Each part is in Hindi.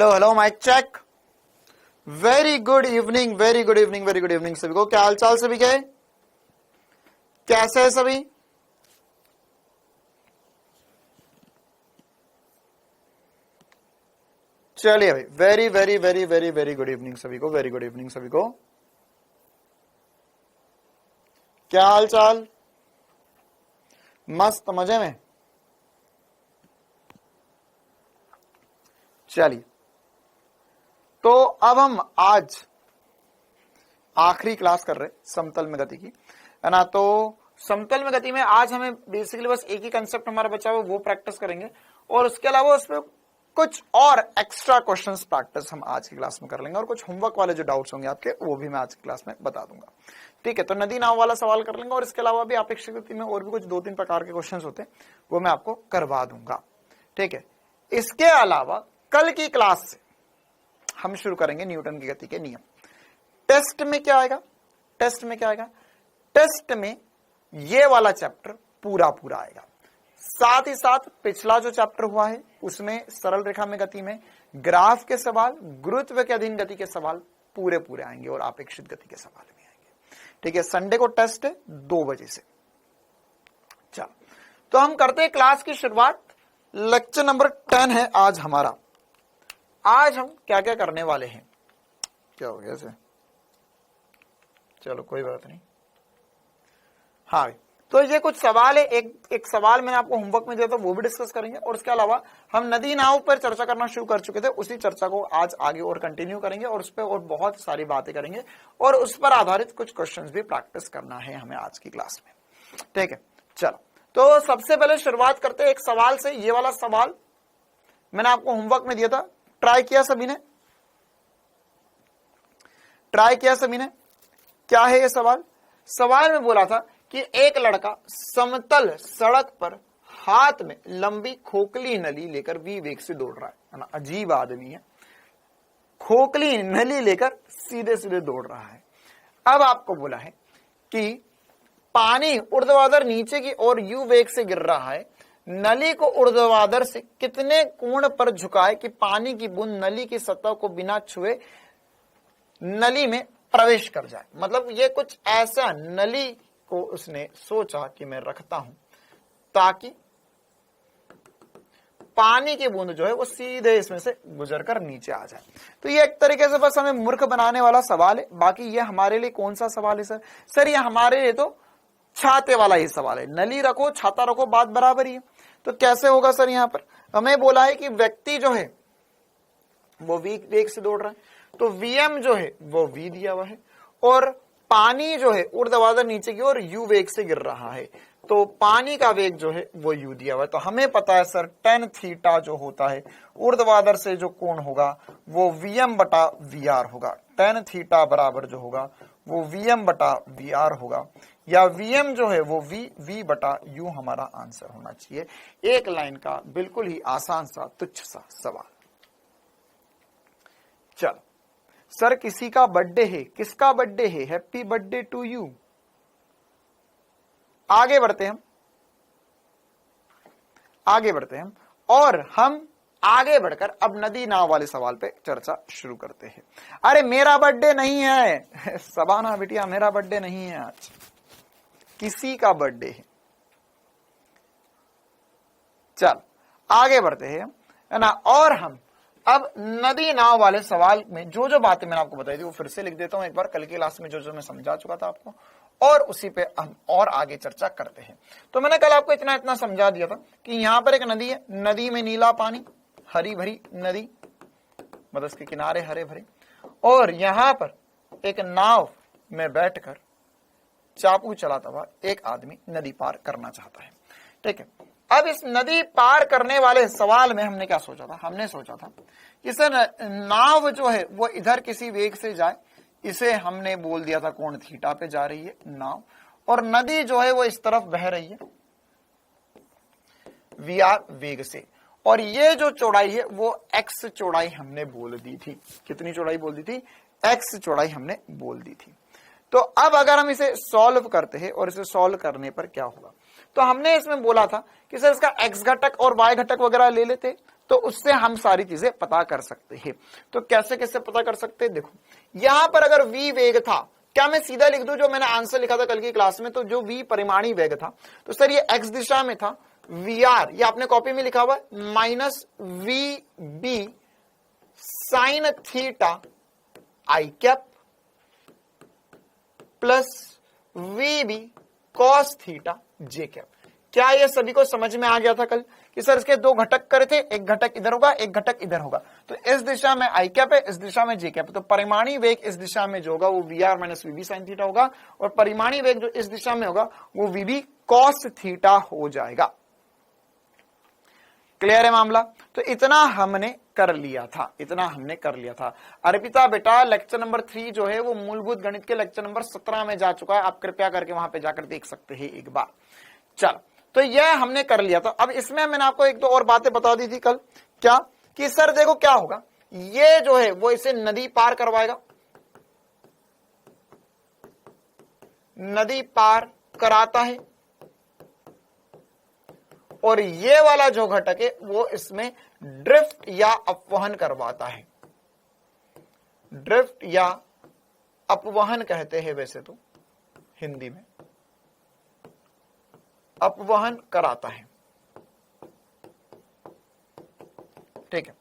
Hello hello mic check. Very good evening, very good evening, very good evening सभी को। क्या हाल चाल सभी के, कैसे है सभी? चलिए भाई, very very very very very good evening सभी को, वेरी गुड इवनिंग सभी को। क्या हाल चाल? मस्त मजे में। चलिए, तो अब हम आज आखिरी क्लास कर रहे समतल में गति की, है ना। तो समतल में गति में आज हमें बेसिकली बस एक ही कंसेप्ट हमारा बचा हुआ, वो प्रैक्टिस करेंगे और उसके अलावा उसमें कुछ और एक्स्ट्रा क्वेश्चंस प्रैक्टिस हम आज की क्लास में कर लेंगे और कुछ होमवर्क वाले जो डाउट्स होंगे आपके वो भी मैं आज की क्लास में बता दूंगा। ठीक है, तो नदी नाव वाला सवाल कर लेंगे और इसके अलावा भी अपेक्षित गति में और भी कुछ 2-3 प्रकार के क्वेश्चंस होते हैं वो मैं आपको करवा दूंगा। ठीक है, इसके अलावा कल की क्लास से हम शुरू करेंगे न्यूटन की गति के नियम। टेस्ट में क्या आएगा? टेस्ट में क्या आएगा? टेस्ट में ये वाला चैप्टर पूरा पूरा आएगा, साथ ही साथ पिछला जो चैप्टर हुआ है उसमें सरल रेखा में गति में ग्राफ के सवाल, गुरुत्व के अधीन गति के सवाल पूरे पूरे आएंगे और अपेक्षित गति के सवाल भी आएंगे। ठीक है, संडे को टेस्ट है 2 बजे से। चलो, तो हम करते हैं क्लास की शुरुआत। लेक्चर नंबर 10 है आज हमारा। आज हम क्या क्या करने वाले हैं? क्या हो गया इसे? चलो कोई बात नहीं। हाँ, तो ये कुछ सवाल है। एक सवाल मैंने आपको होमवर्क में दिया था, वो भी डिस्कस करेंगे और उसके अलावा हम नदी नाव पर चर्चा करना शुरू कर चुके थे, उसी चर्चा को आज आगे और कंटिन्यू करेंगे और उस पर और बहुत सारी बातें करेंगे और उस पर आधारित कुछ क्वेश्चंस भी प्रैक्टिस करना है हमें आज की क्लास में। ठीक है, चलो, तो सबसे पहले शुरुआत करते हैं एक सवाल से। ये वाला सवाल मैंने आपको होमवर्क में दिया था, ट्राई किया सभी ने? ट्राई किया सभी ने? क्या है ये सवाल? सवाल में बोला था कि एक लड़का समतल सड़क पर हाथ में लंबी खोखली नली लेकर वी वेग से दौड़ रहा है ना। अजीब आदमी है, खोखली नली लेकर सीधे सीधे दौड़ रहा है। अब आपको बोला है कि पानी ऊर्ध्वाधर नीचे की ओर यू वेग से गिर रहा है, नली को ऊर्ध्वाधर से कितने कोण पर झुकाए कि पानी की बूंद नली की सतह को बिना छुए नली में प्रवेश कर जाए। मतलब ये कुछ ऐसा नली को उसने सोचा कि मैं रखता हूं ताकि पानी की बूंद जो है वो सीधे इसमें से गुजरकर नीचे आ जाए। तो ये एक तरीके से बस हमें मूर्ख बनाने वाला सवाल है। बाकी ये हमारे लिए कौन सा सवाल है सर? सर ये हमारे लिए तो छाते वाला ही सवाल है। नली रखो छाता रखो, बात बराबर ही है। तो कैसे होगा सर? यहां पर हमें बोला है कि व्यक्ति जो है वो वेग से दौड़ रहा है, तो वीएम जो है वो वी दिया हुआ है और पानी जो है ऊर्ध्वाधर नीचे की ओर यू वेग से गिर रहा है, तो पानी का वेग जो है वो यू दिया हुआ है। तो हमें पता है सर tan थीटा जो होता है ऊर्ध्वाधर से जो कोण होगा वो वीएम बटा वी आर होगा। tan थीटा बराबर जो होगा वो वीएम बटा वी आर होगा, या वीएम जो है वो वी बटा यू हमारा आंसर होना चाहिए। एक लाइन का बिल्कुल ही आसान सा तुच्छ सा सवाल। चलो सर, किसी का बर्थडे है। किसका बर्थडे है? Happy birthday to you. आगे बढ़ते हैं हम और हम आगे बढ़कर अब नदी नाव वाले सवाल पे चर्चा शुरू करते हैं। अरे मेरा बर्थडे नहीं है सबाना बिटिया, मेरा बर्थडे नहीं है आज, किसी का बर्थडे है। चल आगे बढ़ते हैं, है ना। और हम अब नदी नाव वाले सवाल में जो जो बातें मैंने आपको बताई थी वो फिर से लिख देता हूं एक बार, कल की क्लास में जो जो मैं समझा चुका था आपको, और उसी पे हम और आगे चर्चा करते हैं। तो मैंने कल आपको इतना समझा दिया था कि यहां पर एक नदी है, नदी में नीला पानी, हरी भरी नदी, मतलब उसके किनारे हरे भरे, और यहां पर एक नाव में बैठकर चापू चलाता हुआ एक आदमी नदी पार करना चाहता है। ठीक है, अब इस नदी पार करने वाले सवाल में हमने क्या सोचा था? हमने सोचा था कि सर नाव जो है वो इधर किसी वेग से जाए, इसे हमने बोल दिया था कोण थीटा पे जा रही है नाव, और नदी जो है वो इस तरफ बह रही है वी आर वेग से, और ये जो चौड़ाई है वो एक्स चौड़ाई हमने बोल दी थी। कितनी चौड़ाई बोल दी थी? एक्स चौड़ाई हमने बोल दी थी। तो अब अगर हम इसे सॉल्व करते हैं और इसे सॉल्व करने पर क्या होगा, तो हमने इसमें बोला था कि सर इसका एक्स घटक और वाई घटक वगैरह ले लेते, तो उससे हम सारी चीजें पता कर सकते हैं। तो कैसे कैसे पता कर सकते हैं, देखो यहां पर अगर v वेग था, क्या मैं सीधा लिख दूं जो मैंने आंसर लिखा था कल की क्लास में, तो जो v परिमाणी वेग था, तो सर ये x दिशा में था, vr ये आपने कॉपी में लिखा हुआ है minus V B sine theta I cap plus V B cos theta J cap. क्या ये सभी को समझ में आ गया था कल कि सर इसके दो घटक करे थे, एक घटक इधर होगा एक घटक इधर होगा, तो इस दिशा में आई कैप है, इस दिशा में जे कैप है, तो परिमाणी वेग इस दिशा में जो होगा वो V R minus V B sine theta होगा, और परिमाणी वेग जो इस दिशा में होगा वो वी बी कॉस थीटा हो जाएगा। क्लियर है मामला? तो इतना हमने कर लिया था, इतना हमने कर लिया था। अर्पिता बेटा लेक्चर नंबर 3 जो है वो मूलभूत गणित के लेक्चर नंबर 17 में जा चुका है, आप कृपया करके वहां पे जाकर देख सकते हैं एक बार। चलो, तो यह हमने कर लिया था। अब इसमें मैंने आपको एक दो और बातें बता दी थी कल, क्या कि सर देखो क्या होगा, ये जो है वो इसे नदी पार करवाएगा, नदी पार कराता है, और ये वाला जो घटक है वो इसमें ड्रिफ्ट या अपवहन करवाता है। ड्रिफ्ट या अपवहन कहते हैं वैसे तो हिंदी में, अपवहन कराता है। ठीक है,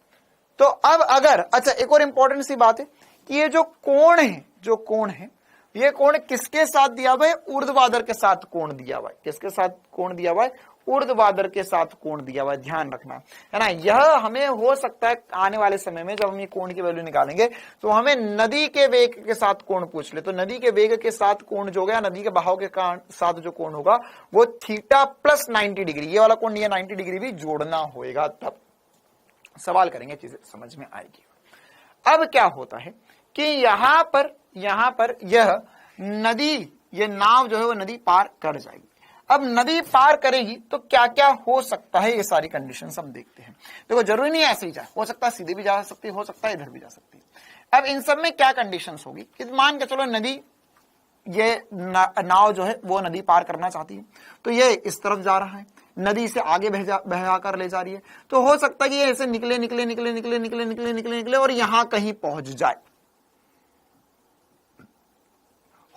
तो अब अगर अच्छा एक और इंपॉर्टेंट सी बात है कि ये जो कोण है, जो कोण है, ये कोण किसके साथ दिया हुआ है? ऊर्ध्वाधर के साथ कोण दिया हुआ है। किसके साथ कोण दिया हुआ है? ऊर्ध्वाधर के साथ कोण दिया हुआ है, ध्यान रखना है ना। यह हमें हो सकता है आने वाले समय में जब हम ये कोण की वैल्यू निकालेंगे तो हमें नदी के वेग के साथ कोण पूछ ले, तो नदी के वेग के साथ कोण जो गया, नदी के बहाव के साथ जो कोण होगा वो थीटा प्लस 90 डिग्री, ये वाला कोण, ये 90 डिग्री भी जोड़ना होगा, तब सवाल करेंगे चीजें समझ में आएगी। अब क्या होता है कि यहां पर यह नदी, ये नाव जो है वो नदी पार कर जाएगी। अब नदी पार करेगी तो क्या क्या हो सकता है, ये सारी कंडीशंस हम देखते हैं। देखो जरूरी नहीं ऐसे ही जाए, हो सकता है सीधे भी जा सकती है, हो सकता है इधर भी जा सकती है। अब इन सब में क्या कंडीशंस होगी कि मान के चलो नदी, ये नाव जो है वो नदी पार करना चाहती है, तो ये इस तरफ जा रहा है, नदी से आगे बहा कर ले जा रही है, तो हो सकता है कि ये ऐसे निकले निकले निकले निकले निकले निकले निकले निकले और यहां कहीं पहुंच जाए।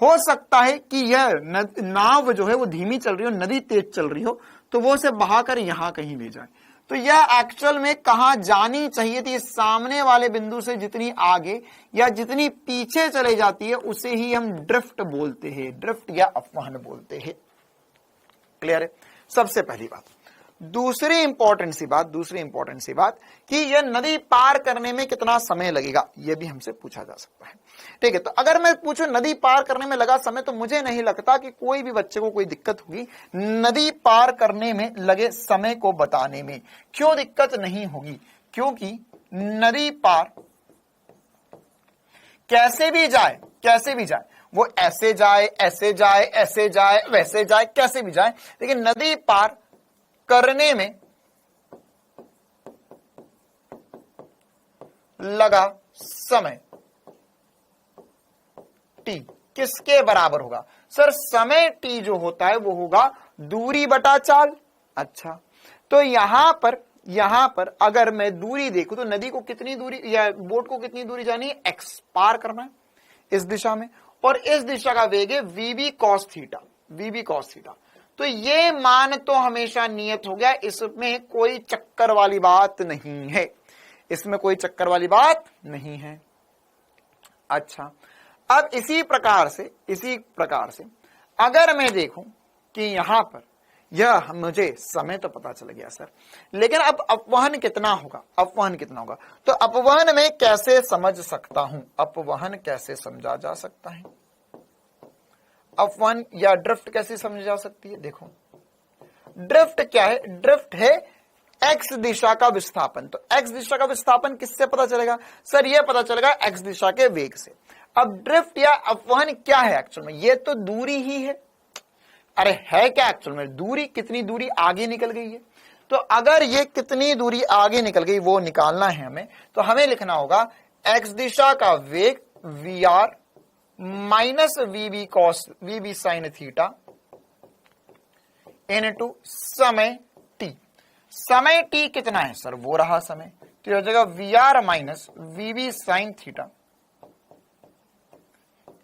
हो सकता है कि यह नाव जो है वो धीमी चल रही हो, नदी तेज चल रही हो, तो वो उसे बहाकर यहां कहीं ले जाए। तो यह एक्चुअल में कहां जानी चाहिए थी? सामने वाले बिंदु से जितनी आगे या जितनी पीछे चले जाती है उसे ही हम ड्रिफ्ट बोलते हैं, ड्रिफ्ट या अपवहन बोलते हैं। क्लियर है? सबसे पहली बात। दूसरी इंपॉर्टेंट सी बात कि यह नदी पार करने में कितना समय लगेगा, यह भी हमसे पूछा जा सकता है। ठीक है, तो अगर मैं पूछूं नदी पार करने में लगा समय, तो मुझे नहीं लगता कि कोई भी बच्चे को कोई दिक्कत होगी नदी पार करने में लगे समय को बताने में। क्यों दिक्कत नहीं होगी? क्योंकि नदी पार कैसे भी जाए वो ऐसे जाए, ऐसे जाए, ऐसे जाए, वैसे जाए, कैसे भी जाए, लेकिन नदी पार करने में लगा समय t किसके बराबर होगा? सर समय t जो होता है वो होगा दूरी बटा चाल। अच्छा, तो यहां पर अगर मैं दूरी देखूं तो नदी को कितनी दूरी या बोट को कितनी दूरी जानी है? x पार करना है इस दिशा में, और इस दिशा का वेग है वीबी कॉस थीटा। तो ये मान तो हमेशा नियत हो गया, इसमें कोई चक्कर वाली बात नहीं है, इसमें कोई चक्कर वाली बात नहीं है। अच्छा, अब इसी प्रकार से अगर मैं देखूं कि यहां पर यह मुझे समय तो पता चल गया सर, लेकिन अब अपवहन कितना होगा? तो अपवहन में कैसे समझ सकता हूं? अपवहन कैसे समझा जा सकता है? अपवहन या ड्रिफ्ट कैसे समझी जा सकती है? देखो ड्रिफ्ट क्या है? ड्रिफ्ट है एक्स दिशा का विस्थापन। तो एक्स दिशा का विस्थापन किससे पता चलेगा? सर ये पता चलेगा एक्स दिशा के वेग से। अब ड्रिफ्ट या अपवहन क्या है एक्चुअल में? ये तो दूरी ही है। अरे है क्या एक्चुअल में? दूरी, कितनी दूरी आगे निकल गई है। तो अगर ये कितनी दूरी आगे निकल गई वो निकालना है हमें, तो हमें लिखना होगा एक्स दिशा का वेग V R minus VB sine theta into समय t। समय t कितना है सर, वो रहा समय, तो ये हो जाएगा VR minus VB sine theta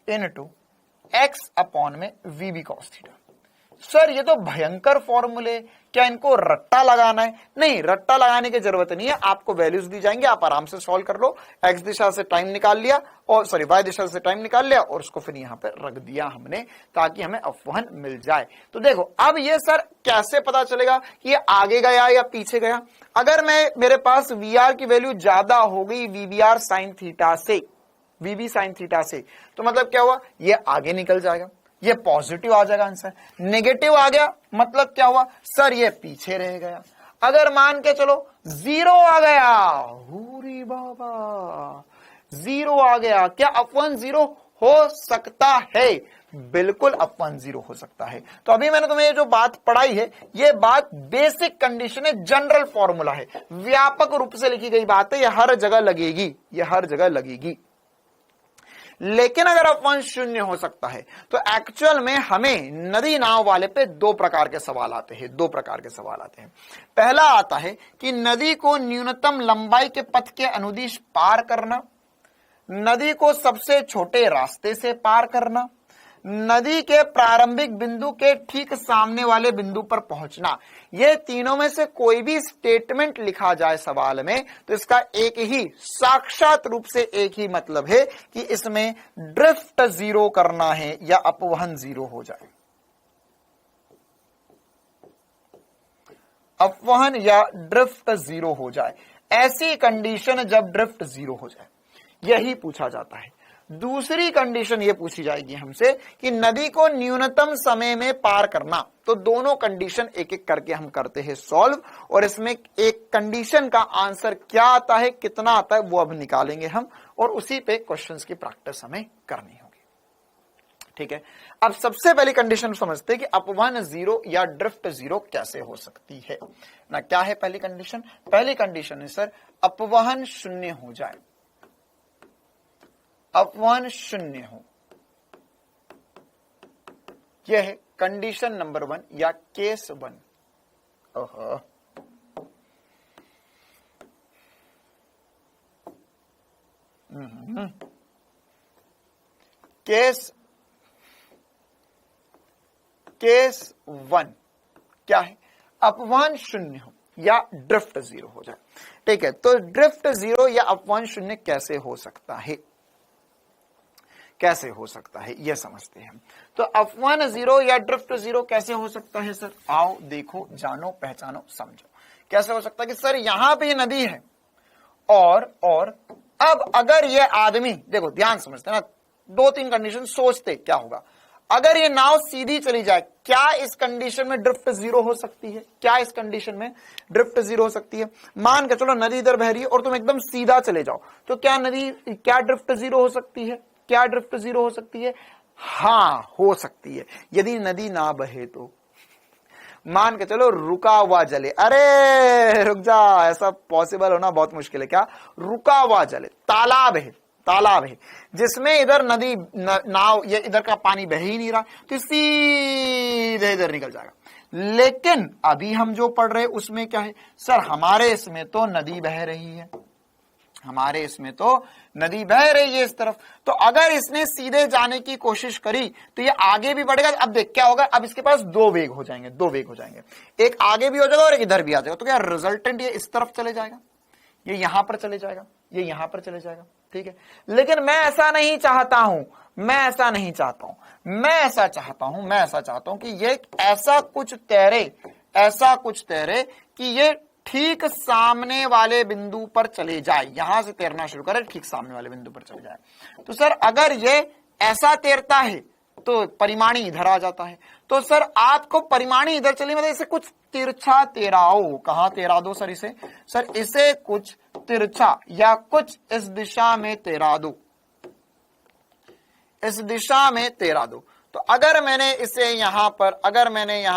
into x upon में VB कॉस थीटा। सर ये तो भयंकर फॉर्मूले, क्या इनको रट्टा लगाना है? नहीं, रट्टा लगाने की जरूरत नहीं है, आपको वैल्यूज दी जाएंगे, आप आराम से सॉल्व कर लो। x दिशा से टाइम निकाल लिया, और सॉरी y दिशा से टाइम निकाल लिया और उसको फिर यहां पे रख दिया हमने, ताकि हमें अपवहन मिल जाए। तो देखो अब ये सर कैसे पता चलेगा कि ये आगे गया या पीछे गया? अगर मेरे पास VR की वैल्यू ज्यादा हो गई VBR साइन थीटा से, VB साइन थीटा से, तो मतलब क्या हुआ, ये आगे निकल जाएगा, ये पॉजिटिव आ जाएगा आंसर। नेगेटिव आ गया मतलब क्या हुआ सर, ये पीछे रह गया। अगर मान के चलो 0 आ गया, हुरी बाबा 0 आ गया, क्या अपवन 0 हो सकता है? बिल्कुल अपवन 0 हो सकता है। तो अभी मैंने तुम्हें ये जो बात पढ़ाई है, ये बात बेसिक कंडीशन है, जनरल फॉर्मूला है, व्यापक रूप से लिखी गई बात है, ये हर जगह लगेगी, ये हर जगह लगेगी। लेकिन अगर अपवन 0 हो सकता है, तो एक्चुअल में हमें नदी नाव वाले पे दो प्रकार के सवाल आते हैं, दो प्रकार के सवाल आते हैं। पहला आता है कि नदी को न्यूनतम लंबाई के पथ के अनुदिश पार करना, नदी को सबसे छोटे रास्ते से पार करना, नदी के प्रारंभिक बिंदु के ठीक सामने वाले बिंदु पर पहुंचना। ये तीनों में से कोई भी स्टेटमेंट लिखा जाए सवाल में, तो इसका एक ही साक्षात रूप से एक ही मतलब है कि इसमें ड्रिफ्ट 0 करना है या अपवहन 0 हो जाए, अपवहन या ड्रिफ्ट 0 हो जाए। ऐसी कंडीशन जब ड्रिफ्ट 0 हो जाए, यही पूछा जाता है। दूसरी कंडीशन ये पूछी जाएगी हमसे कि नदी को न्यूनतम समय में पार करना। तो दोनों कंडीशन एक एक करके हम करते हैं सॉल्व, और इसमें एक कंडीशन का आंसर क्या आता है, कितना आता है, वो अब निकालेंगे हम, और उसी पे क्वेश्चंस की प्रैक्टिस हमें करनी होगी। ठीक है, अब सबसे पहली कंडीशन समझते हैं कि अपवहन 0 या ड्रिफ्ट 0 कैसे हो सकती है ना। क्या है पहली कंडीशन? पहली कंडीशन है सर अपवहन 0 हो जाए, अपवहन 0 हो, यह है कंडीशन नंबर 1 या केस 1। केस 1 क्या है? अपवहन 0 हो या ड्रिफ्ट 0 हो जाए। ठीक है, तो ड्रिफ्ट 0 या अपवहन 0 कैसे हो सकता है, कैसे हो सकता है यह समझते हैं। तो अपवहन 0 या ड्रिफ्ट 0 कैसे हो सकता है सर? आओ देखो, जानो, पहचानो, समझो। कैसे हो सकता है कि सर यहां पे ये नदी है, और अब अगर ये आदमी, देखो ध्यान समझते ना, 2-3 कंडीशन सोचते क्या होगा। अगर ये नाव सीधी चली जाए, क्या इस कंडीशन में ड्रिफ्ट 0 हो सकती है? क्या इस कंडीशन में ड्रिफ्ट 0 हो सकती है? मान के चलो नदी इधर बह रही है और तुम एकदम सीधा चले जाओ, तो क्या ड्रिफ्ट 0 हो सकती है? क्या ड्रिफ्ट 0 हो सकती है? हां, हो सकती है। यदि नदी ना बहे तो मान के चलो रुका हुआ जले, अरे रुक जा, ऐसा पॉसिबल होना बहुत मुश्किल है। क्या रुका हुआ जले? तालाब है, तालाब है जिसमें इधर नदी नाव, ये इधर का पानी बह ही नहीं रहा, तो सीधे इधर निकल जाएगा। लेकिन अभी हम जो पढ़ रहे उसमें क्या है सर, हमारे इसमें तो नदी बह रही है, हमारे इसमें तो नदी बह रही है इस तरफ। तो अगर इसने सीधे जाने की कोशिश करी तो ये आगे भी बढ़ेगा। अब देख क्या होगा, अब इसके पास दो वेग हो जाएंगे, एक आगे भी हो जाएगा और एक इधर भी आ जाएगा। तो क्या रिजल्टेंट ये इस तरफ चले जाएगा, ये यहां पर चले जाएगा, ये यहां पर चले जाएगा। ठीक है, लेकिन मैं ऐसा नहीं चाहता हूं, मैं ऐसा चाहता हूं कि ये ऐसा कुछ तैरे कि ये ठीक सामने वाले बिंदु पर चले जाए, यहां से तैरना शुरू करे, ठीक सामने वाले बिंदु पर चले जाए। तो सर अगर ये ऐसा तैरता है तो परिमाणी इधर आ जाता है। तो सर आपको परिमाणी इधर चली, मतलब इसे कुछ तिरछा तैराओ। कहां तैरा दो सर इसे? सर इसे कुछ तिरछा या कुछ इस दिशा में तैरा दो, इस दिशा में तैरा दो। तो अगर मैंने इसे यहां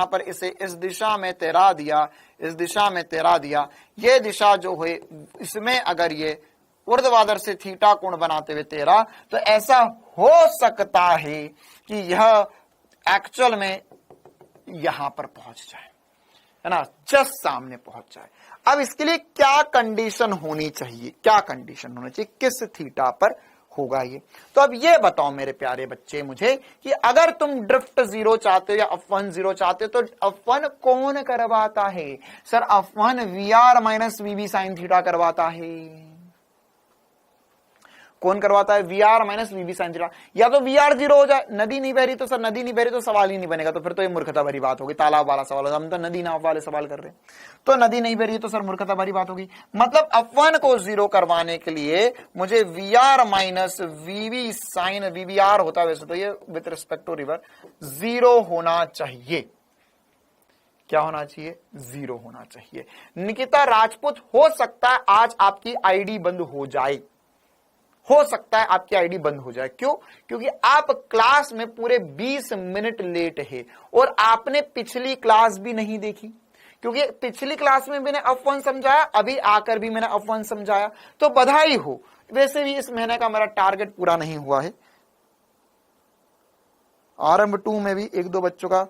पर, इसे इस दिशा में तैरा दिया, इस दिशा में तैरा दिया, ये दिशा जो है इसमें अगर ये ऊर्ध्वाधर से थीटा कोण बनाते हुए तैरा, तो ऐसा हो सकता है कि यह एक्चुअल में यहां पर पहुंच जाए। है ना, जस्ट सामने पहुंच जाए। अब इसके लिए क्या कंडीशन होनी चाहिए, क्या कंडीशन होनी चाहिए, किस थीटा पर होगा ये? तो अब ये बताओ मेरे प्यारे बच्चे मुझे कि अगर तुम ड्रिफ्ट 0 चाहते हो या अपवन 0 चाहते हो तो अपवन कौन करवाता है? सर अपवन VR minus VB sine theta करवाता है। कौन करवाता है? VR minus VB sine theta. या तो VR 0 हो जाए, नदी नहीं बह रही तो सर नदी नहीं बह रही तो सवाल ही नहीं बनेगा, तो फिर तो ये मूर्खता भरी बात होगी, तालाब वाला सवाल होगा। हम तो नदी नाव वाले सवाल कर रहे हैं, तो नदी नहीं बह रही तो सर मूर्खता भरी बात होगी। मतलब अपवन को 0 करवाने के लिए मुझे VR minus VB sine VBR होता है वैसे तो ये विथ रिस्पेक्ट टू रिवर 0 होना चाहिए। क्या होना चाहिए? 0 होना चाहिए। निकिता राजपूत, हो सकता है आज आपकी आईडी बंद हो जाए, हो सकता है आपकी आईडी बंद हो जाए। क्यों? क्योंकि आप क्लास में पूरे 20 मिनट लेट है और आपने पिछली क्लास भी नहीं देखी, क्योंकि पिछली क्लास में मैंने अपवन समझाया, अभी आकर भी मैंने अपवन समझाया, तो बधाई हो। वैसे भी इस महीने का मेरा टारगेट पूरा नहीं हुआ है। आरंभ 2 में भी 1-2 बच्चों का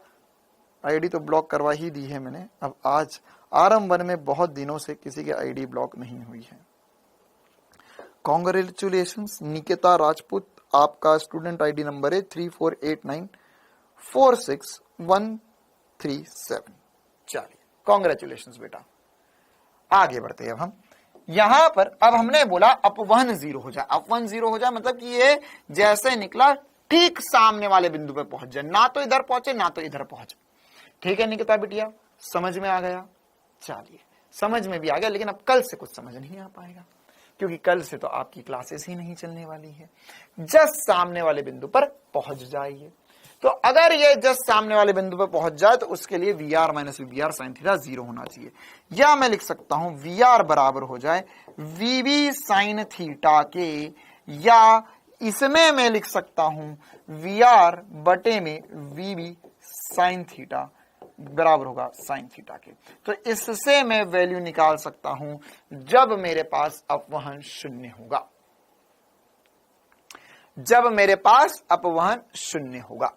आईडी तो ब्लॉक करवा ही दी है मैंने। अब आज आरंभ 1 में बहुत दिनों से किसी की आईडी ब्लॉक नहीं हुई है। कॉन्ग्रेचुलेशंस निकिता राजपूत, आपका स्टूडेंट आईडी नंबर है 3489461137। चलिए कॉन्ग्रेचुलेशंस बेटा। आगे बढ़ते हैं अब हम। यहां पर अब हमने बोला अपवहन 0 हो जाए। अपवहन 0 हो जाए मतलब कि ये जैसे निकला ठीक सामने वाले बिंदु पे पहुंच जाए, ना तो इधर पहुंचे ना तो इधर पहुंचे। ठीक है निकिता बिटिया, समझ में आ गया? चलिए समझ में भी आ गया, लेकिन अब कल से कुछ समझ नहीं आ पाएगा क्योंकि कल से तो आपकी क्लासेस ही नहीं चलने वाली है। जस्ट सामने वाले बिंदु पर पहुंच जाइए। तो अगर ये जस्ट सामने वाले बिंदु पर पहुंच जाए तो उसके लिए VR minus VBR sine theta 0 होना चाहिए। या मैं लिख सकता हूं VR बराबर हो जाए VB साइन थीटा के, या इसमें मैं लिख सकता हूं VR बटे में VB साइन थीटा बराबर होगा साइन थीटा के। तो इससे मैं वैल्यू निकाल सकता हूं जब मेरे पास अपवहन 0 होगा, जब मेरे पास अपवहन 0 होगा।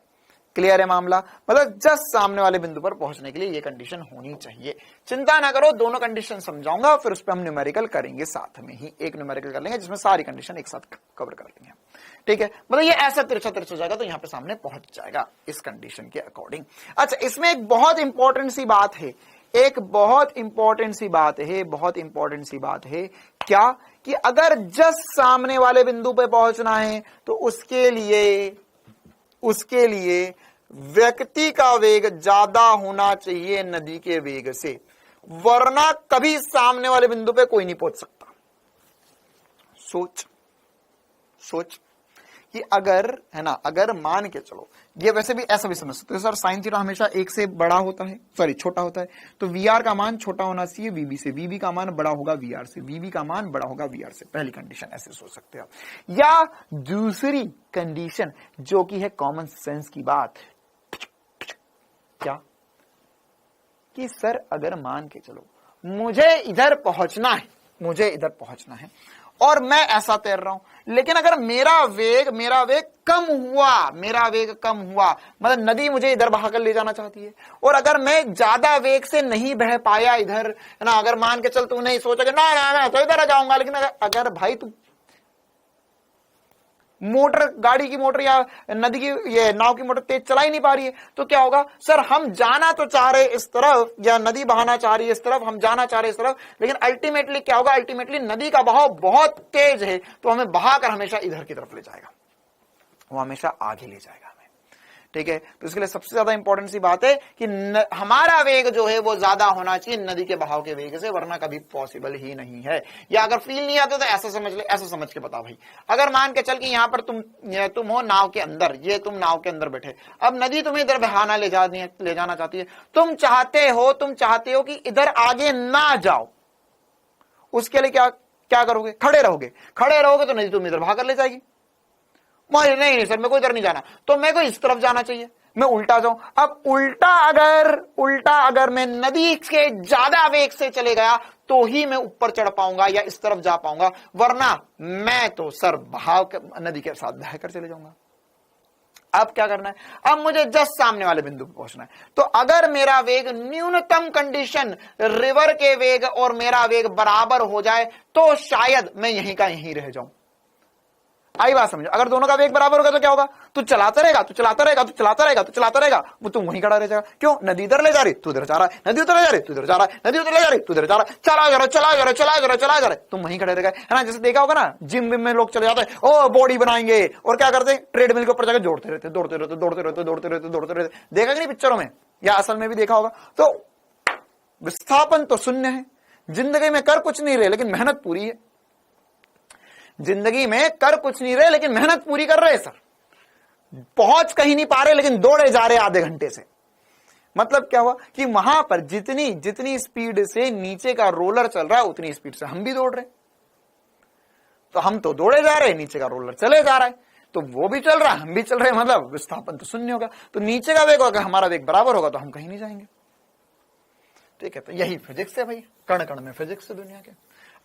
क्लियर है मामला? मतलब जस्ट सामने वाले बिंदु पर पहुंचने के लिए ये कंडीशन होनी चाहिए। चिंता ना करो, दोनों कंडीशन समझाऊंगा, फिर उस पर हम न्यूमेरिकल करेंगे साथ में ही। एक न्यूमेरिकल कर लेंगे जिसमें सारी कंडीशन एक साथ कवर कर लेंगे। ठीक है, मतलब ये ऐसा तिरछा तिरछा जाएगा तो यहां पे सामने पहुंच जाएगा इस कंडीशन के अकॉर्डिंग। अच्छा, इसमें एक बहुत इंपॉर्टेंट सी बात है, एक बहुत इंपॉर्टेंट सी बात है, बहुत इंपॉर्टेंट सी बात है। क्या? कि अगर जस्ट सामने वाले बिंदु पे पहुंचना है तो उसके लिए व्यक्ति का वेग ज्यादा होना चाहिए नदी के वेग से, वरना कभी सामने वाले बिंदु पे कोई नहीं पहुंच सकता। सोच कि अगर, है ना, अगर मान के चलो, ये वैसे भी ऐसा भी समझ सकते हो सर साइन थीटा हमेशा 1 से बड़ा होता है, सॉरी छोटा होता है, तो VR का मान छोटा होना चाहिए VB से, VB का मान बड़ा होगा VR से, VB का मान बड़ा होगा VR से। पहली कंडीशन ऐसे सोच सकते हो। या दूसरी कंडीशन जो कि है कॉमन सेंस की बात, क्या? कि सर अगर मान के चलो मुझे इधर पहुंचना है और मैं ऐसा तैर रहा हूं, लेकिन अगर मेरा वेग कम हुआ, मतलब नदी मुझे इधर बहाकर ले जाना चाहती है, और अगर मैं ज्यादा वेग से नहीं बह पाया इधर, है ना, अगर मान के चल तू नहीं सोचा कि ना तो इधर आ जाऊंगा, लेकिन अगर भाई तू मोटर, गाड़ी की मोटर या नदी की, ये नाव की मोटर तेज चला ही नहीं पा रही है, तो क्या होगा? सर हम जाना तो चाह रहे इस तरफ, या नदी बहाना चाह रही है इस तरफ, हम जाना चाह रहे इस तरफ, लेकिन अल्टीमेटली क्या होगा? अल्टीमेटली नदी का बहाव बहुत तेज है तो हमें बहाकर हमेशा इधर की तरफ ले जाएगा, वो हमेशा आगे ले जाएगा हमें। ठीक है, तो इसके लिए सबसे ज्यादा इंपॉर्टेंट सी बात है कि हमारा वेग जो है वो ज्यादा होना चाहिए नदी के बहाव के वेग से, वरना कभी पॉसिबल ही नहीं है। या अगर फील नहीं आता तो ऐसा समझ ले, ऐसा समझ के बता भाई। अगर मान के चल कि यहाँ पर तुम हो नाव के अंदर, ये तुम नाव के अंदर बैठे, अब नदी तुम्हें इधर बहाना ले जाना चाहती है, तुम चाहते हो कि इधर आगे ना जाओ, उसके लिए क्या करोगे? खड़े रहोगे तो नदी तुम्हें इधर बहा कर ले जाएगी। नहीं सर मेरे को इधर नहीं जाना, तो मेरे को इस तरफ जाना चाहिए, मैं उल्टा जाऊं। अब उल्टा अगर मैं नदी के ज्यादा वेग से चले गया तो ही मैं ऊपर चढ़ पाऊंगा या इस तरफ जा पाऊंगा, वरना मैं तो सर बहाव नदी के साथ बहकर चले जाऊंगा। अब क्या करना है, अब मुझे जस्ट सामने वाले बिंदु पर पहुंचना है। तो अगर मेरा वेग न्यूनतम कंडीशन रिवर के वेग और मेरा वेग बराबर हो जाए तो शायद मैं यहीं का यहीं रह जाऊं। आई बात समझो, अगर दोनों का वेग बराबर होगा तो क्या होगा, तू चलाता रहेगा, तू चलाता रहेगा, तू चलाता रहेगा, तू चलाता रहेगा, वो तुम वहीं खड़ा रह जाएगा। क्यों, नदी इधर ले जा रही तू इधर जा रहा है, नदी उधर ले जा रही तू इधर जा रहा है, नदी उधर ले जा रही तू इधर जा रहा है, चला जा रहा चला जा रहा चला जा रहा चला जा रहा, तुम वहीं खड़े रह गए, है ना। जैसे देखा होगा ना, जिम विम में लोग चले जाते हैं, ओ बॉडी बनाएंगे, और क्या करते हैं, ट्रेडमिल के ऊपर जाकर दौड़ते रहते दौड़ते रहते दौड़ते रहते दौड़ते रहते दौड़ते रहते। देखा कि नहीं पिक्चरों में, या असल में भी देखा होगा। तो विस्थापन तो शून्य है, जिंदगी में कर कुछ नहीं रहे लेकिन मेहनत पूरी है, जिंदगी में कर कुछ नहीं रहे लेकिन मेहनत पूरी कर रहे सर, पहुंच कहीं नहीं पा रहे लेकिन दौड़े जा रहे आधे घंटे से। मतलब क्या हुआ कि वहां पर जितनी जितनी स्पीड से नीचे का रोलर चल रहा है उतनी स्पीड से हम भी दौड़ रहे। तो हम तो दौड़े जा रहे हैं, नीचे का रोलर चले जा रहा है, तो वो भी चल रहा है हम भी चल रहे हैं, मतलब विस्थापन तो शून्य होगा। तो नीचे का वेग होगा, हमारा वेग बराबर होगा तो हम कहीं नहीं जाएंगे। ठीक है, तो यही फिजिक्स है भाई, कण कण में फिजिक्स है दुनिया के।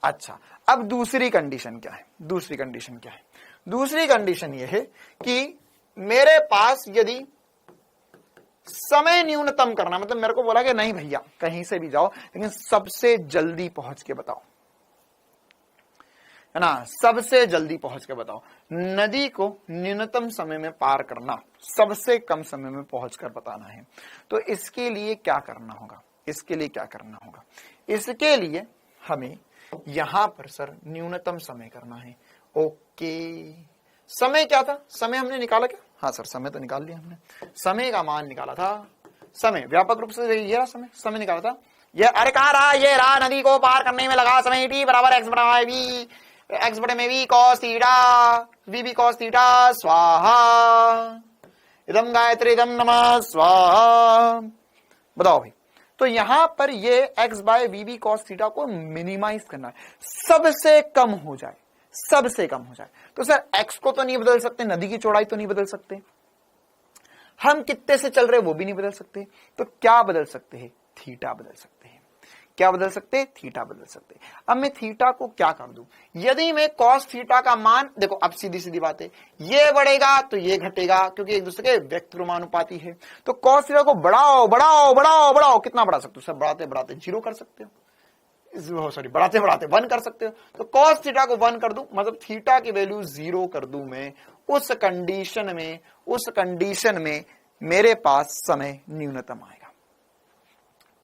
अच्छा, अब दूसरी कंडीशन क्या है, दूसरी कंडीशन क्या है, दूसरी कंडीशन यह है कि मेरे पास यदि समय न्यूनतम करना, मतलब मेरे को बोला कि नहीं भैया कहीं से भी जाओ लेकिन सबसे जल्दी पहुंच के बताओ, है ना, सबसे जल्दी पहुंच के बताओ। नदी को न्यूनतम समय में पार करना, सबसे कम समय में पहुंचकर बताना है। तो इसके लिए क्या करना होगा, इसके लिए क्या करना होगा, इसके लिए हमें यहां पर सर न्यूनतम समय करना है। ओके, समय क्या था, समय हमने निकाला क्या, हाँ सर समय तो निकाल लिया हमने, समय का मान निकाला था, समय व्यापक रूप से ये रहा, समय निकाला था, ये अरे कहां रहा, ये रहा, नदी को पार करने में लगा समय t बराबर x बराबर v, x बटे में v cos थीटा, v भी cos थीटा, स्वाहा इदम गायत्री इदम नमः स्वाहा। बताओ भाई, तो यहां पर ये x by V B cos theta को मिनिमाइज करना है, सबसे कम हो जाए, सबसे कम हो जाए। तो सर x को तो नहीं बदल सकते, नदी की चौड़ाई तो नहीं बदल सकते, हम कितने से चल रहे वो भी नहीं बदल सकते, तो क्या बदल सकते हैं, थीटा बदल सकते हैं। क्या बदल सकते हैं, थीटा बदल सकते हैं। अब मैं थीटा को क्या कर दूं, यदि मैं कॉस थीटा का मान, देखो अब सीधी सीधी बात है, ये बढ़ेगा तो ये घटेगा क्योंकि एक दूसरे के व्यक्त प्रमानुपाती है। तो कॉस थीटा को बढ़ाओ बढ़ाओ बढ़ाओ बढ़ाओ, कितना बढ़ा सकते हो सर, बढ़ाते बढ़ाते जीरो कर सकते हो, सॉरी बढ़ाते बढ़ाते 1 कर सकते हो। तो कॉस थीटा को 1 कर दूं, मतलब थीटा की वैल्यू 0 कर दूं मैं, उस कंडीशन में मेरे पास समय न्यूनतम आएगा।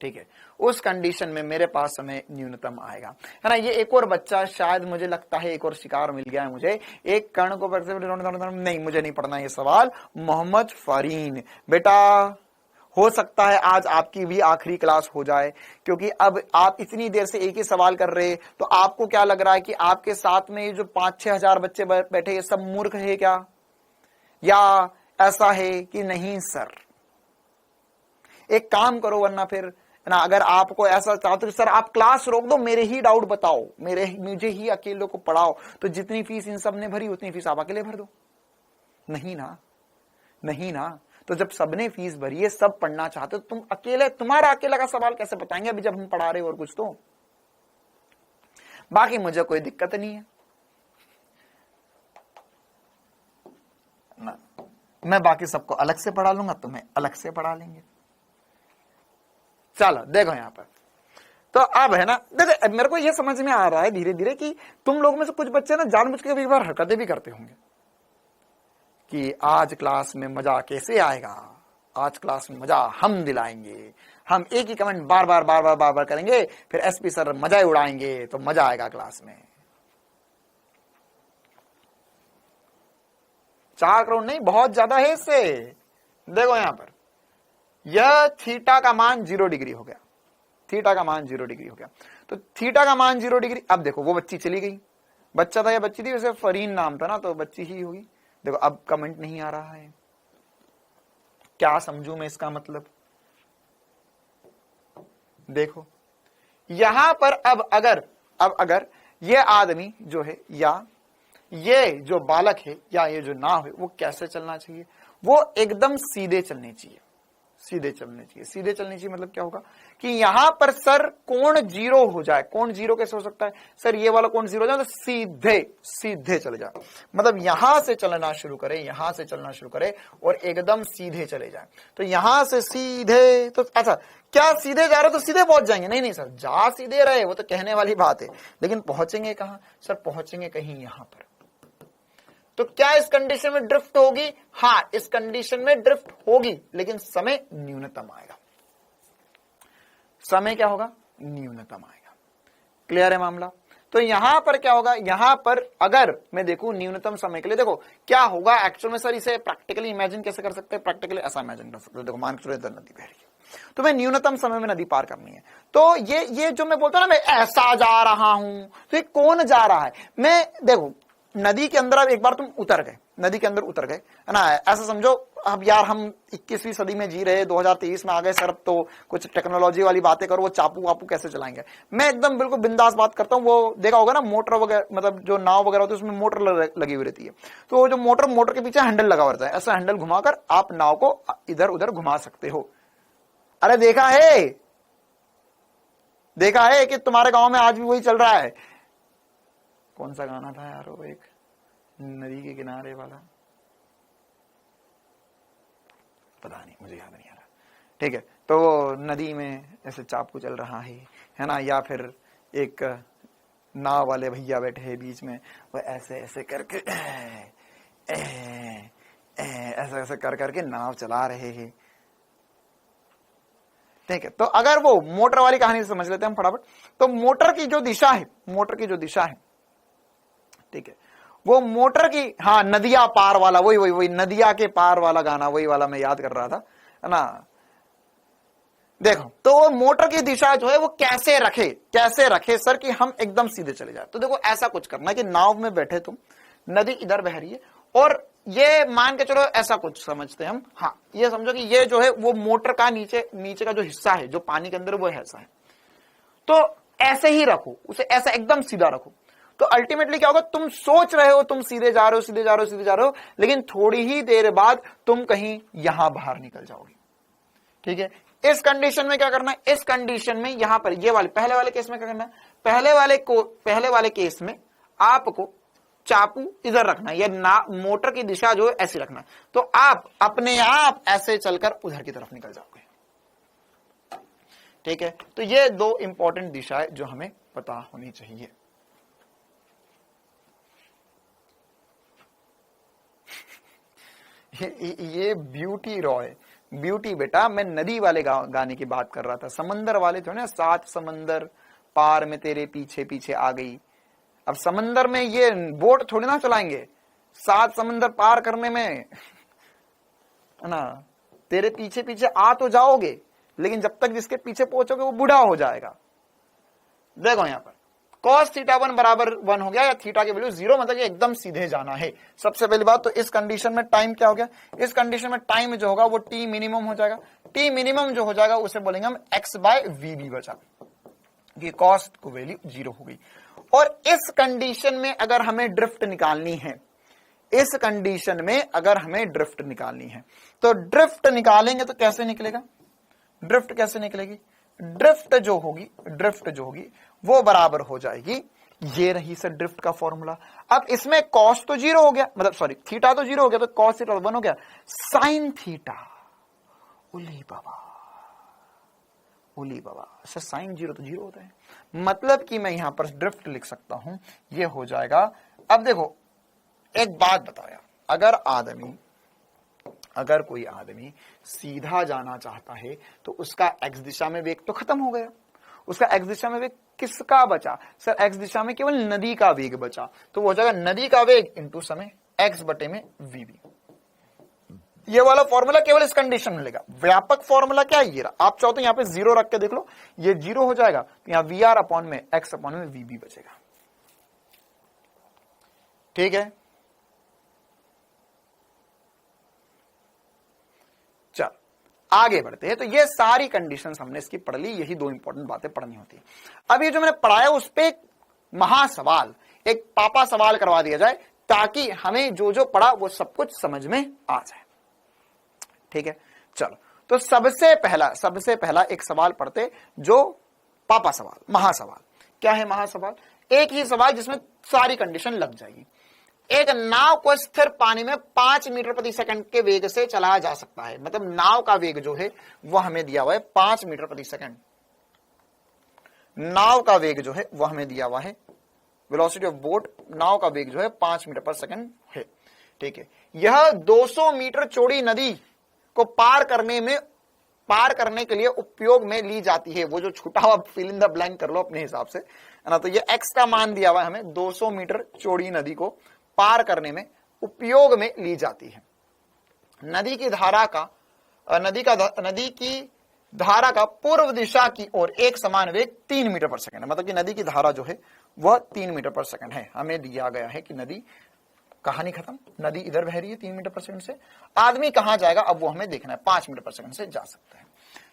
ठीक है, उस कंडीशन में मेरे पास समय न्यूनतम आएगा, है ना। ये एक और बच्चा, शायद मुझे लगता है एक और शिकार मिल गया है मुझे, एक कर्ण को नहीं, मुझे नहीं पढ़ना ये सवाल। मोहम्मद फरीन, बेटा हो सकता है आज आपकी भी आखिरी क्लास हो जाए, क्योंकि अब आप इतनी देर से एक ही सवाल कर रहे, तो आपको क्या लग रहा है कि आपके साथ में ये जो 5-6 हजार बच्चे बैठे ये सब मूर्ख है क्या, या ऐसा है कि नहीं सर। एक काम करो, वरना फिर ना, अगर आपको ऐसा चाहते हो सर आप क्लास रोक दो, मेरे ही डाउट बताओ, मुझे ही अकेले को पढ़ाओ, तो जितनी फीस इन सब ने भरी उतनी फीस आप अकेले भर दो। नहीं ना, नहीं ना, तो जब सबने फीस भरी है, सब पढ़ना चाहते हो, तुम अकेले, तुम्हारा अकेला का सवाल कैसे बताएंगे अभी जब हम पढ़ा रहे और कुछ। तो बाकी मुझे कोई दिक्कत नहीं है ना, मैं बाकी सबको अलग से पढ़ा लूंगा, तुम्हें अलग से पढ़ा लेंगे। चलो देखो यहां पर, तो अब है ना, देखो मेरे को यह समझ में आ रहा है धीरे धीरे कि तुम लोग में से कुछ बच्चे ना जानबूझ के कभी बार हरकतें भी करते होंगे कि आज क्लास में मजा कैसे आएगा, आज क्लास में मजा हम दिलाएंगे, हम एक ही कमेंट बार बार करेंगे, फिर एसपी सर मजा ही उड़ाएंगे, तो मजा आएगा क्लास में। 4 करोड़ नहीं, बहुत ज्यादा है इससे। देखो यहां पर यह थीटा का मान 0 डिग्री हो गया, थीटा का मान 0 डिग्री हो गया, तो थीटा का मान 0 डिग्री। अब देखो वो बच्ची चली गई, बच्चा था या बच्ची थी, वैसे फरीन नाम था ना, तो बच्ची ही होगी। देखो अब कमेंट नहीं आ रहा है, क्या समझू मैं इसका मतलब। देखो यहां पर अब अगर ये आदमी जो है, या ये जो बालक है, या ये जो नाव है, वो कैसे चलना चाहिए, वो एकदम सीधे चलनी चाहिए, सीधे चलने चाहिए। सीधे चलनी चाहिए मतलब क्या होगा कि यहां पर सर कोण 0 हो जाए। कोण 0 कैसे हो सकता है सर, ये वाला कोण 0 हो जाए तो सीधे सीधे चले जाए, मतलब यहां से चलना शुरू करे, यहां से चलना शुरू करे और एकदम सीधे चले जाए। तो यहां से सीधे, तो अच्छा क्या सीधे जा रहे तो सीधे पहुंच जाएंगे? नहीं नहीं सर, जा सीधे रहे वो तो कहने वाली बात है, लेकिन पहुंचेंगे कहां सर? पहुंचेंगे कहीं यहां पर। तो क्या इस कंडीशन में ड्रिफ्ट होगी? हाँ, इस कंडीशन में ड्रिफ्ट होगी, लेकिन समय न्यूनतम आएगा। समय क्या होगा? न्यूनतम आएगा। क्लियर है मामला? तो यहां पर क्या होगा, यहां पर अगर मैं देखूं न्यूनतम समय के लिए, देखो क्या होगा एक्चुअल में सर, इसे प्रैक्टिकली इमेजिन कैसे कर सकते हैं? प्रैक्टिकली ऐसा इमेजिन कर सकते हैं, देखो मान के चलो इधर नदी बह रही है, तो मैं न्यूनतम समय में नदी पार करनी है, तो ये जो मैं बोलता हूं ना, मैं ऐसा जा रहा हूं, तो ये कौन जा रहा है? मैं देखो नदी के अंदर, अब एक बार तुम उतर गए, नदी के अंदर उतर गए है ना, ऐसा समझो अब यार हम 21वीं सदी में जी रहे, 2023 में आ गए सर, अब तो कुछ टेक्नोलॉजी वाली बातें करो, वो चापू वापू कैसे चलाएंगे? मैं एकदम बिल्कुल बिंदास बात करता हूँ। वो देखा होगा ना मोटर वगैरह, मतलब जो नाव वगैरह होती है उसमें मोटर लगी हुई रहती है, तो जो मोटर के पीछे हैंडल लगा हुआ रहता है, ऐसा हैंडल घुमाकर आप नाव को इधर उधर घुमा सकते हो। अरे देखा है कि तुम्हारे गांव में आज भी वही चल रहा है। कौन सा गाना था यार वो, एक नदी के किनारे वाला, पता नहीं, मुझे याद नहीं आ रहा। ठीक है, तो नदी में ऐसे चापू चल रहा है ना, या फिर एक नाव वाले भैया बैठे हैं बीच में, वो ऐसे ऐसे करके ऐसे ऐसे कर करके नाव चला रहे हैं। ठीक है, तो अगर वो मोटर वाली कहानी से समझ लेते हैं हम फटाफट। तो मोटर की जो दिशा है, ठीक है, वो मोटर की, हाँ नदिया पार वाला, वही नदिया के पार वाला गाना, वही वाला मैं याद कर रहा था, है ना। देखो तो वो मोटर की दिशा जो है वो कैसे रखे सर कि हम एकदम सीधे चले जाए? तो देखो ऐसा कुछ करना है कि नाव में बैठे तुम, नदी इधर बह रही है, और ये मान के चलो ऐसा कुछ समझते हैं हम, हाँ ये समझो कि ये जो है वो मोटर का नीचे का जो हिस्सा है जो पानी के अंदर, वो ऐसा है, तो ऐसे ही रखो उसे, ऐसा एकदम सीधा रखो। तो अल्टीमेटली क्या होगा, तुम सोच रहे हो तुम सीधे जा रहे हो, लेकिन थोड़ी ही देर बाद तुम कहीं यहां बाहर निकल जाओगे। ठीक है, इस कंडीशन में क्या करना है? इस कंडीशन में यहां पर ये वाले पहले वाले केस में क्या करना है? पहले वाले केस में आपको चापू इधर रखना है, या मोटर की दिशा जो है ऐसी रखना है, तो आप अपने आप ऐसे चलकर उधर की तरफ निकल जाओगे। ठीक है, तो ये दो इंपॉर्टेंट दिशाएं जो हमें पता होनी चाहिए। ये ब्यूटी बेटा, मैं नदी वाले गाने की बात कर रहा था, समंदर वाले थे ना, 7 समंदर पार में तेरे पीछे पीछे आ गई। अब समंदर में ये बोट थोड़ी ना चलाएंगे, 7 समंदर पार करने में, है ना, तेरे पीछे पीछे आ तो जाओगे, लेकिन जब तक जिसके पीछे पहुंचोगे वो बूढ़ा हो जाएगा। देखो यहां पर cos θ1 बराबर 1 हो गया, या थीटा की वैल्यू 0, मतलब एकदम सीधे जाना है। सबसे पहली बात तो इस कंडीशन में टाइम क्या हो गया? इस कंडीशन में टाइम जो होगा वो t मिनिमम हो जाएगा। t मिनिमम जो हो जाएगा उसे बोलेंगे हम x/vb बचा, ये कॉस्ट को वैल्यू 0 हो गई। और इस कंडीशन में अगर हमें ड्रिफ्ट निकालनी है, तो ड्रिफ्ट निकालेंगे तो कैसे निकलेगा? ड्रिफ्ट कैसे निकलेगी? ड्रिफ्ट जो होगी वो बराबर हो जाएगी, ये रही सर ड्रिफ्ट का फॉर्मूला। अब इसमें कॉस तो 0 हो गया, मतलब सॉरी थीटा तो 0 हो गया, तो कॉस थीटा 1 हो गया, साइन थीटा, उली बाबा सर साइन 0 तो 0 होता है, मतलब कि मैं यहां पर ड्रिफ्ट लिख सकता हूं, ये हो जाएगा। अब देखो एक बात बताओ यार, अगर कोई आदमी सीधा जाना चाहता है तो उसका एक्स दिशा में वेग तो खत्म हो गया, उसका एक्स दिशा में वेग किसका बचा? सर एक्स दिशा में केवल नदी का वेग बचा, तो वो हो जाएगा नदी का वेग इंटू समय एक्स बटे में वीबी। ये वाला फॉर्मूला केवल इस कंडीशन में मिलेगा। व्यापक फॉर्मूला क्या है? ये रहा। आप चाहो तो यहां पे 0 रख के देख लो, ये 0 हो जाएगा, तो यहां वीआर अपॉन में एक्स अपॉन में वीबी बचेगा। ठीक है, चल आगे बढ़ते हैं। तो ये सारी कंडीशंस हमने इसकी पढ़ ली, यही 2 इंपॉर्टेंट बातें पढ़नी होती है। अब ये जो मैंने पढ़ाया उस पे एक महासवाल, एक पापा सवाल करवा दिया जाए, ताकि हमें जो जो पढ़ा वो सब कुछ समझ में आ जाए। ठीक है, चलो तो सबसे पहला एक सवाल पढ़ते, जो पापा सवाल, महासवाल। क्या है महासवाल? एक ही सवाल जिसमें सारी कंडीशन लग जाएगी। एक नाव को स्थिर पानी में 5 मीटर प्रति सेकंड के वेग से चलाया जा सकता है। मतलब नाव का वेग जो है वह हमें दिया हुआ है 5 मीटर प्रति सेकंड। नाव का वेग जो है वह हमें दिया हुआ है, वेलोसिटी ऑफ बोट, नाव का वेग जो है 5 मीटर पर सेकंड है। ठीक है, यह 200 मीटर चौड़ी नदी को पार करने के लिए उपयोग में ली जाती है। वो जो छूटा हुआ फिल इन द ब्लैंक कर लो अपने हिसाब से, है ना। तो ये एक्स का मान दिया हुआ है हमें, 200 मीटर चौड़ी नदी को पार करने में उपयोग में ली जाती है। नदी की धारा का पूर्व दिशा की ओर एक समान वेग 3 मीटर पर सेकंड है। मतलब कि नदी की धारा जो है वह 3 मीटर पर सेकंड है। हमें दिया गया है कि नदी, कहानी खत्म, नदी इधर बह रही है 3 मीटर पर सेकंड से, आदमी कहां जाएगा अब वो हमें देखना है, 5 मीटर पर सेकंड से जा सकता है।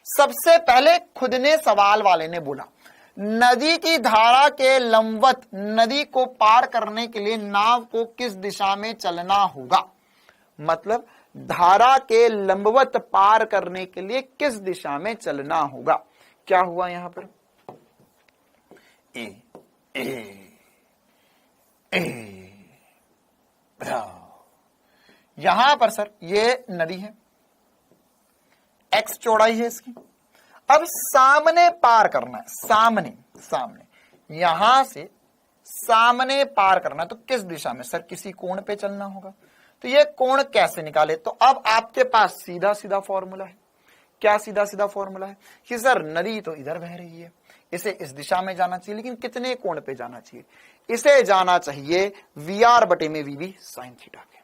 सबसे पहले खुद ने, सवाल वाले ने बोला, नदी की धारा के लंबवत नदी को पार करने के लिए नाव को किस दिशा में चलना होगा। मतलब धारा के लंबवत पार करने के लिए किस दिशा में चलना होगा। क्या हुआ यहां पर? ए यहां पर सर ये नदी है, एक्स चौड़ाई है इसकी। अब सामने पार करना है, सामने यहां से सामने पार करना है, तो किस दिशा में? सर किसी कोण पे चलना होगा। तो ये कोण कैसे निकाले? तो अब आपके पास सीधा फॉर्मूला है। क्या सीधा फॉर्मूला है कि सर नदी तो इधर बह रही है, इसे इस दिशा में जाना चाहिए, लेकिन कितने कोण पे जाना चाहिए? इसे जाना चाहिए VR बटे में VB साइन थीटा के।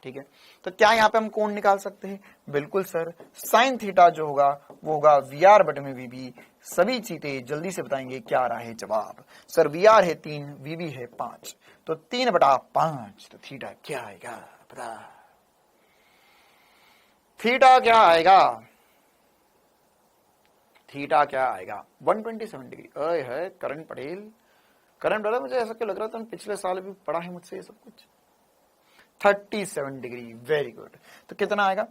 ठीक है, तो क्या यहां पे हम कोण निकाल सकते हैं? बिल्कुल सर, साइन थीटा जो होगा वो होगा VR बटे में VB। सभी चीजें जल्दी से बताएंगे क्या रहा है जवाब। सर VR है 3, VB है 5, तो 3/5। तो थीटा क्या आएगा पता? थीटा क्या आएगा? थीटा क्या आएगा? 127 डिग्री। अरे है करण पटेल, मुझे ऐसा क्यों लग रहा था पिछले साल भी पढ़ा है मुझसे ये सब कुछ। 37 डिग्री, वेरी गुड। तो कितना आएगा?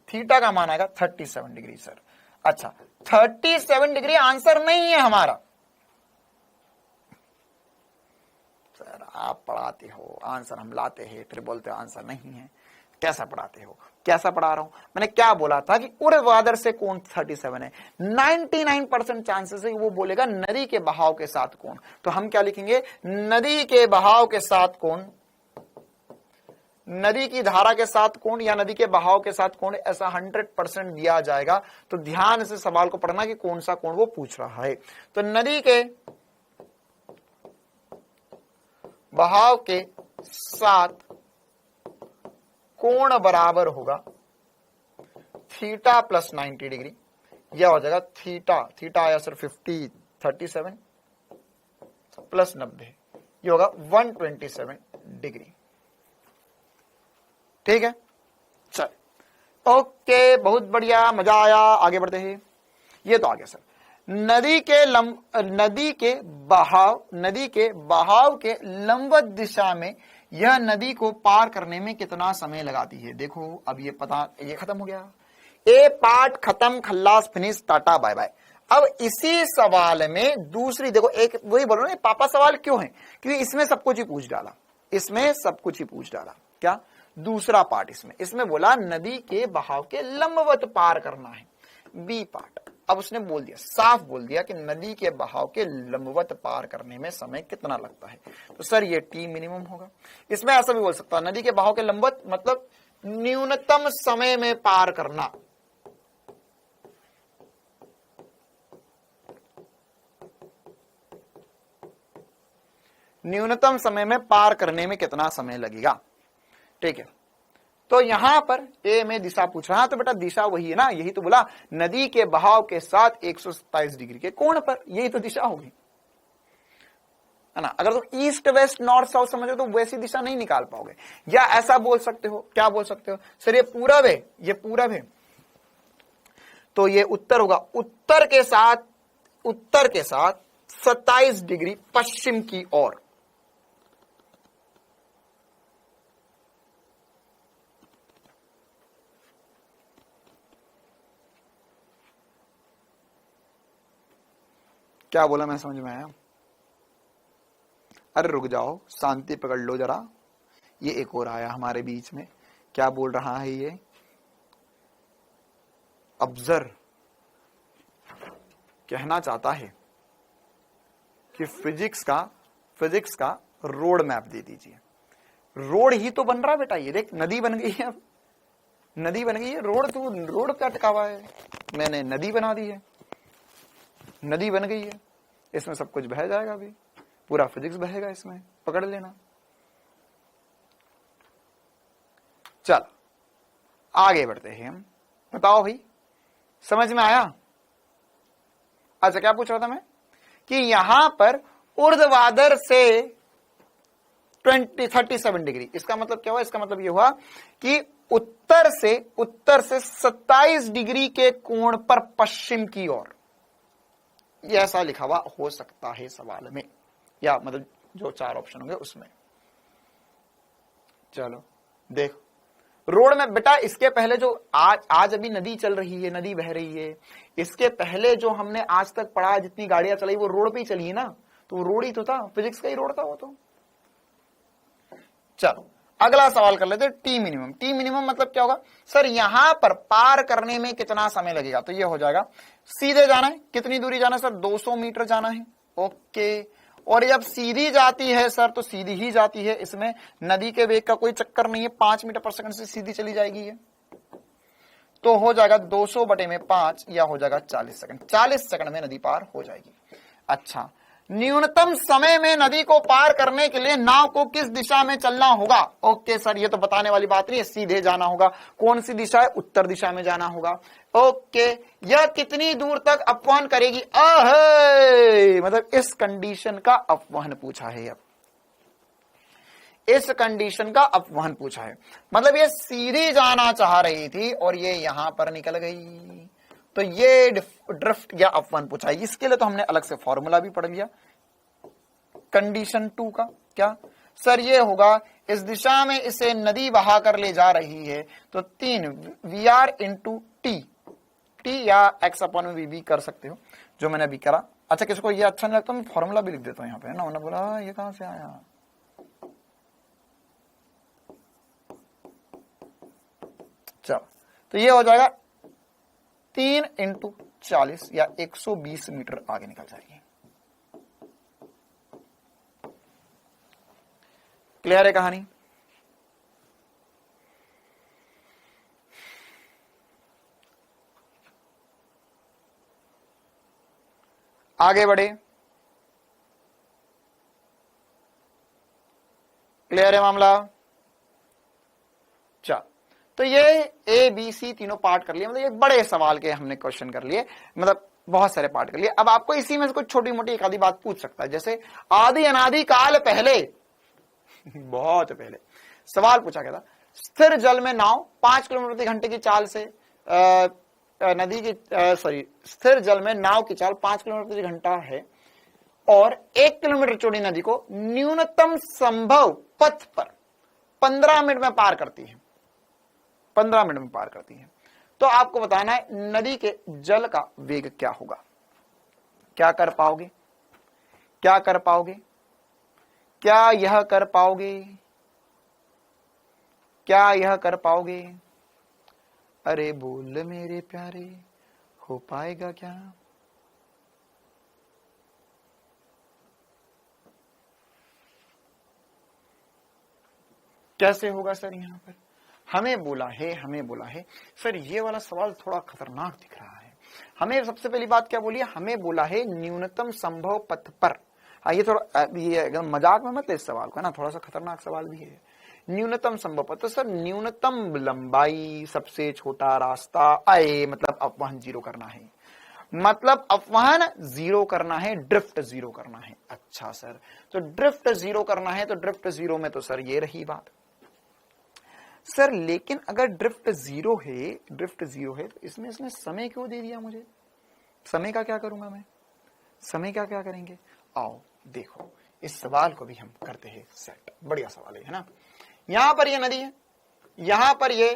थीटा का मान आएगा 37 डिग्री सर। अच्छा, 37 डिग्री आंसर नहीं है हमारा। सर आप पढ़ाते हो, आंसर हम लाते हैं, फिर बोलते हो आंसर नहीं है। कैसा पढ़ाते हो? कैसा पढ़ा रहा हूं? मैंने क्या बोला था कि ऊर्ध्वाधर से कोण 37 है। 99% चांसेस है वो बोलेगा नदी के बहाव के साथ कोण। तो हम क्या लिखेंगे? नदी के बहाव के साथ कोण, नदी की धारा के साथ कोण या नदी के बहाव के साथ कोण, ऐसा 100% दिया जाएगा। तो ध्यान से सवाल को पढ़ना कि कौन सा कोण वो पूछ रहा है। तो नदी के बहाव के साथ कोण बराबर होगा थीटा प्लस 90 डिग्री। यह हो जाएगा थीटा आया सर 37 प्लस 90, ये होगा 127 डिग्री। ठीक है, चल ओके, बहुत बढ़िया, मजा आया। आगे बढ़ते हैं। ये तो आ गया सर, नदी के बहाव के लंबवत दिशा में यह नदी को पार करने में कितना समय लगाती है। देखो अब ये खत्म हो गया, ए पार्ट खत्म, खल्लास फिनिश, टाटा बाय बाय। अब इसी सवाल में दूसरी, देखो एक वही बोलो ना पापा सवाल क्यों है, क्योंकि इसमें सब कुछ ही पूछ डाला। क्या दूसरा पार्ट इसमें बोला नदी के बहाव के लंबवत पार करना है, बी पार्ट। अब उसने बोल दिया, साफ बोल दिया कि नदी के बहाव के लंबवत पार करने में समय कितना लगता है। तो सर ये टी मिनिमम होगा। इसमें ऐसा भी बोल सकता है, नदी के बहाव के लंबवत मतलब न्यूनतम समय में पार करना। न्यूनतम समय में पार करने में कितना समय लगेगा। ठीक है, तो यहां पर ए में दिशा पूछ रहा, तो बेटा दिशा वही है ना, यही तो बोला, नदी के बहाव के साथ 127 डिग्री के कोण पर, यही तो दिशा होगी, है ना। अगर तुम ईस्ट वेस्ट नॉर्थ साउथ समझो तो वैसी दिशा नहीं निकाल पाओगे। या ऐसा बोल सकते हो, क्या बोल सकते हो, सर ये पूरब है, तो ये उत्तर होगा, उत्तर के साथ 27 डिग्री पश्चिम की ओर। क्या बोला मैं समझ में आया? अरे रुक जाओ, शांति पकड़ लो जरा। ये एक और आया हमारे बीच में, क्या बोल रहा है ये? ऑब्जर्व कहना चाहता है कि फिजिक्स का रोड मैप दे दीजिए। रोड ही तो बन रहा बेटा, ये देख नदी बन गई है, अब नदी बन गई है, रोड पे अटका हुआ है, मैंने नदी बना दी है, नदी बन गई है, इसमें सब कुछ बह जाएगा, अभी पूरा फिजिक्स बहेगा इसमें, पकड़ लेना। चल आगे बढ़ते हैं हम। बताओ भाई, समझ में आया? अच्छा, क्या पूछ रहा था मैं कि यहां पर ऊर्ध्वाधर से 37 डिग्री, इसका मतलब क्या हुआ? इसका मतलब यह हुआ कि उत्तर से 27 डिग्री के कोण पर पश्चिम की ओर, यह ऐसा लिखा हुआ हो सकता है सवाल में, या मतलब जो 4 ऑप्शन होंगे उसमें। चलो देखो, रोड में बेटा इसके पहले जो आज अभी नदी चल रही है, नदी बह रही है, इसके पहले जो हमने आज तक पढ़ा, जितनी गाड़ियां चलाई वो रोड पे ही चली है ना, तो वो रोड ही तो था, फिजिक्स का ही रोड था वो तो। चलो अगला सवाल कर लेते, टी मिनिमम। टी मिनिमम मतलब क्या होगा सर? यहां पर पार करने में कितना समय लगेगा? तो ये हो जाएगा, सीधे जाना है, कितनी दूरी जाना है सर? 200 मीटर जाना है। ओके, और जब सीधी जाती है सर तो सीधी ही जाती है, इसमें नदी के वेग का कोई चक्कर नहीं है, 5 मीटर पर सेकंड से सीधी चली जाएगी ये, तो हो जाएगा 200/5 या हो जाएगा 40 सेकंड। 40 सेकंड में नदी पार हो जाएगी। अच्छा, न्यूनतम समय में नदी को पार करने के लिए नाव को किस दिशा में चलना होगा? ओके सर, ये तो बताने वाली बात नहीं है, सीधे जाना होगा। कौन सी दिशा है? उत्तर दिशा में जाना होगा। ओके, यह कितनी दूर तक अपवहन करेगी? मतलब इस कंडीशन का अपवहन पूछा है। अब इस कंडीशन का अपवहन पूछा है, मतलब ये सीधी जाना चाह रही थी और ये यहां पर निकल गई, तो ये ड्रिफ्ट या अपवहन पूछा है। इसके लिए तो हमने अलग से फॉर्मूला भी पढ़ लिया कंडीशन 2 का। क्या सर? ये होगा इस दिशा में इसे नदी बहा कर ले जा रही है, तो 3 VR इंटू टी या x/v भी कर सकते हो, जो मैंने अभी करा। अच्छा, किसको ये अच्छा नहीं लगता मैं फॉर्मूला भी लिख देता हूं यहाँ पे, ना उन्होंने बोला ये कहां से आया। चलो, तो ये हो जाएगा 3 इंटू 40 या 120 मीटर आगे निकल जाएगी। क्लियर है कहानी? आगे बढ़े, क्लियर है मामला? चल, तो ये ABC तीनों पार्ट कर लिए, मतलब ये बड़े सवाल के हमने क्वेश्चन कर लिए, मतलब बहुत सारे पार्ट कर लिए। अब आपको इसी में से कुछ छोटी मोटी एक आधी बात पूछ सकता है, जैसे आदि अनादि काल पहले बहुत पहले सवाल पूछा गया था, स्थिर जल में नाव 5 किलोमीटर प्रति घंटे की चाल से स्थिर जल में नाव की चाल 5 किलोमीटर प्रति घंटा है और 1 किलोमीटर चौड़ी नदी को न्यूनतम संभव पथ पर 15 मिनट में पार करती है। 15 मिनट में पार करती है, तो आपको बताना है नदी के जल का वेग क्या होगा। क्या कर पाओगे? क्या कर पाओगे? क्या यह कर पाओगे? क्या यह कर पाओगे? अरे बोल मेरे प्यारे, हो पाएगा क्या? कैसे होगा सर? यहां पर हमें बोला है सर, ये वाला सवाल थोड़ा खतरनाक दिख रहा है। हमें सबसे पहली बात क्या बोली है? हमें बोला है न्यूनतम संभव पथ पर। ये थोड़ा ये एकदम मजाक में मत ले इस सवाल को, ना, थोड़ा सा खतरनाक सवाल भी है। न्यूनतम संभव पथ, तो सर न्यूनतम लंबाई, सबसे छोटा रास्ता आए, मतलब अपवहन 0 करना है, मतलब अपवहन 0 करना है, ड्रिफ्ट 0 करना है। अच्छा सर, तो ड्रिफ्ट 0 करना है, तो ड्रिफ्ट 0 में तो सर ये रही बात सर, लेकिन अगर ड्रिफ्ट 0 है तो इसमें इसने समय क्यों दे दिया मुझे? समय का क्या करूंगा मैं? समय का क्या करेंगे? आओ देखो, इस सवाल को भी हम करते हैं सेट। बढ़िया सवाल है ना? यहां पर ये नदी है, यहां पर ये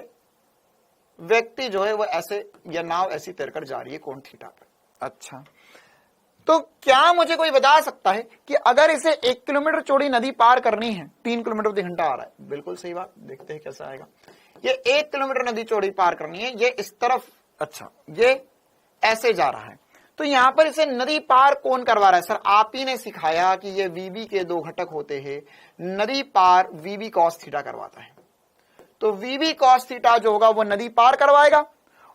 व्यक्ति जो है वो ऐसे, या नाव ऐसी तैरकर जा रही है कोण थीटा पर। अच्छा, तो क्या मुझे कोई बता सकता है कि अगर इसे 1 किलोमीटर चौड़ी नदी पार करनी है, 3 किलोमीटर प्रति घंटा आ रहा है, बिल्कुल सही बात, देखते हैं कैसा आएगा। ये 1 किलोमीटर नदी चौड़ी पार करनी है, ये इस तरफ, अच्छा ये ऐसे जा रहा है, तो यहां पर इसे नदी पार कौन करवा रहा है? सर आप ही ने सिखाया कि ये वीबी के 2 घटक होते हैं, नदी पार वीबी कॉस थीटा करवाता है, तो वीबी कॉस थीटा जो होगा वो नदी पार करवाएगा।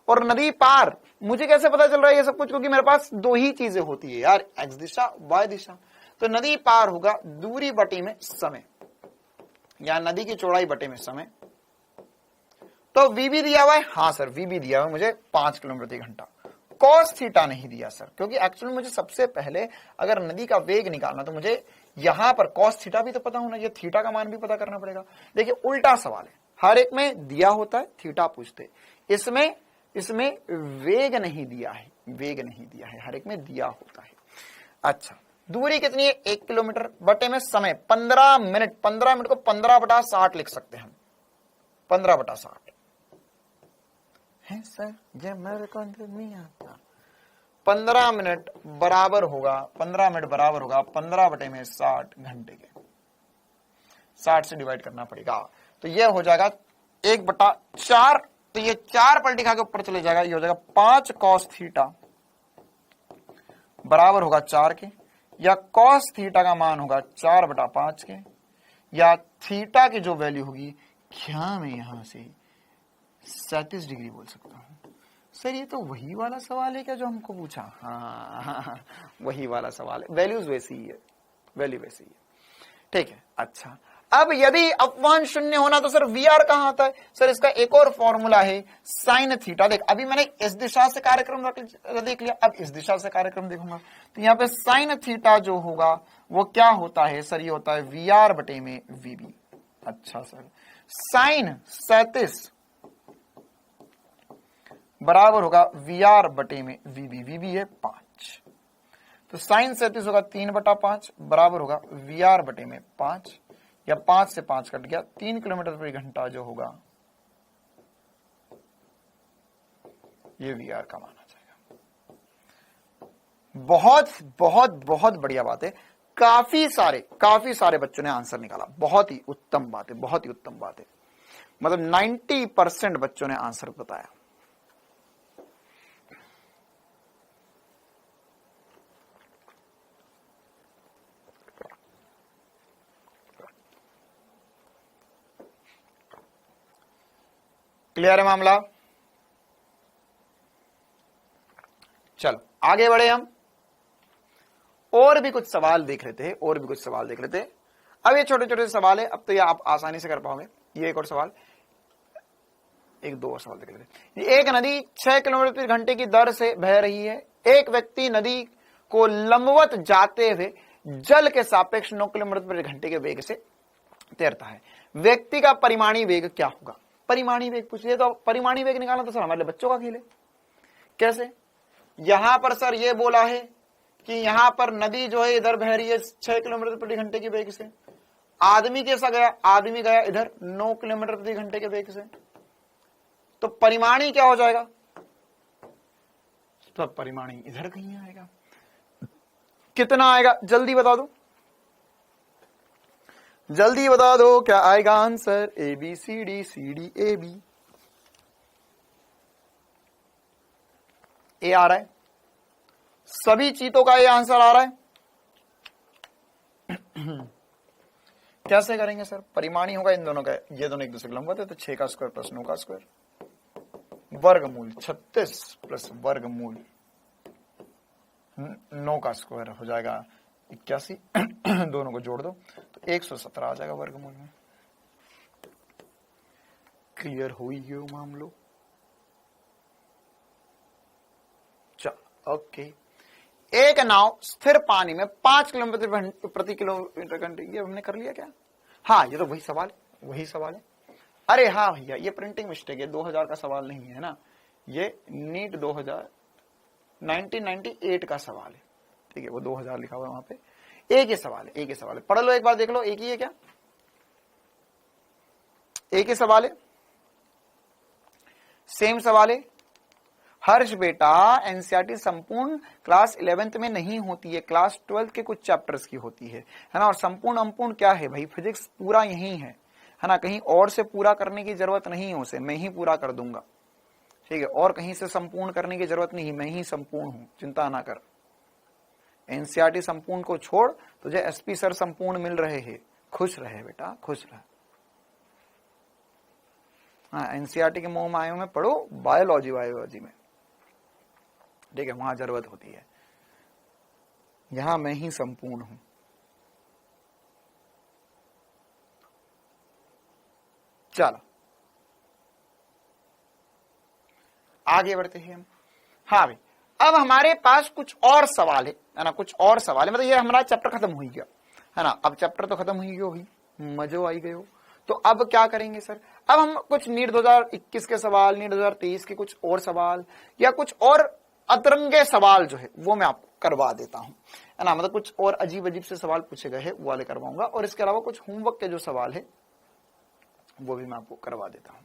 और नदी पार मुझे कैसे पता चल रहा है ये सब कुछ? क्योंकि मेरे पास 2 ही चीजें होती है यार, एक्स दिशा वाई दिशा। तो नदी पार होगा दूरी बटे में समय, या नदी की चौड़ाई बटे में समय। तो वीबी दिया हुआ है, हाँ सर वीबी दिया हुआ है मुझे 5 किलोमीटर प्रति घंटा। कॉस थीटा नहीं दिया सर, क्योंकि एक्चुअली मुझे सबसे पहले अगर नदी का वेग निकालना तो मुझे यहां पर कॉस थीटा भी तो पता होना, ये थीटा का मान भी पता करना पड़ेगा। देखिए उल्टा सवाल है, हर एक में दिया होता है थीटा पूछते, इसमें वेग नहीं दिया है, वेग नहीं दिया है, हर एक में दिया होता है। अच्छा दूरी कितनी है? 1 किलोमीटर बटे में समय 15 मिनट, 15 मिनट को 15/60 लिख सकते हैं हम, 15/60 है सर, ये मेरे को नहीं आता। 15 मिनट बराबर होगा 15/60 घंटे के, 60 से डिवाइड करना पड़ेगा, तो यह हो जाएगा 1/4, तो ये 4 पलटी खा के ऊपर चले जाएगा, ये हो जाएगा 5 कॉस थीटा बराबर होगा 4 के, या कॉस थीटा का मान होगा 4/5 के, या थीटा की जो वैल्यू होगी, क्या मैं यहां से 37 डिग्री बोल सकता हूं? सर ये तो वही वाला सवाल है क्या जो हमको पूछा? हाँ वही वाला सवाल है, वैल्यूज वैसी ही है, वैल्यू वैसी ही है, ठीक है। अच्छा अब यदि अपवान शून्य होना तो सर वी आर कहां आता है? सर इसका एक और फॉर्मूला है साइन थीटा। देख अभी मैंने इस दिशा से कार्यक्रम देख लिया, अब इस दिशा से कार्यक्रम देखूंगा, तो यहाँ पे साइन थीटा जो होगा वो क्या होता है? सर ये होता है वी आर बटे में वीबी। अच्छा सर साइन 37 बराबर होगा वी आर बटे में वीबी, वीबी है 5, तो साइन 37 होगा 3/5 बराबर होगा वी आर बटे में 5, या 5 से 5 कट गया, 3 किलोमीटर प्रति घंटा जो होगा ये वी आर का मान आ जाएगा। बहुत बहुत बहुत बढ़िया बात है, काफी सारे बच्चों ने आंसर निकाला, बहुत ही उत्तम बात है, बहुत ही उत्तम बात है, मतलब 90% बच्चों ने आंसर बताया। क्लियर है मामला? चलो आगे बढ़े हम, और भी कुछ सवाल देख लेते हैं, और भी कुछ सवाल देख लेते हैं। अब ये छोटे छोटे सवाल है, अब तो ये आप आसानी से कर पाओगे। ये एक और सवाल, एक दो और सवाल देख लेते हैं। एक नदी 6 किलोमीटर प्रति घंटे की दर से बह रही है, एक व्यक्ति नदी को लंबवत जाते हुए जल के सापेक्ष 9 किलोमीटर प्रति घंटे के वेग से तैरता है, व्यक्ति का परिमाणी वेग क्या होगा? परिमाणी वेग पूछ लिया, तो परिमाणी वेग निकालना तो सर हमारे बच्चों का खेल है। कैसे? यहां पर सर ये बोला है कि यहां पर नदी जो है इधर बह रही है 6 किलोमीटर प्रति घंटे के वेग से, आदमी कैसा गया? आदमी गया इधर 9 किलोमीटर प्रति घंटे के वेग से, तो परिमाणी क्या हो जाएगा? तो परिमाणी इधर कहीं आएगा, कितना आएगा जल्दी बता दो, जल्दी बता दो क्या आएगा answer? A B C D A B, A आ रहा है, सभी चीतों का ये आंसर आ रहा है। कैसे करेंगे सर? परिमाणी होगा इन दोनों का, ये दोनों एक दूसरे के लंबवत है, तो 6 का स्क्वायर प्लस 9 का स्क्वायर वर्गमूल 36 प्लस वर्गमूल 9 का स्क्वायर हो जाएगा 81, दोनों को जोड़ दो तो 117 आ जाएगा वर्गमूल में। क्लियर हुई ये मामलो? चलो ओके। एक नाव स्थिर पानी में 5 किलोमीटर प्रति किलोमीटर घंटे, ये हमने कर लिया क्या? हाँ ये तो वही सवाल है, अरे हाँ भैया ये प्रिंटिंग मिस्टेक है, 2000 का सवाल नहीं है ना, ये नीट 1998 का सवाल है, ठीक है, वो 2000 लिखा हुआ है वहां पे। एक ही सवाल है, पढ़ लो एक बार, देख लो, एक ही है क्या? एक ही सवाल है, सेम सवाल है, हर्ष बेटा एनसीईआरटी संपूर्ण क्लास 11th में नहीं होती है, क्लास 12th के कुछ चैप्टर्स की होती है ना। और संपूर्ण अम्पूर्ण क्या है भाई, फिजिक्स पूरा यही है ना, कहीं और से पूरा करने की जरूरत नहीं है, उसे मैं ही पूरा कर दूंगा, ठीक है। और कहीं से संपूर्ण करने की जरूरत नहीं, मैं ही संपूर्ण हूं, चिंता ना कर। एनसीईआरटी संपूर्ण को छोड़, तुझे एसपी सर संपूर्ण मिल रहे हैं, खुश रहे बेटा, खुश रहे। हाँ, एनसीईआरटी के मोह माया में पढ़ो, बायोलॉजी में, ठीक है, वहां जरूरत होती है, यहां मैं ही संपूर्ण हूं। चलो आगे बढ़ते हैं हम। हाँ भाई, अब हमारे पास कुछ और सवाल है ना, कुछ और सवाल है, मतलब ये हमारा चैप्टर खत्म हो गया है ना। अब चैप्टर तो खत्म हो गया भाई, मजो आई गयो। तो अब क्या करेंगे सर, अब हम कुछ नीट 2021 के सवाल, नीट 2023 के कुछ और सवाल, या कुछ और अतरंगे सवाल जो है वो मैं आपको करवा देता हूं, है ना। मतलब कुछ और अजीब अजीब से सवाल पूछे गए हैं वो वाले करवाऊंगा, और इसके अलावा कुछ होमवर्क के जो सवाल है वो भी मैं आपको करवा देता हूं।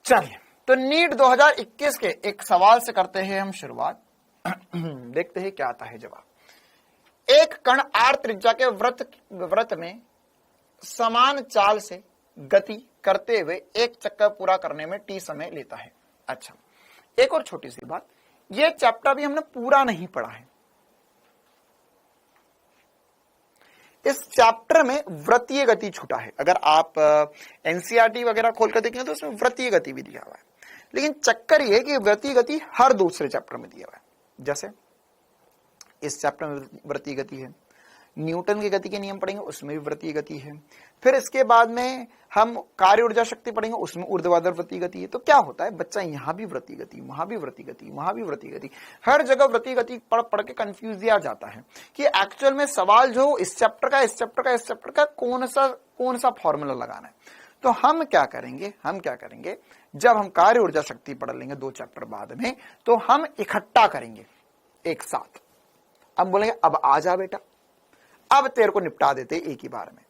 चलिए, तो नीट 2021 के एक सवाल से करते हैं हम शुरुआत। देखते हैं क्या आता है जवाब। एक कण आर त्रिज्या के वृत्त में समान चाल से गति करते हुए एक चक्कर पूरा करने में टी समय लेता है। अच्छा, एक और छोटी सी बात, ये चैप्टर भी हमने पूरा नहीं पढ़ा है। इस चैप्टर में वृत्तीय गति छूटा है। अगर आप एनसीईआरटी वगैरह खोलकर देखेंगे तो उसमें वृत्तीय गति भी दिया हुआ है, लेकिन चक्कर ये है कि वृत्तीय गति हर दूसरे चैप्टर में दिया हुआ है। जैसे इस चैप्टर में वृत्तीय गति है, न्यूटन की गति के नियम पढ़ेंगे उसमें भी वृत्तीय गति है, फिर इसके बाद में हम कार्य ऊर्जा शक्ति पढ़ेंगे उसमें ऊर्ध्वाधर वृत्तीय गति है। तो क्या होता है बच्चा, यहां भी वृत्तीय गति, वहां भी वृत्तीय गति, वहां भी वृत्तीय गति, हर जगह वृत्तीय गति पढ़ पढ़ के कंफ्यूज दिया जाता है कि एक्चुअल में सवाल जो इस चैप्टर का कौन सा फॉर्मूला लगाना है। तो हम क्या करेंगे, जब हम कार्य ऊर्जा शक्ति पढ़ लेंगे 2 चैप्टर बाद में, तो हम इकट्ठा करेंगे एक साथ। अब बोलेंगे अब आ जा बेटा, अब तेरे को निपटा देते एक ही बार में,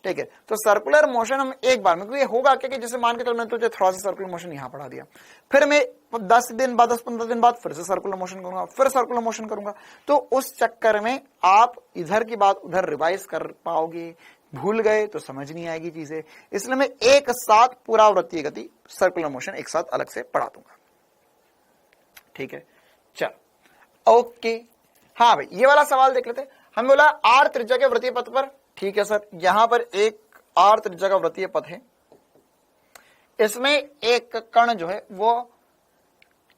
ठीक है। तो सर्कुलर मोशन हम एक बार में, क्योंकि होगा क्या कि जैसे मान के चलो मैं तुझे थोड़ा सा सर्कुलर मोशन यहां पढ़ा दिया, फिर मैं 10-15 दिन बाद फिर से सर्कुलर मोशन करूंगा, फिर सर्कुलर मोशन करूंगा, तो उस चक्कर में आप इधर की बात उधर रिवाइज कर पाओगे, भूल गए तो समझ नहीं आएगी चीजें। इसलिए मैं एक साथ पूरा वृत्तीय गति सर्कुलर मोशन एक साथ अलग से पढ़ा दूंगा, ठीक है। चल ओके, हाँ भाई, ये वाला सवाल देख लेते हैं। हम बोला आर त्रिज्या के वृत्तीय पथ पर, ठीक है सर, यहां पर एक आर त्रिज्या का वृत्तीय पथ है, इसमें एक कण जो है वो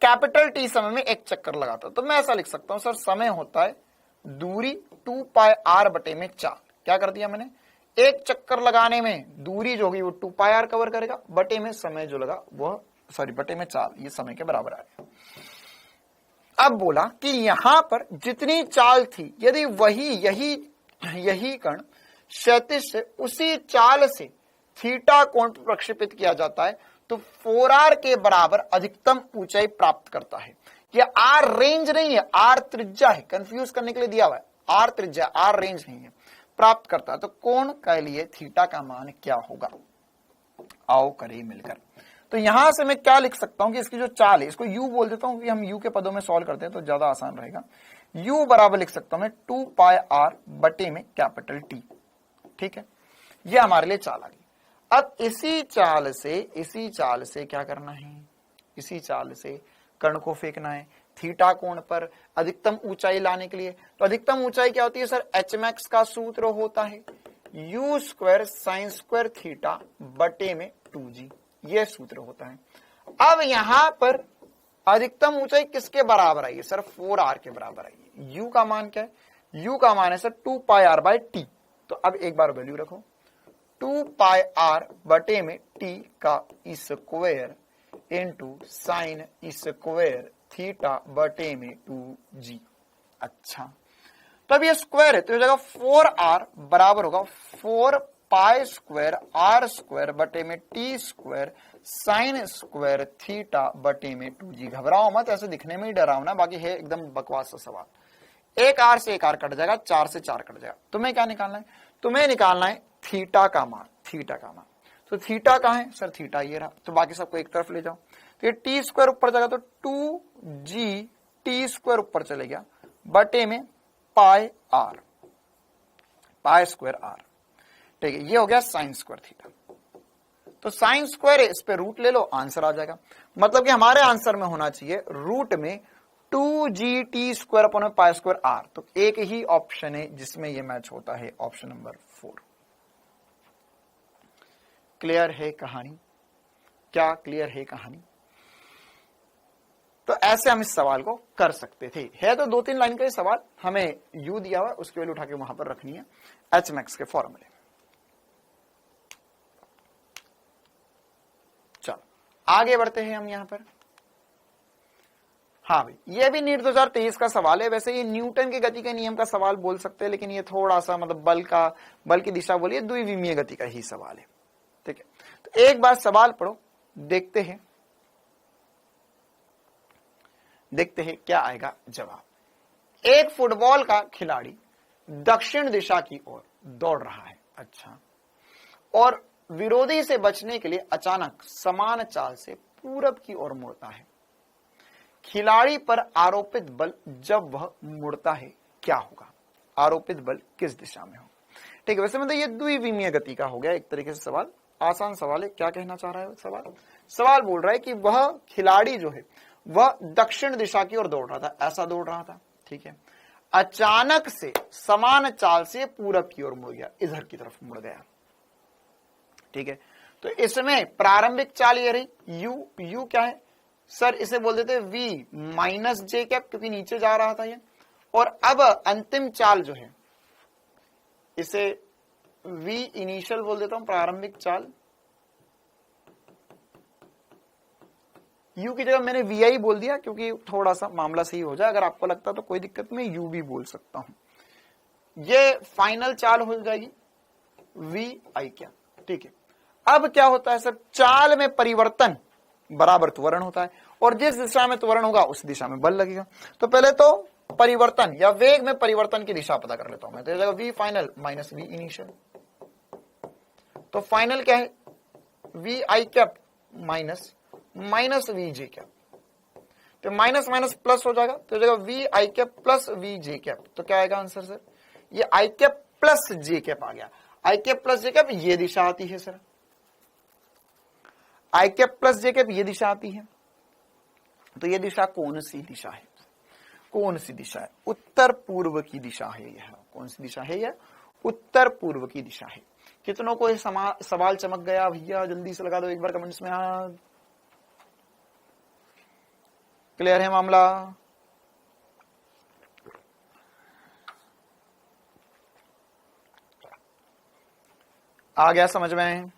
कैपिटल टी समय में एक चक्कर लगाता है। तो मैं ऐसा लिख सकता हूं सर, समय होता है दूरी 2 पाई आर बटे में 4। क्या कर दिया मैंने, एक चक्कर लगाने में दूरी जो होगी वो 2 पाई आर कवर करेगा, बटे में समय जो लगा वो बटे में 4, ये समय के बराबर आएगा। अब बोला कि यहां पर जितनी चाल थी, यदि यही कण क्षैतिज से उसी चाल से थीटा कोण पर प्रक्षेपित किया जाता है तो 4r के बराबर अधिकतम ऊंचाई प्राप्त करता है। यह आर रेंज नहीं है, आर त्रिज्या है, कंफ्यूज करने के लिए दिया हुआ है, आर त्रिज्या, आर रेंज नहीं है, प्राप्त करता है। तो कोण के लिए थीटा का मान क्या होगा, आओ करें मिलकर। तो यहां से मैं क्या लिख सकता हूं कि इसकी जो चाल है, इसको u बोल देता हूं कि हम u के पदों में सॉल्व करते हैं तो ज्यादा आसान रहेगा। u बराबर लिख सकता हूं मैं 2 पाई r बटे में कैपिटल T, ठीक है। यह हमारे लिए चाल आ गई। अब इसी चाल से क्या करना है, इसी चाल से कण को फेंकना है थीटा कोण पर अधिकतम ऊंचाई लाने के लिए। तो अधिकतम ऊंचाई क्या होती है सर, एचमैक्स का सूत्र होता है u square sine square theta बटे में 2g, यह सूत्र होता है। अब यहां पर अधिकतम ऊंचाई किसके बराबर आई है सर, 4r के बराबर आई है। u का मान क्या है, u का मान है सर 2 पाई r बाय t। तो अब एक बार वैल्यू रखो, 2 पाई r बटे में t का square into sine square theta बटे में 2g। अच्छा, तो अब ये स्क्वायर है तो ये जगह 4r बराबर होगा 4 पाई स्क्वायर r स्क्वायर बटे में t square sine square theta बटे में 2g। घबराओ मत, ऐसे दिखने में ही डरावना, बाकी है एकदम बकवास सा सवाल। एक r से एक r कट जाएगा, 4 से 4 कट जाएगा। तुम्हें क्या निकालना है, तुम्हें निकालना है थीटा का मान, थीटा का मान। तो थीटा कहां है सर, थीटा ये रहा, तो बाकी सबको एक तरफ ले जाओ। तो ये टी स्क्वायर ऊपर जाएगा तो 2g टी स्क्वायर ऊपर चले गया बटे में पाई आर, पाई स्क्वायर आर। ठीक है, ये हो गया साइन स्क्वायर थीटा। तो साइन स्क्वायर है, इस पे रूट ले लो, आंसर आ जाएगा। मतलब कि हमारे आंसर में होना चाहिए रूट में 2g T square upon pi square R. तो एक ही ऑप्शन है जिसमें ये मैच होता है, ऑप्शन नंबर 4। क्लियर है कहानी? क्या क्लियर है कहानी? तो ऐसे हम इस सवाल को कर सकते थे। है तो 2-3 लाइन का ये सवाल, हमें यू दिया हुआ है, उसकी वैल्यू उठा के वहां पर रखनी है एच मैक्स के फॉर्मूले। चलो आगे बढ़ते हैं हम यहां पर। हाँ भाई, ये भी नीट 2023 का सवाल है। वैसे ये न्यूटन की गति के नियम का सवाल बोल सकते हैं, लेकिन ये थोड़ा सा मतलब बल की दिशा बोलिए द्विविमीय गति का ही सवाल है। ठीक है, तो एक बार सवाल पढ़ो, देखते हैं क्या आएगा जवाब। एक फुटबॉल का खिलाड़ी दक्षिण दिशा की ओर दौड़ रहा है, अच्छा, और विरोधी से बचने के लिए अचानक समान चाल से पूरब की ओर मुड़ता है। खिलाड़ी पर आरोपित बल जब वह मुड़ता है क्या होगा? आरोपित बल किस दिशा में हो? ठीक है, वैसे मतलब ये द्विविमीय गति का हो गया एक तरीके से सवाल, आसान सवाल है। क्या कहना चाह रहा है सवाल बोल रहा है कि वह खिलाड़ी जो है वह दक्षिण दिशा की ओर दौड़ रहा था, ऐसा दौड़ रहा था, ठीक है, अचानक से समान चाल से पूरब की ओर मुड़ गया, इधर की तरफ मुड़ गया। ठीक है, तो इसमें प्रारंभिक चाल ये रही यू क्या है सर, इसे बोल देते v माइनस जे कैप, क्योंकि नीचे जा रहा था ये। और अब अंतिम चाल जो है इसे v इनिशियल बोल देता हूं, प्रारंभिक चाल। u की जगह मैंने vi बोल दिया क्योंकि थोड़ा सा मामला सही हो जाए। अगर आपको लगता तो कोई दिक्कत नहीं, u भी बोल सकता हूं। ये फाइनल चाल हो जाएगी vi क्या। ठीक है, अब क्या होता है सर, चाल में परिवर्तन बराबर त्वरण होता है, और जिस दिशा में त्वरण होगा उस दिशा में बल लगेगा। तो पहले तो परिवर्तन या वेग में परिवर्तन की दिशा पता कर लेता हूं मैं। तो जगह v final minus v initial, तो फाइनल क्या है vi cap minus v j cap, तो माइनस माइनस प्लस हो जाएगा। तो जगह vi cap plus v j cap, तो क्या आएगा आंसर सर? ये i cap plus j cap आ गया। i cap plus j cap ये दिशा आती है सर, i cap plus j cap ये दिशा आती है। तो ये दिशा कौन सी दिशा है? कौन सी दिशा है? उत्तर पूर्व की दिशा है यह। कौन सी दिशा है यह? उत्तर पूर्व की दिशा है। कितनों को ये सवाल चमक गया भैया? जल्दी से लगा दो एक बार कमेंट्स में हाथ। क्लियर है मामला? आ गया समझ में?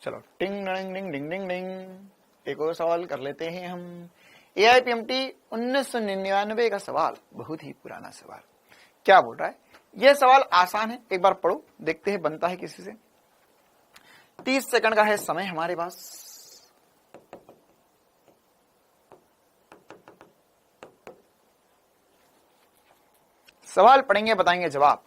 चलो टिंग डिंग डिंग डिंग डिंग डिंग, एक और सवाल कर लेते हैं हम। AIPMT 1999 का सवाल, बहुत ही पुराना सवाल। क्या बोल रहा है? यह सवाल आसान है, एक बार पढ़ो, देखते हैं बनता है किसी से। 30 सेकंड का है समय हमारे पास। सवाल पढ़ेंगे, बताएंगे जवाब।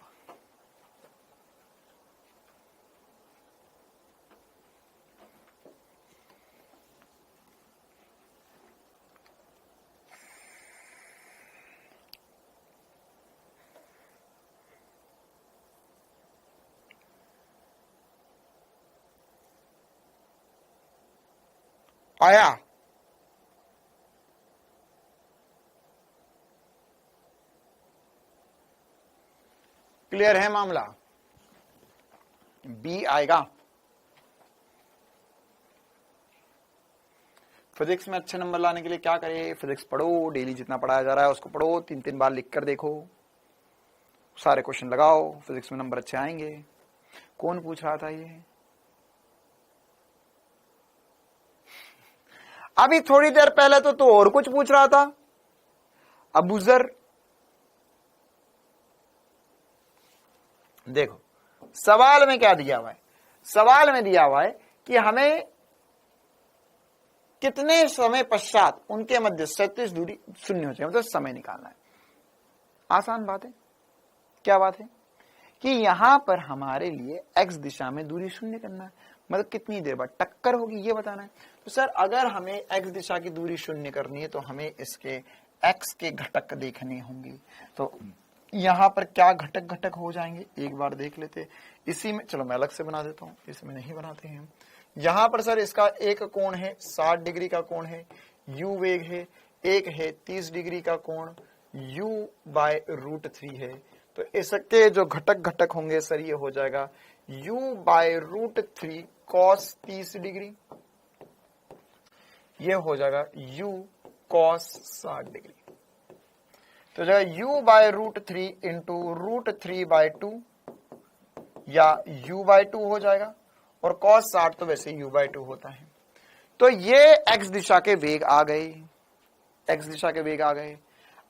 आया? क्लियर है मामला? बी आएगा। फिजिक्स में अच्छे नंबर लाने के लिए क्या करें? फिजिक्स पढ़ो, डेली जितना पढ़ाया जा रहा है उसको पढ़ो, 3-3 बार लिख कर देखो, सारे क्वेश्चन लगाओ, फिजिक्स में नंबर अच्छे आएंगे। कौन पूछ रहा था ये? अभी थोड़ी देर पहले तो और कुछ पूछ रहा था अबूजर। देखो सवाल में क्या दिया हुआ है, सवाल में दिया हुआ है कि हमें कितने समय पश्चात उनके मध्य क्षैतिज दूरी शून्य हो जाए, मतलब समय निकालना है। आसान बात है। क्या बात है कि यहां पर हमारे लिए एक्स दिशा में दूरी शून्य करना है, मतलब कितनी देर बाद टक्कर होगी ये बताना है। तो सर अगर हमें एक्स दिशा की दूरी शून्य करनी है तो हमें इसके एक्स के घटक देखने होंगे। तो यहां पर क्या घटक घटक हो जाएंगे एक बार देख लेते। इसी में चलो मैं अलग से बना देता हूं, इसमें नहीं बनाते हैं। यहां पर सर इसका एक कोण है 60 डिग्री का कोण है, u वेग है, एक है 30 डिग्री का कोण u/√3 है। तो इसके जो घटक घटक होंगे सर ये हो जाएगा u/√3 cos 30 डिग्री, ये हो जाएगा u cos 60 डिग्री। तो जाएगा u/√3 इंटू √3/2 या u/2 हो जाएगा, और cos 60 तो वैसे u/2 होता है। तो ये x दिशा के वेग आ गए, x दिशा के वेग आ गए।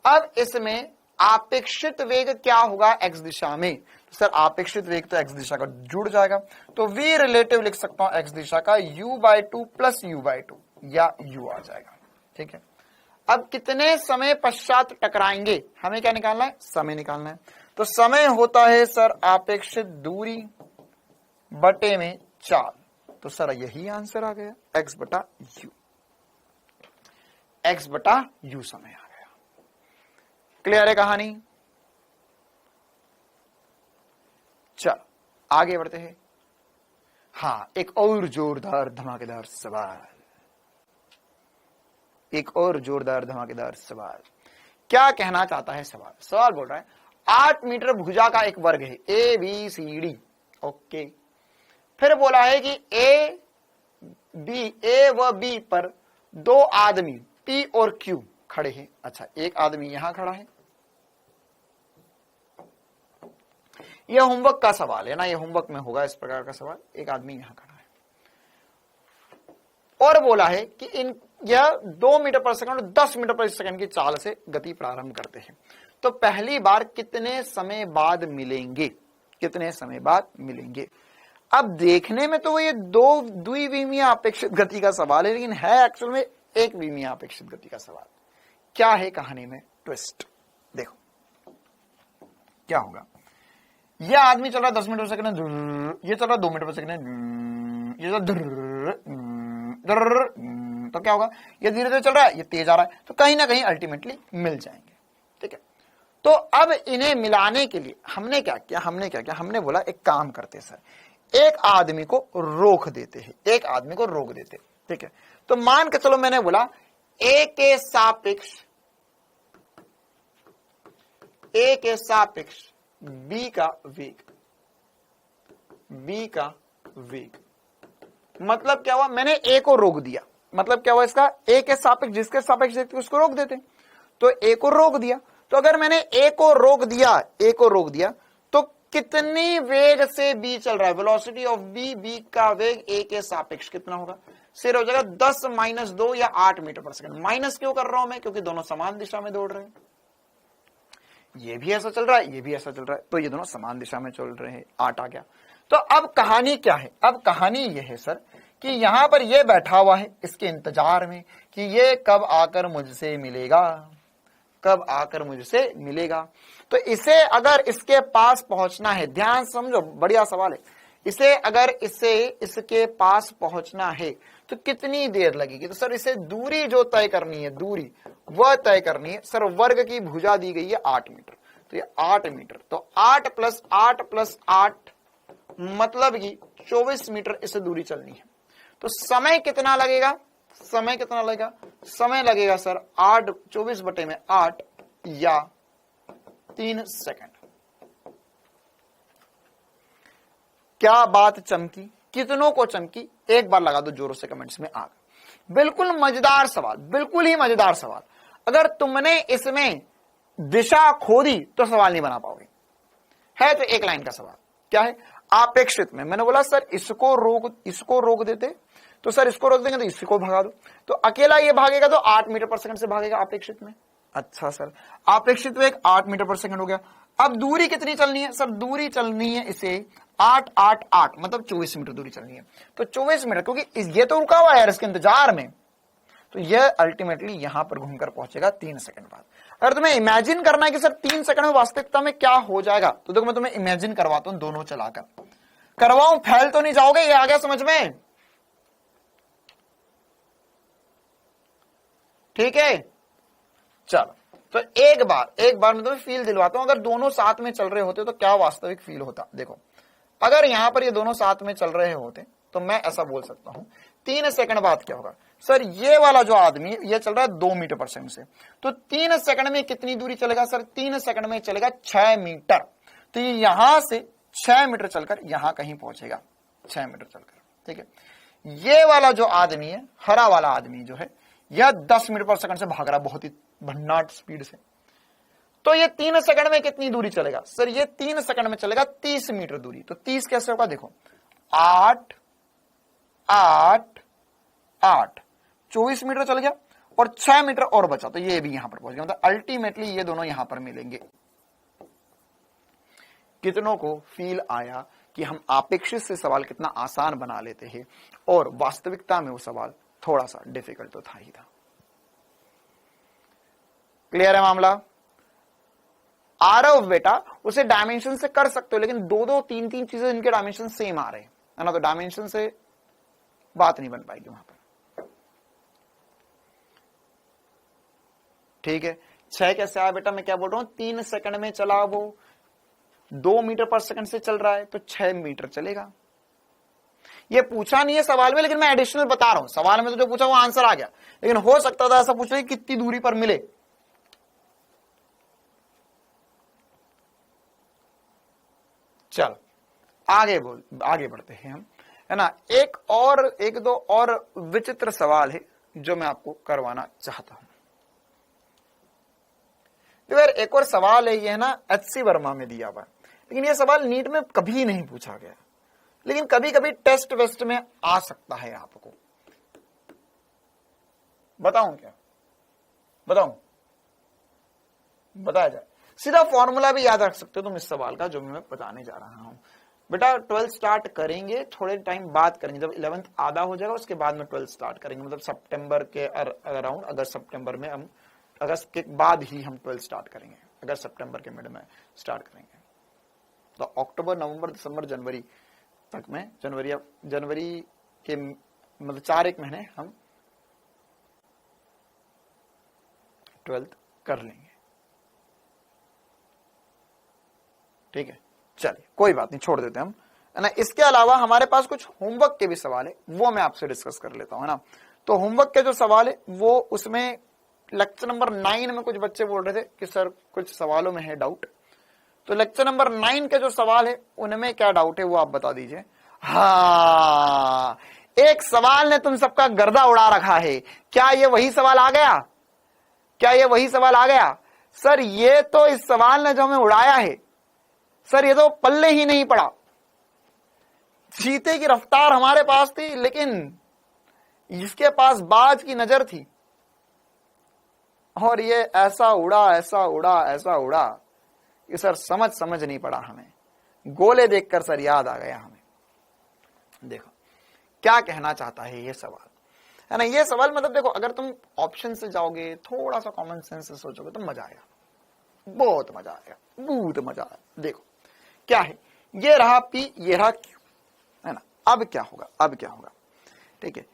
अब इसमें आपेक्षित वेग क्या होगा x दिशा में? तो सर आपेक्षित वेग तो x दिशा का जुड़ जाएगा, तो v रिलेटिव लिख सकता हूं x दिशा का u/2 प्लस u/2 या u आ जाएगा। ठीक है, अब कितने समय पश्चात टकराएंगे हमें क्या निकालना है? समय निकालना है। तो समय होता है सर आपेक्षित दूरी बटे में चाल। तो सर यही आंसर आ गया x/u, x/u समय आ गया। क्लियर है कहानी? चल आगे बढ़ते हैं। हाँ, एक और जोरदार धमाकेदार सवाल, एक और जोरदार धमाकेदार सवाल। क्या कहना चाहता है सवाल? सवाल बोल रहा है 8 मीटर भुजा का एक वर्ग है ABCD। ओके, फिर बोला है कि A व B पर दो आदमी P और Q खड़े हैं। अच्छा, एक आदमी यहां खड़ा है, यह होमवर्क का सवाल है ना, यह होमवर्क में होगा इस प्रकार का सवाल। एक आदमी यहां खड़ा है और बोला है कि यह 2 मीटर पर सेकंड और 10 मीटर पर सेकंड की चाल से गति प्रारंभ करते हैं। तो पहली बार कितने समय बाद मिलेंगे? कितने समय बाद मिलेंगे? अब देखने में तो ये दो द्विविमीय अपेक्षित गति का सवाल है, लेकिन है एक्चुअल में एक विमीय अपेक्षित गति का सवाल। क्या है कहानी में ट्विस्ट? देखो क्या होगा। यह आदमी चल रहा है 10 मीटर पर सेकंड, ये चल रहा है 2 मीटर पर सेकंड, ये तो क्या होगा? ये धीरे धीरे चल रहा है, ये तेज आ रहा है, तो कहीं ना कहीं अल्टीमेटली मिल जाएंगे। ठीक है, तो अब इन्हें मिलाने के लिए हमने क्या किया? हमने बोला एक काम करते सर, एक आदमी को रोक देते हैं, एक आदमी को रोक देते। ठीक है, तो मान के चलो मैंने बोला ए के सापेक्ष बी का वेग, मतलब क्या हुआ? मैंने ए को रोक दिया, मतलब क्या हुआ इसका? ए के सापेक्ष जिसके सापेक्ष देखते उसको रोक देते, तो ए को रोक दिया। तो अगर मैंने ए को रोक दिया तो कितनी वेग से बी चल रहा है? वेलोसिटी ऑफ बी का वेग ए के सापेक्ष कितना होगा? सिर्फ हो जाएगा 10 - 2 या 8 मीटर पर सेकंड। माइनस क्यों कर रहा हूं मैं? क्योंकि दोनों समान दिशा में दौड़ रहे हैं, ये भी ऐसा चल रहा है, ये भी ऐसा चल रहा है, तो ये दोनों समान दिशा में चल रहे हैं। 8 आ गया। तो अब कहानी क्या है? अब कहानी ये है सर कि यहां पर ये बैठा हुआ है इसके इंतजार में कि ये कब आकर मुझसे मिलेगा, तो इसे अगर इसके पास पहुंचना है, ध्यान समझो, बढ़िया सवाल है, इसे अगर इसके पास पहुंचना है तो कितनी देर लगेगी? तो सर इसे दूरी जो तय करनी है, दूरी वह तय करनी है। सर वर्ग की भुजा दी गई है 8 मीटर, तो ये 8 मीटर, तो 8 + 8 + 8 मतलब कि 24 मीटर इसे दूरी चलनी है। तो समय कितना लगेगा? समय लगेगा सर 8 24/8 या 3 सेकंड। क्या बात चमकी? कितनों को चमकी? एक बार लगा दो जोरों से कमेंट्स में आग। बिल्कुल मजेदार सवाल, बिल्कुल ही मजेदार सवाल। अगर तुमने इसमें दिशा खो दी तो सवाल नहीं बना पाओगे। है तो एक लाइन का सवाल। क्या है? आपेक्षित में मैंने बोला सर इसको रोक देते, तो सर इसको रोक देंगे तो इसको भगा दो, तो अकेला ये भागेगा तो 8 मीटर पर सेकंड से भागेगा आपेक्षित में। अच्छा सर, आपेक्षित वेग 8 मीटर पर सेकंड हो गया। अब दूरी कितनी चलनी है? सर दूरी चलनी है इसे 8 8 8 मतलब 24 मीटर दूरी चलनी है। तो 24 मीटर, क्योंकि ये तो रुका हुआ है यार इसके इंतजार में, तो यह अल्टीमेटली यहां पर घूमकर पहुंचेगा 3 सेकंड बाद। अगर तुम्हें इमेजिन करना है कि सर 3 सेकंड में वास्तविकता में क्या हो जाएगा, तो देखो मैं तुम्हें इमेजिन करवाता हूं, दोनों चलाकर करवाऊं, फैल तो नहीं जाओगे, ये आ गया समझ में? ठीक है, चलो तो एक बार मैं तुम्हें फील दिलवाता हूं, अगर दोनों साथ में चल रहे होते तो क्या वास्तविक फील होता। देखो अगर यहां पर ये दोनों साथ में चल रहे होते तो मैं ऐसा बोल सकता हूं 3 सेकंड बाद क्या होगा, सर ये वाला जो आदमी ये चल रहा है 2 मीटर पर सेकंड से, तो 3 सेकंड में कितनी दूरी चलेगा, सर 3 सेकंड में चलेगा 6 मीटर, तो ये यहां से 6 मीटर चलकर यहां कहीं पहुंचेगा, 6 मीटर चलकर। ठीक है, ये वाला जो आदमी है, हरा वाला आदमी जो है, यह 10 मीटर पर सेकंड से भाग रहा है बहुत ही भन्नाट स्पीड से, तो ये 3 सेकंड में कितनी दूरी चलेगा, सर ये 3 सेकंड में चलेगा 30 मीटर दूरी। तो 30 कैसे होगा, देखो 8 8 8 24 मीटर चल गया और 6 मीटर और बचा, तो ये भी यहां पर पहुंच गया, मतलब अल्टीमेटली ये दोनों यहां पर मिलेंगे। कितनों को फील आया कि हम अपेक्षित से सवाल कितना आसान बना लेते हैं और वास्तविकता में वो सवाल थोड़ा सा डिफिकल्ट तो था ही था। क्लियर है मामला? आरव बेटा उसे डायमेंशन से कर सकते हो, लेकिन 2-2 3-3 चीजें इनके डायमेंशन सेम आ रहे हैं, है ना, तो डायमेंशन से बात नहीं बन पाएगी वहां पर। ठीक है, 6 कैसे आया बेटा, मैं क्या बोल रहा हूं, 3 सेकंड में चला, वो 2 मीटर पर सेकंड से चल रहा है तो 6 मीटर चलेगा। ये पूछा नहीं है सवाल में, लेकिन मैं एडिशनल बता रहा हूं, सवाल में तो जो पूछा वो आंसर आ गया, लेकिन हो सकता था ऐसा पूछ रहे कितनी दूरी पर मिले। चलो आगे बढ़ते हैं हम, है ना। एक दो और विचित्र सवाल है जो मैं आपको करवाना चाहता हूं। तो यार एक और सवाल है, ये है ना HC वर्मा में दिया हुआ, लेकिन ये सवाल नीट में कभी नहीं पूछा गया, लेकिन कभी कभी टेस्ट वेस्ट में आ सकता है आपको। बताऊं क्या, बताया जाए, सीधा फॉर्मूला भी याद रख सकते हो तुम इस सवाल का जो मैं बताने जा रहा हूं। बेटा 12 स्टार्ट करेंगे, थोड़े टाइम बाद करेंगे, जब 11th आधा हो जाएगा उसके बाद में 12 स्टार्ट करेंगे, मतलब सितंबर के अराउंड, अगस्त सितंबर में हम, अगस्त के बाद ही हम 12 स्टार्ट करेंगे, अगर सितंबर के मिड में स्टार्ट करेंगे तो अक्टूबर नवंबर दिसंबर जनवरी तक में, जनवरी के मतलब 4-1 महीने हम 12th कर लेंगे। ठीक है, चलिए कोई बात नहीं, छोड़ देते हम, है ना। इसके अलावा हमारे पास कुछ होमवर्क के भी सवाल है, वो मैं आपसे डिस्कस कर लेता हूं, है ना। तो होमवर्क के जो सवाल है वो, उसमें लेक्चर नंबर 9 में कुछ बच्चे बोल रहे थे कि सर कुछ सवालों में है डाउट, तो लेक्चर नंबर 9 के जो सवाल है उनमें क्या डाउट है वो आप बता दीजिए। हाँ, एक सवाल ने तुम सबका गर्दा उड़ा रखा है, क्या ये वही सवाल आ गया? सर ये तो इस सवाल ने जो हमें उड़ाया है, सर ये तो पल्ले ही नहीं पड़ा। चीते की रफ्तार हमारे पास थी, लेकिन इसके पास बाज की नजर थी, और ये ऐसा उड़ा कि सर समझ नहीं पड़ा हमें। गोले देखकर सर याद आ गया हमें। देखो क्या कहना चाहता है ये सवाल, है ना। ये सवाल मतलब देखो, अगर तुम ऑप्शन से जाओगे, थोड़ा सा कॉमन सेंस से सोचोगे तो मजा आएगा, बहुत मजा आएगा। देखो क्या है, ये रहा P, ये रहा Q, है ना। अब क्या होगा, ठीक है,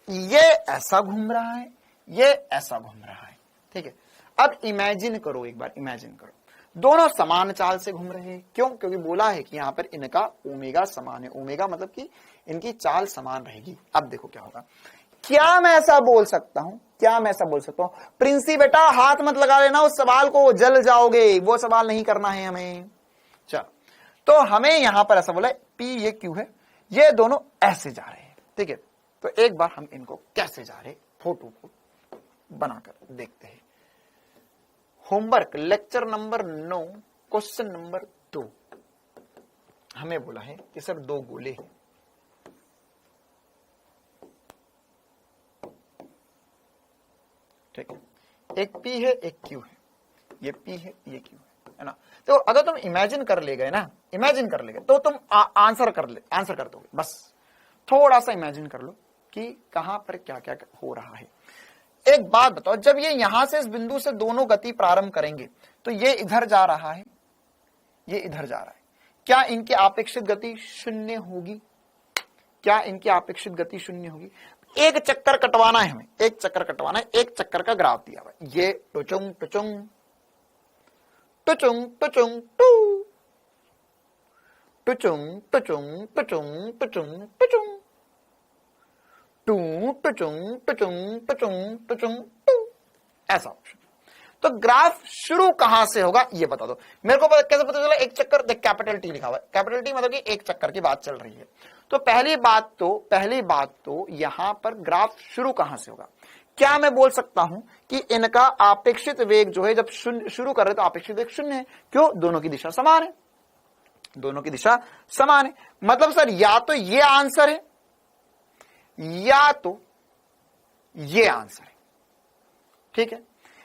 ये ऐसा घूम रहा है, ये ऐसा घूम रहा है, ठीक है। अब इमेजिन करो, एक बार इमेजिन करो, दोनों समान चाल से घूम रहे हैं। क्यों? क्योंकि बोला है कि यहां पर इनका ओमेगा समान है, ओमेगा मतलब कि इनकी चाल समान रहेगी। अब देखो क्या होगा, क्या मैं ऐसा बोल सकता हूं, प्रिंसी बेटा हाथ मत लगा लेना उस सवाल को, जल जाओगे, वो सवाल नहीं करना है हमें। चलो, तो हमें यहां पर ऐसा बोला है, P ये Q है, ये दोनों ऐसे जा रहे हैं, ठीक है। तो एक बार हम इनको कैसे जा रहे फोटो को बनाकर देखते हैं। Homework lecture number 9 question number 2, हमें बोला है कि सर 2 गोले हैं, ठीक है, एक P है एक Q है, ये P है ये Q है ना। तो अगर तुम इमेजिन कर ले गए तो तुम आंसर कर दोगे। बस थोड़ा सा इमेजिन कर लो कि कहां पर क्या क्या हो रहा है। एक बात बताओ, जब ये यहां से इस बिंदु से दोनों गति प्रारंभ करेंगे तो ये इधर जा रहा है, ये इधर जा रहा है, क्या इनकी आपेक्षित गति शून्य होगी? क्या इनकी आपेक्षित गति शून्य होगी? एक चक्कर कटवाना है हमें, एक चक्कर कटवाना है, एक चक्कर का ग्राफ दिया हुआ है, ये टुचुंग टुचुंग टुचुंग टुचुंग टू टुचुंग टुचुंग टुचुंग टुचुंग टुचुंग टू टुचुंग टुचुंग टुचुंग टुचुंग टू, ऐसा ऑप्शन। तो ग्राफ शुरू कहां से होगा ये बता दो मेरे को। कैसे पता चला? एक चक्कर देख, कैपिटल टी लिखा हुआ है, कैपिटल टी मतलब कि एक चक्कर की बात चल रही है। तो पहली बात तो यहां पर ग्राफ शुरू कहां से होगा? क्या मैं बोल सकता हूं कि इनका आपेक्षित वेग जो है, जब शुरू कर रहे तो आपेक्षित वेग शून्य है। क्यों? दोनों की दिशा समान है, दोनों की दिशा समान है। मतलब सर या तो ये आंसर है या तो ये आंसर है, ठीक है।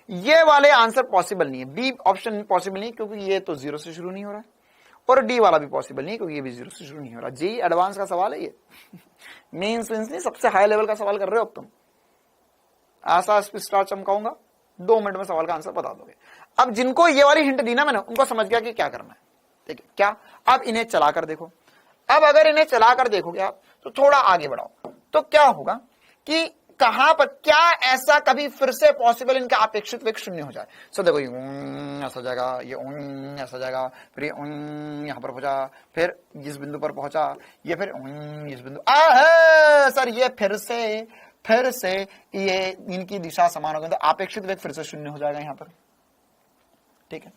ये वाले आंसर पॉसिबल नहीं है, बी ऑप्शन पॉसिबल नहीं, क्योंकि ये तो जीरो से शुरू नहीं हो रहा है, और डी वाला भी पॉसिबल नहीं, क्योंकि ये भी जीरो से शुरू नहीं हो रहा। जी एडवांस का सवाल है ये, मेंस नहीं, सबसे हाई लेवल का सवाल कर रहे हो अब तुम। ऐसा स्टार चमकाऊंगा, 2 मिनट में सवाल का आंसर बता दोगे। अब जिनको ये वाली हिंट दी ना मैंने, उनको समझ गया कि क्या करना है, ठीक है। क्या? अब इन्हें चलाकर देखो। अब अगर इन्हें चलाकर देखोगे आप तो थोड़ा आगे बढ़ाओ, तो क्या होगा कि कहां पर, क्या ऐसा कभी फिर से पॉसिबल इनका अपेक्षित वेग शून्य हो जाए? सो देखो, ये ऐसा जाएगा, ये ऐसा जाएगा, फिर ये यहां पर पहुंचा, फिर इस बिंदु पर पहुंचा, ये फिर इस बिंदु, सर ये फिर से ये इनकी दिशा समान होगी, तो अपेक्षित वेग फिर से शून्य हो जाएगा यहां पर, ठीक है।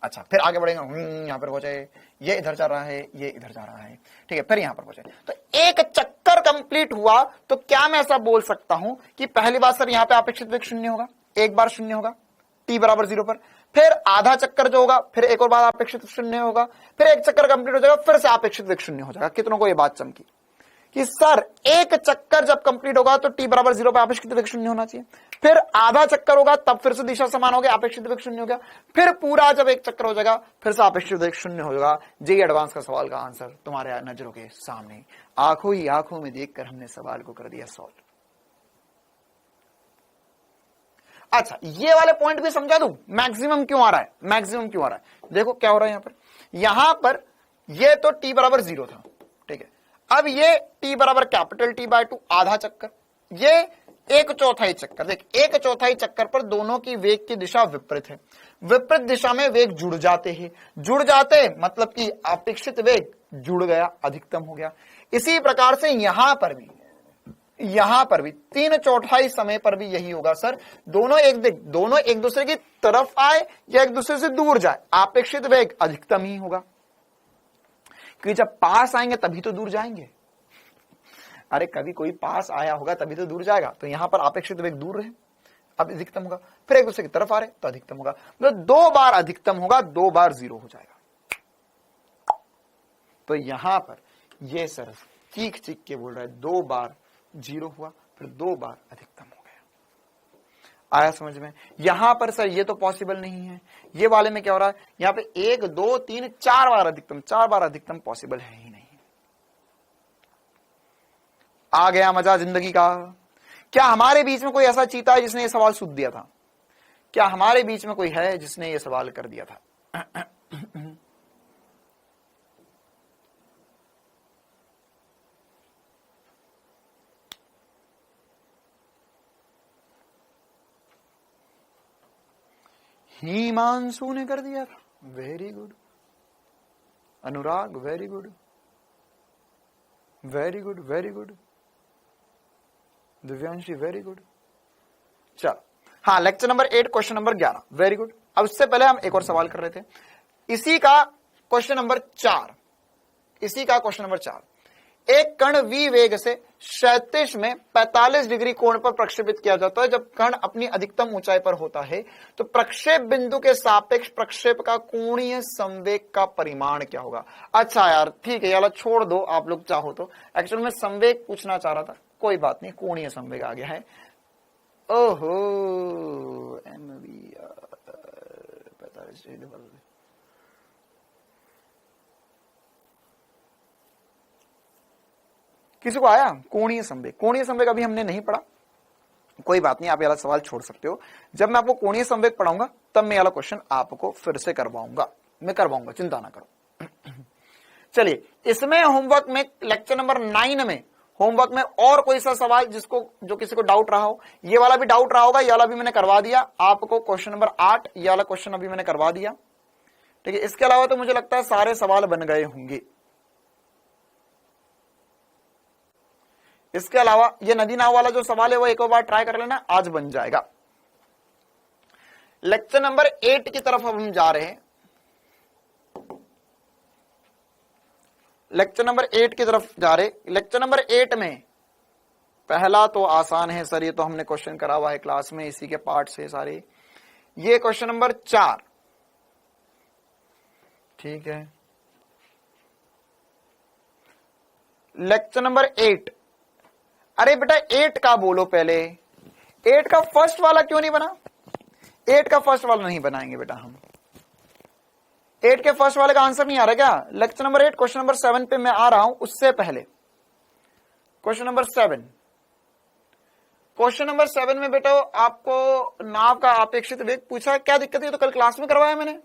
अच्छा, फिर आगे बढ़ेंगे, यहां पर पहुंचे, ये इधर जा रहा है, ये इधर जा रहा है, ठीक है, फिर यहां पर पहुंचे। तो एक चक्कर कंप्लीट हुआ, तो क्या मैं ऐसा बोल सकता हूं कि पहली बार सर यहां पे अपेक्षित वेग शून्य होगा, एक बार शून्य होगा t बराबर 0 पर, फिर आधा चक्कर जो होगा, फिर एक और बार अपेक्षित शून्य होगा, फिर एक चक्कर कंप्लीट हो जाएगा, फिर से अपेक्षित वेग शून्य हो जाएगा। कितनों को ये बात चमकी कि सर एक चक्कर जब कंप्लीट होगा तो t बराबर 0 पे अपेक्षित वेग शून्य होना चाहिए, फिर आधा चक्कर होगा तब फिर से दिशा समान हो गया, अपेक्षित वेग शून्य हो गया, फिर पूरा जब एक चक्कर हो जाएगा फिर से अपेक्षित वेग शून्य हो जाएगा। जी एडवांस का सवाल का आंसर तुम्हारे नजरों के सामने, आंखों ही आंखों में देखकर हमने सवाल को कर दिया सॉल्व। अच्छा, ये वाले पॉइंट भी समझा दूं, मैक्सिमम क्यों आ रहा है, मैक्सिमम क्यों आ रहा है। देखो क्या हो रहा है यहां पर ये तो t बराबर 0 था, ठीक है। अब ये t बराबर कैपिटल T/2 आधा चक्कर, ये 1/4 चक्कर। देख, 1/4 चक्कर पर दोनों की वेग की दिशा विपरीत है, विपरीत दिशा में वेग जुड़ जाते हैं, जुड़ जाते मतलब कि अपेक्षित वेग जुड़ गया, अधिकतम हो गया। इसी प्रकार से यहां पर भी 3/4 समय पर भी यही होगा सर, दोनों एक दूसरे की तरफ आए या एक दूसरे से दूर जाए, अपेक्षित वेग अधिकतम ही होगा, क्योंकि जब पास आएंगे तभी तो दूर जाएंगे। अरे कभी कोई पास आया होगा तभी तो दूर जाएगा, तो यहां पर अपेक्षित वेग दूर रहे, अब अधिकतम होगा, फिर एक दूसरे की तरफ आ रहे तो अधिकतम होगा, मतलब 2 बार अधिकतम होगा, 2 बार 0 हो जाएगा। तो यहां पर ये सर चीख के बोल रहा है 2 बार 0 हुआ, फिर 2 बार अधिकतम हो गया। आया समझ में? यहां पर सर ये तो पॉसिबल नहीं है, ये वाले में क्या हो रहा है, यहां पे 1 2 3 4 बार अधिकतम, 4 बार अधिकतम पॉसिबल है ही नहीं। आ गया मजा जिंदगी का। क्या हमारे बीच में कोई ऐसा चीता है जिसने ये सवाल सूझ दिया था? क्या हमारे बीच में कोई है जिसने ये सवाल कर दिया था? हिमांशु ने कर दिया था, very good. Anurag very good, very good, very good. Divyanshi very good. चलो, हाँ, lecture number 8 question number 11, very good. अब इससे पहले हम एक और सवाल कर रहे थे, इसी का क्वेश्चन नंबर 4, एक कण v वेग से क्षैतिज में 45 डिग्री कोण पर प्रक्षेपित किया जाता है। जब कण अपनी अधिकतम ऊंचाई पर होता है तो प्रक्षेप बिंदु के सापेक्ष प्रक्षेप का कोणीय संवेग का परिमाण क्या होगा? अच्छा यार, ठीक है, यार छोड़ दो, आप लोग चाहो तो। एक्चुअल में संवेग पूछना चाह रहा था, कोई बात नहीं, कोणीय संवेग आ गया है। ओहो, किसी को आया कोणीय संवेग? कोणीय संवेग अभी हमने नहीं पढ़ा, कोई बात नहीं, आप ये वाला सवाल छोड़ सकते हो। जब मैं आपको कोणीय संवेग पढ़ाऊंगा तब मैं ये वाला क्वेश्चन आपको फिर से करवाऊंगा, चिंता ना करो। चलिए, इसमें होमवर्क में लेक्चर नंबर 9 में होमवर्क में और कोई सा सवाल जो किसी को डाउट रहा हो, ये वाला भी डाउट रहा होगा, ये वाला भी मैंने करवा दिया आपको। क्वेश्चन नंबर 8 ये वाला क्वेश्चन अभी मैंने करवा दिया, ठीक है। इसके अलावा तो मुझे लगता है सारे सवाल बन गए होंगे। इसके अलावा ये नदी नाव वाला जो सवाल है वो एक बार ट्राई कर लेना, आज बन जाएगा। लेक्चर नंबर 8 की तरफ अब हम जा रहे हैं। लेक्चर नंबर 8 की तरफ जा रहे। लेक्चर नंबर 8 में पहला तो आसान है सर, ये तो हमने क्वेश्चन करा हुआ है क्लास में, इसी के पार्ट से सारे। ये क्वेश्चन नंबर 4, ठीक है। लेक्चर नंबर 8, अरे बेटा 8 का बोलो पहले, 8 का फर्स्ट वाला क्यों नहीं बना? 8 का फर्स्ट वाला नहीं बनाएंगे बेटा हम। 8 के फर्स्ट वाले का आंसर नहीं आ रहा क्या? लेक्चर नंबर 8 क्वेश्चन नंबर 7 पे मैं आ रहा हूं, उससे पहले क्वेश्चन नंबर 7। क्वेश्चन नंबर 7 में बेटा आपको नाव का अपेक्षित वेग पूछा है, क्या दिक्कत है? तो कल क्लास में करवाया मैंने।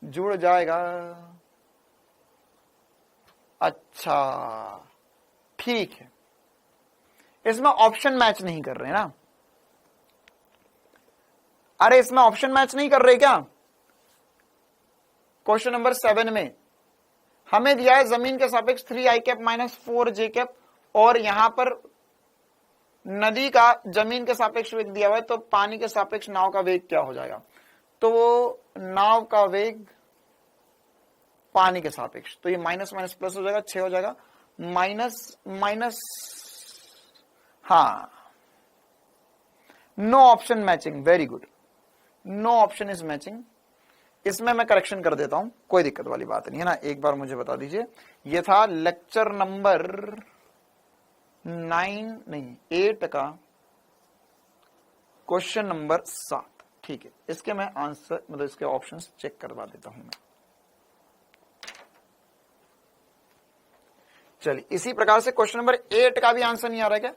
जुड़ जाएगा, अच्छा ठीक है। इसमें ऑप्शन मैच नहीं कर रहे ना? अरे इसमें ऑप्शन मैच नहीं कर रहे क्या? क्वेश्चन नंबर 7 में हमें दिया है जमीन के सापेक्ष 3i cap minus 4j cap, और यहां पर नदी का जमीन के सापेक्ष वेग दिया हुआ है, तो पानी के सापेक्ष नाव का वेग क्या हो जाएगा? तो वो नाव का वेग पानी के सापेक्ष, तो ये माइनस माइनस प्लस हो जाएगा, 6 हो जाएगा, माइनस माइनस, हाँ no option matching, very good, no option is matching. इसमें मैं करेक्शन कर देता हूं, कोई दिक्कत वाली बात नहीं है ना। एक बार मुझे बता दीजिए, ये था लेक्चर नंबर 8 का क्वेश्चन नंबर 7, ठीक है। इसके मैं आंसर मतलब इसके ऑप्शंस चेक करवा देता हूं मैं। चलिए, इसी प्रकार से क्वेश्चन नंबर 8 का भी आंसर नहीं आ रहा है क्या?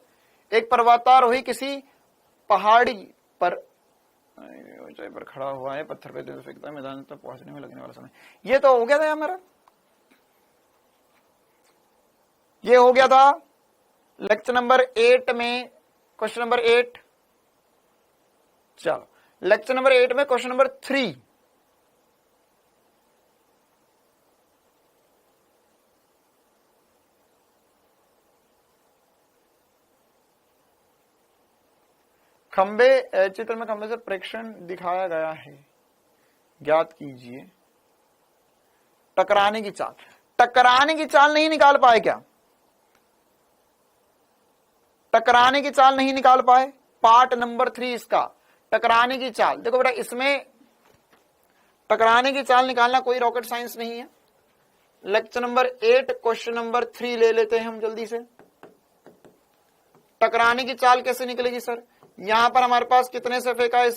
एक पर्वतारोही किसी पहाड़ी पर ऊंचाई पर खड़ा हुआ है, पत्थर पे फेंकता है, मैदान तक पहुंचने में लगने वाला समय। ये तो हो गया था यार मेरा, ये हो गया था लेक्चर नंबर 8 में क्वेश्चन नंबर 8। चलो लेक्चर नंबर 8 में क्वेश्चन नंबर 3। खंबे, चित्र में खंबे से प्रेक्षण दिखाया गया है, ज्ञात कीजिए टकराने की चाल। टकराने की चाल नहीं निकाल पाए क्या? टकराने की चाल नहीं निकाल पाए? पार्ट नंबर 3 इसका, टकराने की चाल। देखो बेटा, इसमें टकराने की चाल निकालना कोई रॉकेट साइंस नहीं है। लेक्चर नंबर 8 क्वेश्चन नंबर 3 ले लेते हैं हम जल्दी से। टकराने की चाल कैसे निकलेगी सर? यहां पर हमारे पास कितने से फेंका है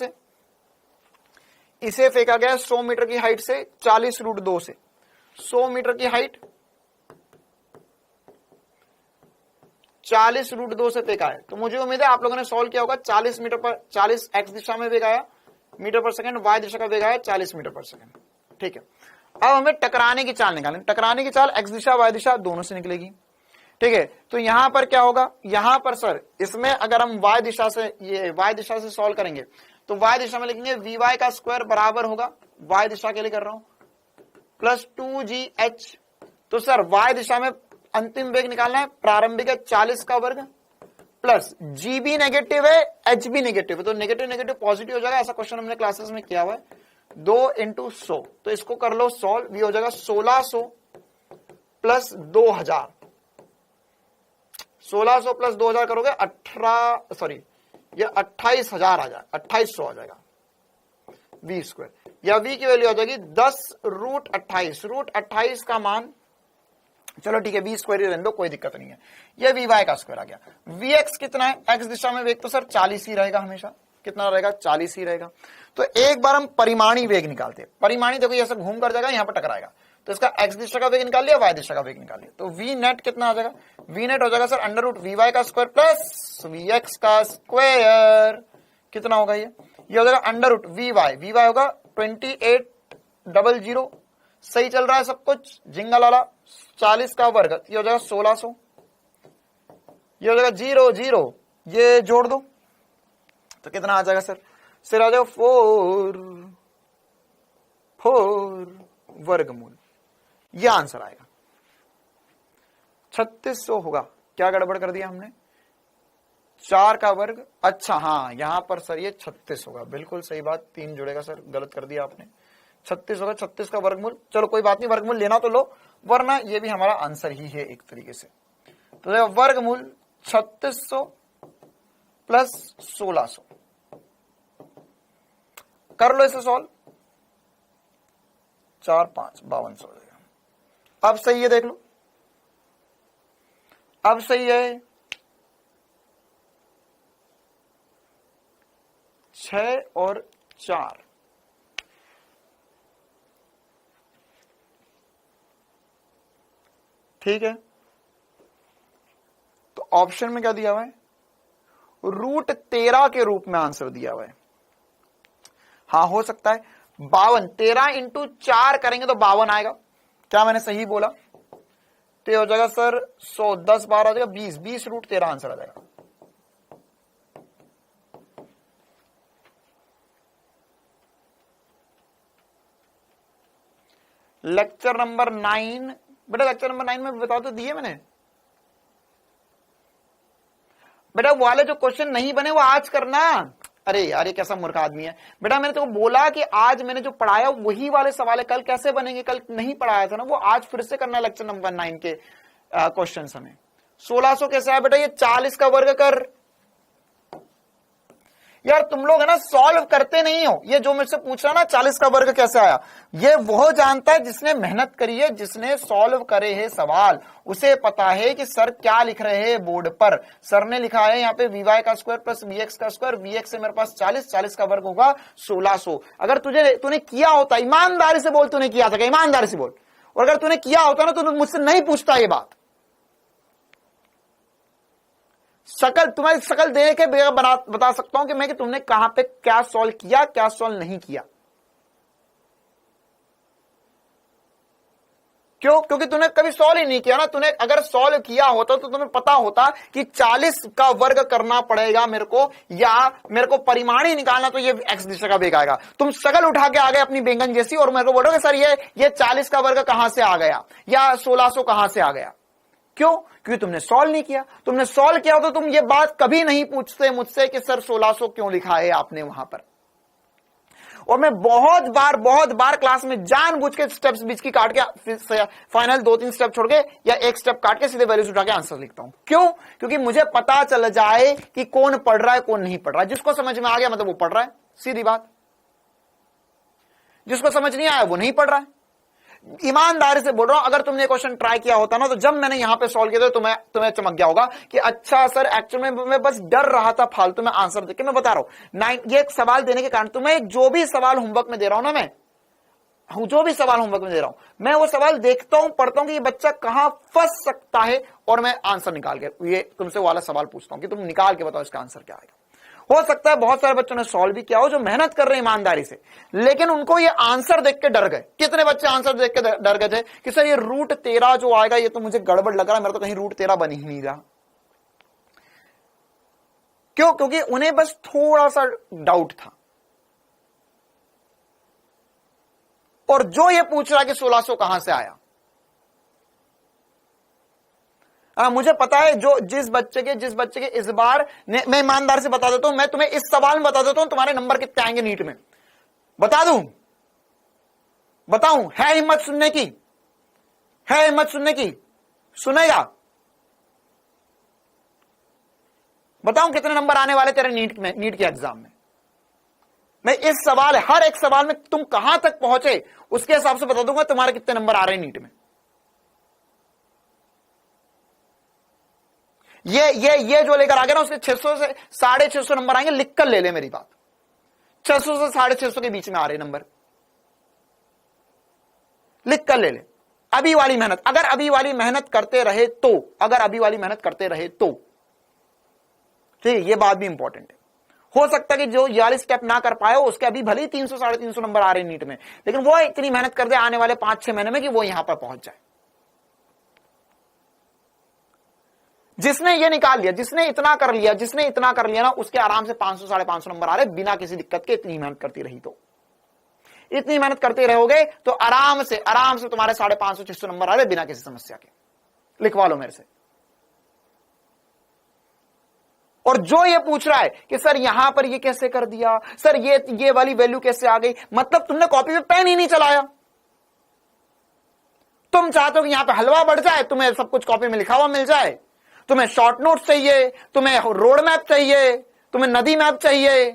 इसे फेंका गया 100 मीटर की हाइट से 40√2 से। 100 मीटर की हाइट 40√2 से फेंका है, तो मुझे उम्मीद है आप लोगों ने सॉल्व किया होगा। 40 मीटर पर 40 एक्स दिशा में वेग आया मीटर पर सेकंड, वाई दिशा का वेग आया 40 मीटर पर सेकंड, ठीक है। अब हमें टकराने की चाल निकालें। टकराने की चाल एक्स दिशा वाई दिशा दोनों से निकलेगी, ठीक है। तो यहां पर क्या होगा? यहां पर सर इसमें अगर हम वाई दिशा से सॉल्व करेंगे तो वाई दिशा में लिखेंगे वी का स्क्वायर बराबर होगा, वाई दिशा के लिए कर रहा हूं, प्लस 2gh। तो सर वाई दिशा में अंतिम वेग निकालना है, प्रारंभिक है 40 का वर्ग, प्लस जी भी नेगेटिव है, एच भी नेगेटिव है, तो नेगेटिव नेगेटिव पॉजिटिव हो जाएगा। ऐसा क्वेश्चन हमने क्लासेस में किया हुआ है। 2 × 100, तो इसको कर लो सॉल्व, ये हो जाएगा 1600 प्लस 2000। 1600 प्लस 2000 करोगे 28,000 आ जाएगा, 2800 आ जाएगा वी स्क्वायर, या वी की वैल्यू आ जाएगी 10√28। √28 का मान, चलो ठीक है वी स्क्वायर ही रहने दो, कोई दिक्कत नहीं है। ये वी वाई का स्क्वायर आ गया। वी एक्स कितना है? एक्स दिशा में वेग तो सर 40 ही रहेगा हमेशा। कितना रहेगा? 40 ही रहेगा। तो एक बार हम परिमाणी वेग निकालते हैं। परिमाणी देखो ऐसे घूम कर जाएगा, यहां पर टकराएगा, तो इसका एक्स दिशा का वेग निकाल लिया, वाई दिशा का वेग निकाल लिया। तो वी नेट कितना आ जाएगा, वी नेट हो जाएगा sir under root V Y का स्क्वायर प्लस वी एक्स का स्क्वायर। कितना होगा ये हो जाएगा अंडर रूट वी वाई होगा 2800, सही चल रहा है सब कुछ, जिंगल वाला 40 का वर्ग, ये हो जाएगा 1600, ये हो जाएगा 0 0, ये जोड़ दो तो कितना आ जाएगा सर, सिर आ जाएगा 4 वर्गमूल, ये आंसर आएगा। 3600 होगा, क्या गड़बड़ कर दिया हमने, 4 का वर्ग, अच्छा हाँ यहां पर सर ये 36 होगा, बिल्कुल सही बात, 3 जुड़ेगा सर, गलत कर दिया आपने, 36 होगा, 36 का वर्गमूल, चलो कोई बात नहीं, वर्गमूल लेना तो लो, वरना ये भी हमारा आंसर ही है एक तरीके से। तो वर्गमूल 3600 प्लस 1600, कर लो इसे सॉल्व, 4 5 5200 हो जाएगा। अब सही है, देख लो अब सही है, 6 और 4, ठीक है। तो ऑप्शन में क्या दिया हुआ है, रूट 13 के रूप में आंसर दिया हुआ है। हाँ हो सकता है 52, 13 इंटू 4 करेंगे तो 52 आएगा, क्या मैंने सही बोला, तो ये हो जाएगा सर 100, 10 12 आ जाएगा 20, 20 रूट 13 आंसर आ जाएगा। लेक्चर नंबर 9, बेटा लेक्चर नंबर 9 में बता तो दिए मैंने, बेटा वो वाले जो क्वेश्चन नहीं बने वो आज करना। अरे यार ये कैसा मूर्ख आदमी है, बेटा मैंने तो बोला कि आज मैंने जो पढ़ाया वही वाले सवाल है, कल कैसे बनेंगे, कल नहीं पढ़ाया था ना, वो आज फिर से करना है लेक्चर नंबर 9 के क्वेश्चन हमें। 1600 कैसे आया बेटा, ये 40 का वर्ग कर, यार तुम लोग है ना सॉल्व करते नहीं हो, ये जो मुझसे पूछ रहा ना 40 का वर्ग कैसे आया, ये वो जानता है जिसने मेहनत करी है, जिसने सॉल्व करे हैं सवाल, उसे पता है कि सर क्या लिख रहे हैं बोर्ड पर। सर ने लिखा है यहाँ पे वी का स्क्वायर प्लस वी एक्स का स्क्वायर, वी एक्स से मेरे पास 40, 40 का वर्ग होगा 1600। अगर तूने किया होता, ईमानदारी से बोल तूने किया था, ईमानदारी से बोल, और अगर तूने किया होता ना तो मुझसे नहीं पूछता ये बात। शकल तुम्हारी शकल देख के बता सकता हूं कि तुमने कहां पे क्या सॉल्व किया, क्या सॉल्व नहीं किया। क्यों, क्योंकि तूने कभी सॉल्व ही नहीं किया ना। तूने अगर सॉल्व किया होता तो तुम्हें पता होता कि 40 का वर्ग करना पड़ेगा मेरे को, या मेरे को परिमाण ही निकालना, तो ये एक्स दिशा का वेग आएगा। तुम शकल उठा के आ गए अपनी बैंगन जैसी और मेरे को बोलोगे सर ये 40 का वर्ग कहां से आ गया या 1600 कहां से आ गया। क्यों, क्योंकि तुमने सॉल्व नहीं किया। तुमने सॉल्व किया तो तुम ये बात कभी नहीं पूछते मुझसे कि सर 1600 क्यों लिखा है आपने वहां पर। और मैं बहुत बार क्लास में जानबूझ के स्टेप्स बीच की काट के फाइनल 2-3 स्टेप छोड़ के या एक स्टेप काट के सीधे वैल्यूज उठा के आंसर लिखता हूं। क्यों, क्योंकि मुझे पता चल जाए कि कौन पढ़ रहा है कौन नहीं पढ़ रहा है। जिसको समझ में आ गया मतलब वो पढ़ रहा है, सीधी बात। जिसको समझ नहीं आया वो नहीं पढ़ रहा है। ईमानदारी से बोल रहा हूं, अगर तुमने क्वेश्चन ट्राई किया होता ना तो जब मैंने यहां पे सॉल्व किया तो तुम्हें चमक गया होगा कि अच्छा सर एक्चुअली में मैं बस डर रहा था फालतू में आंसर देके। मैं बता रहा हूं ये एक सवाल देने के कारण तुम्हें जो भी सवाल होमवर्क में दे रहा हूं ना, मैं जो भी सवाल होमवर्क में दे रहा हूं, मैं वो सवाल देखता हूं, पढ़ता हूं कि ये बच्चा कहां फंस सकता है और मैं आंसर निकाल के ये तुमसे वाला सवाल पूछता हूं कि तुम निकाल के बताओ इसका आंसर क्या आएगा। हो सकता है बहुत सारे बच्चों ने सॉल्व भी किया हो जो मेहनत कर रहे हैं ईमानदारी से, लेकिन उनको ये आंसर देख के डर गए। कितने बच्चे आंसर देख के डर गए थे कि सर ये रूट 13 जो आएगा ये तो मुझे गड़बड़ लग रहा है, मेरा तो कहीं रूट 13 बन ही नहीं रहा। क्यों, क्योंकि उन्हें बस थोड़ा सा डाउट था। और जो ये पूछ रहा है कि 1600 कहां से आया, मुझे पता है जो जिस बच्चे के इस बार मैं ईमानदार से बता देता हूं, मैं तुम्हें इस सवाल में बता देता हूं तुम्हारे नंबर कितने आएंगे नीट में, बता दूं, बताऊं, है हिम्मत सुनने की, है हिम्मत सुनने की, सुनेगा, बताऊं कितने नंबर आने वाले तेरे नीट के एग्जाम में। मैं इस सवाल हर एक सवाल में तुम कहां तक पहुंचे उसके हिसाब से बता दूंगा तुम्हारे कितने नंबर आ रहे हैं नीट में। ये जो लेकर आ गया ना उसके 600 से 650 नंबर आएंगे, लिख कर ले मेरी बात। 600 से 650 के बीच में आ रहे नंबर, लिख कर ले। अभी वाली मेहनत, अगर अभी वाली मेहनत करते रहे तो, अगर अभी वाली मेहनत करते रहे तो, ठीक है, ये बात भी इंपॉर्टेंट है। हो सकता है कि जो ये वाली स्टेप ना कर पाए उसके अभी भले ही 300 350 नंबर आ रहे नीट में, लेकिन वो इतनी मेहनत कर दे आने वाले 5-6 महीने में कि वो यहां पर पहुंच जाए। जिसने ये निकाल लिया, जिसने इतना कर लिया, जिसने इतना कर लिया ना, उसके आराम से 500 550 नंबर आ रहे बिना किसी दिक्कत के। इतनी मेहनत करती रही तो, इतनी मेहनत करते रहोगे तो आराम से तुम्हारे 550 600 नंबर आ रहे बिना किसी समस्या के। लिखवा लो मेरे से। और जो ये पूछ रहा है कि सर यहां पर ये कैसे कर दिया, सर ये वाली वैल्यू कैसे आ गई, मतलब तुमने कॉपी में पेन ही नहीं चलाया। तुम चाहते हो कि यहां पे हलवा बढ़ जाए, तुम्हें सब कुछ कॉपी में लिखा हुआ मिल जाए, तुम्हें शॉर्ट नोट चाहिए, तुम्हें रोड मैप चाहिए, तुम्हें नदी मैप चाहिए,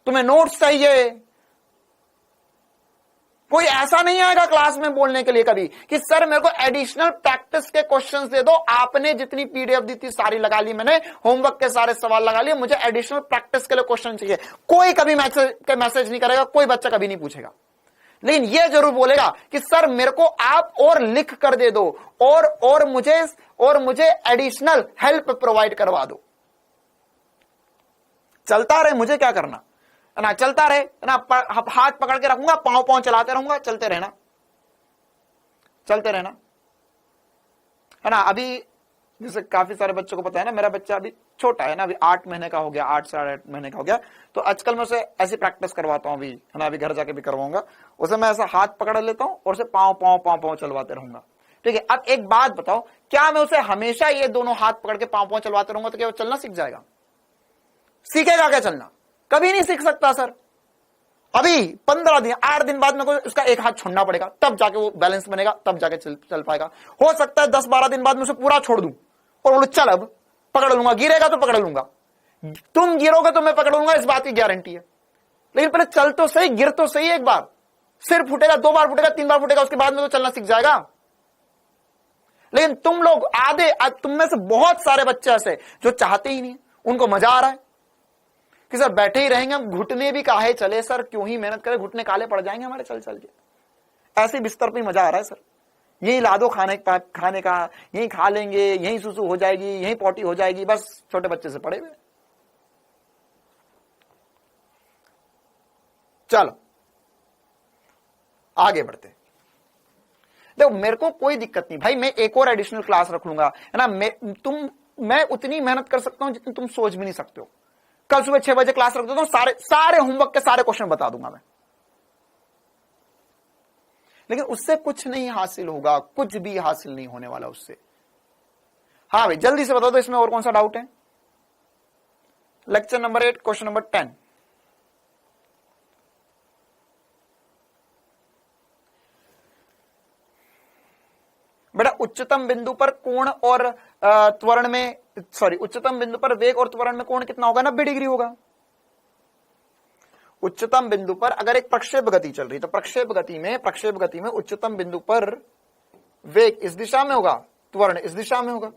तुम्हें नोट्स चाहिए। कोई ऐसा नहीं आएगा क्लास में बोलने के लिए कभी कि सर मेरे को एडिशनल प्रैक्टिस के क्वेश्चंस दे दो, आपने जितनी पीडीएफ दी थी सारी लगा ली मैंने, होमवर्क के सारे सवाल लगा लिए, मुझे एडिशनल प्रैक्टिस के लिए क्वेश्चन चाहिए। कोई कभी मैसेज नहीं करेगा, कोई बच्चा कभी नहीं पूछेगा। लेकिन यह जरूर बोलेगा कि सर मेरे को आप और लिख कर दे दो, और मुझे एडिशनल हेल्प प्रोवाइड करवा दो। चलता रहे, मुझे क्या करना है ना, चलता रहे ना, हाथ पकड़ के रखूंगा, पांव पांव चलाते रहूंगा, चलते रहना, चलते रहना, है ना। अभी जैसे काफी सारे बच्चों को पता है ना, मेरा बच्चा अभी छोटा है ना, अभी 8 महीने का हो गया, 8 साढ़े 8 महीने का हो गया, तो आजकल मैं उसे ऐसी प्रैक्टिस करवाता हूं अभी, है ना, अभी घर जाके भी करवाऊंगा उसे। मैं ऐसा हाथ पकड़ लेता हूं और उसे पांव पांव पांव पांव चलवाते रहूंगा, ठीक है। अब एक बात बताओ, क्या मैं उसे हमेशा ये दोनों हाथ पकड़ के पांव पांव चलवाते रहूंगा तो क्या वो चलना सीख जाएगा? सीखेगा क्या चलना? कभी नहीं सीख सकता सर। अभी 15 दिन 8 दिन बाद मेरे को उसका एक हाथ छोड़ना पड़ेगा, तब जाके वो बैलेंस बनेगा, तब जाके चल पाएगा। हो सकता है 10-12 दिन बाद मैं उसे पूरा छोड़ दूं और बोलूं चल अब पकड़ लूंगा, गिरेगा तो पकड़ लूंगा, तुम गिरोगे तो मैं पकड़ लूंगा, इस बात की गारंटी है। लेकिन पहले चल तो सही, गिर तो सही एक बार, सिर फूटेगा, 2 बार फूटेगा, 3 बार फूटेगा, उसके बाद में तो चलना सीख जाएगा। लेकिन तुम लोग तुम में से बहुत सारे बच्चे ऐसे जो चाहते ही नहीं, उनको मजा आ रहा है कि सर बैठे ही रहेंगे, हम घुटने भी काहे चले सर, क्यों ही मेहनत करें, घुटने काले पड़ जाएंगे हमारे चल चल के, ऐसे बिस्तर पे मजा आ रहा है सर, यही ला दो खाने का, यही खा लेंगे, यही सुसु हो जाएगी, यही पोटी हो जाएगी, बस छोटे बच्चे से पड़े हुए। चलो आगे बढ़ते। देखो मेरे को कोई दिक्कत नहीं भाई, मैं एक और एडिशनल क्लास रख लूंगा, है ना। मैं उतनी मेहनत कर सकता हूं जितनी तुम सोच भी नहीं सकते हो। कल सुबह 6 बजे क्लास रख देता हूं, सारे होमवर्क के सारे क्वेश्चन बता दूंगा मैं। लेकिन उससे कुछ नहीं हासिल होगा, कुछ भी हासिल नहीं होने वाला उससे। हाँ भाई जल्दी से बता दो, इसमें और कौन सा डाउट है? Lecture number 8 question number 10। बेटा उच्चतम बिंदु पर कोण और त्वरण में, उच्चतम बिंदु पर वेग और त्वरण में कोण कितना होगा? 90 डिग्री होगा। उच्चतम बिंदु पर अगर एक प्रक्षेप गति चल रही तो प्रक्षेप गति में उच्चतम बिंदु पर वेग इस दिशा में होगा, त्वरण इस दिशा में होगा,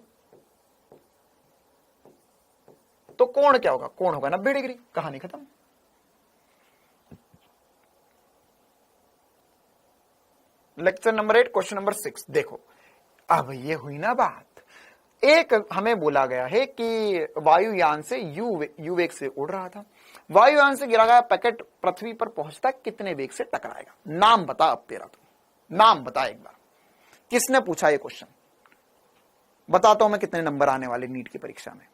तो कोण क्या होगा? कोण होगा 90 डिग्री। कहानी खत्म। लेक्चर नंबर 8 क्वेश्चन नंबर 6 देखो। अब ये हुई ना बात, एक हमें बोला गया है कि वायुयान से यू वेग से उड़ रहा था, वायुयान से गिरा गया पैकेट पृथ्वी पर पहुंचता कितने वेग से टकराएगा? नाम बता अब तेरा, तो नाम बता एक बार। किसने पूछा ये क्वेश्चन? बताता हूं मैं कितने नंबर आने वाले नीट की परीक्षा में।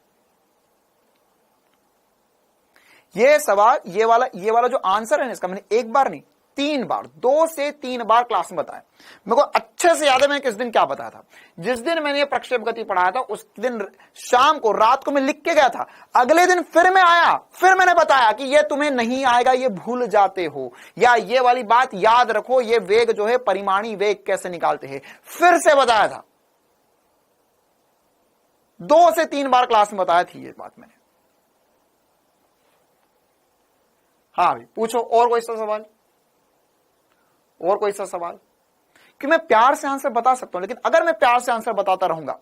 ये सवाल, ये वाला जो आंसर है ना इसका, मैंने एक बार नहीं 3 बार, 2 से 3 बार क्लास में बताया। मेरे को अच्छे से याद है मैंने किस दिन क्या बताया था। जिस दिन मैंने ये प्रक्षेप गति पढ़ाया था उस दिन शाम को, रात को मैं लिख के गया था, अगले दिन फिर मैं आया, फिर मैंने बताया कि ये तुम्हें नहीं आएगा, ये भूल जाते हो, या ये वाली बात याद रखो, ये वेग जो है परिमाणी वेग कैसे निकालते हैं, फिर से बताया था। 2 से 3 बार क्लास में बताया थी ये बात मैंने। हाँ भाई पूछो और कोई सा सवाल, और कोई सा सवाल? कि मैं प्यार से आंसर बता सकता हूं, लेकिन अगर मैं प्यार से आंसर बताता रहूंगा,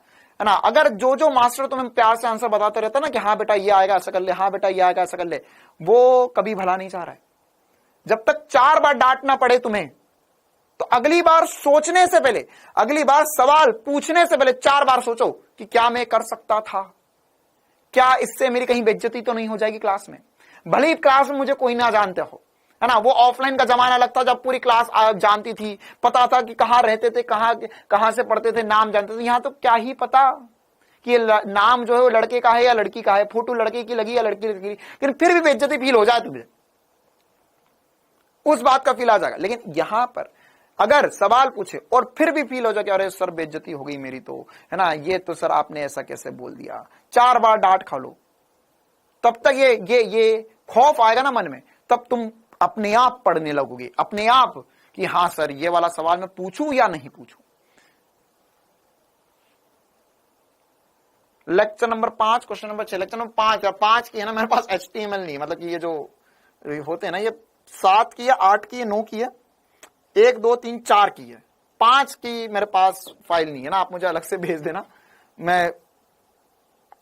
है ना, अगर जो मास्टर तुम्हें प्यार से आंसर बताते रहता ना कि हाँ बेटा ये आएगा ऐसा कर ले, हाँ बेटा ये आएगा ऐसा कर ले, वो कभी भला नहीं चाह रहा है। जब तक 4 बार डांटना पड़े तुम्हें, तो अगली बार सोचने से पहले, अगली बार सवाल पूछने से पहले 4 बार सोचो कि क्या मैं कर सकता था, क्या इससे मेरी कहीं बेइज्जती तो नहीं हो जाएगी क्लास में। भले ही क्लास में मुझे कोई ना जानते हो, है ना, वो ऑफलाइन का जमाना लगता जब पूरी क्लास जानती थी, पता था कि कहां रहते थे, कहां से पढ़ते थे, नाम जानते थे। यहां तो क्या ही पता कि ये नाम जो है वो लड़के का है या लड़की का है, फोटो लड़के की लगी या लड़की की, लेकिन फिर भी बेइज्जती फील हो जाए तुझे, उस बात का फील आ जाएगा। लेकिन यहां पर अगर सवाल पूछे और फिर भी फील हो जाए कि अरे सर बेइज्जती हो गई मेरी, तो है ना, ये तो सर आपने ऐसा कैसे बोल दिया, 4 बार डांट खा लो, तब तक ये खौफ आएगा ना मन में, तब तुम अपने आप पढ़ने लगोगे, अपने आप, कि हां सर ये वाला सवाल मैं पूछूं या नहीं पूछूं। Lecture number 5 question number 6, lecture number 5 की है ना मेरे पास HTML नहीं, मतलब कि ये जो होते हैं ना, ये 7 की है, 8 की है, 9 की है, 1 2 3 4 की है, 5 की मेरे पास फाइल नहीं है ना, आप मुझे अलग से भेज देना, मैं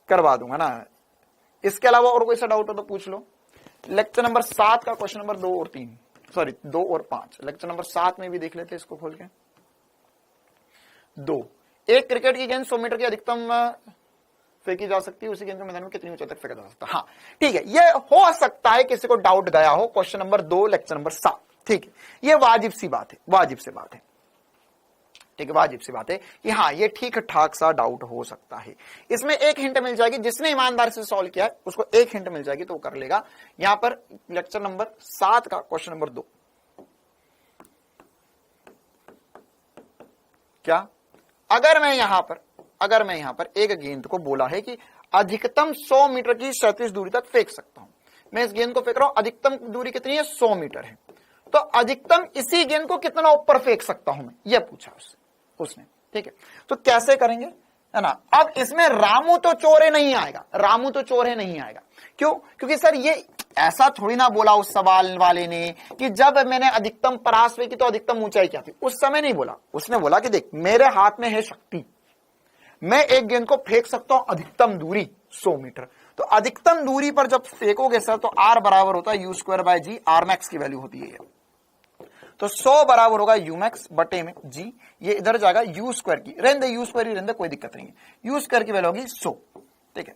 करवा दूंगा ना। इसके अलावा और कोई सा डाउट हो तो पूछ लो। लेक्चर नंबर 7 का क्वेश्चन नंबर 2 और 3, सॉरी 2 और 5, लेक्चर नंबर 7 में भी देख लेते हैं इसको खोल के। 2, एक क्रिकेट की गेंद 100 मीटर की अधिकतम फेंकी जा सकती है, उसी गेंद को मैदान में कितनी ऊंचाई तक फेंका जा सकता है। हाँ ठीक है, ये हो सकता है किसी को डाउट गया हो क्वेश्चन नंबर 2 लेक्चर नंबर 7, ठीक है, ये वाजिब सी बात है, वाजिब सी बात है, ठीक है, वाजिब सी बात है कि हाँ ये ठीक ठाक सा डाउट हो सकता है। इसमें एक हिंट मिल जाएगी, जिसने ईमानदारी से सॉल्व किया है उसको एक हिंट मिल जाएगी तो वो कर लेगा। यहां पर लेक्चर नंबर 7 का क्वेश्चन नंबर 2, क्या, अगर मैं यहां पर एक गेंद को बोला है कि अधिकतम 100 मीटर की क्षैतिज दूरी तक फेंक सकता हूं, मैं इस गेंद को फेंक रहा हूं, अधिकतम दूरी कितनी है, 100 मीटर है, तो अधिकतम इसी गेंद को कितना ऊपर फेंक सकता हूं मैं, यह पूछा उसने, ठीक है। तो कैसे करेंगे, है ना। अब इसमें रामू तो चोरे नहीं आएगा, रामू तो चोरे नहीं आएगा, क्यों, क्योंकि सर ये ऐसा थोड़ी ना बोला उस सवाल वाले ने कि जब मैंने अधिकतम परास फेंकी तो अधिकतम ऊंचाई क्या थी, उस समय नहीं बोला। उसने बोला कि देख मेरे हाथ में है शक्ति, मैं एक गेंद को फेंक सकता हूं अधिकतम दूरी 100 मीटर, तो अधिकतम दूरी पर जब फेंकोगे सर तो आर बराबर होता है u²/g, आर मैक्स की वैल्यू होती है, तो 100 बराबर होगा यूमैक्स बटे में जी, ये इधर जाएगा u² की, रहने u² ही रहने, कोई दिक्कत नहीं है, u² की वैल्यू होगी 100, ठीक है।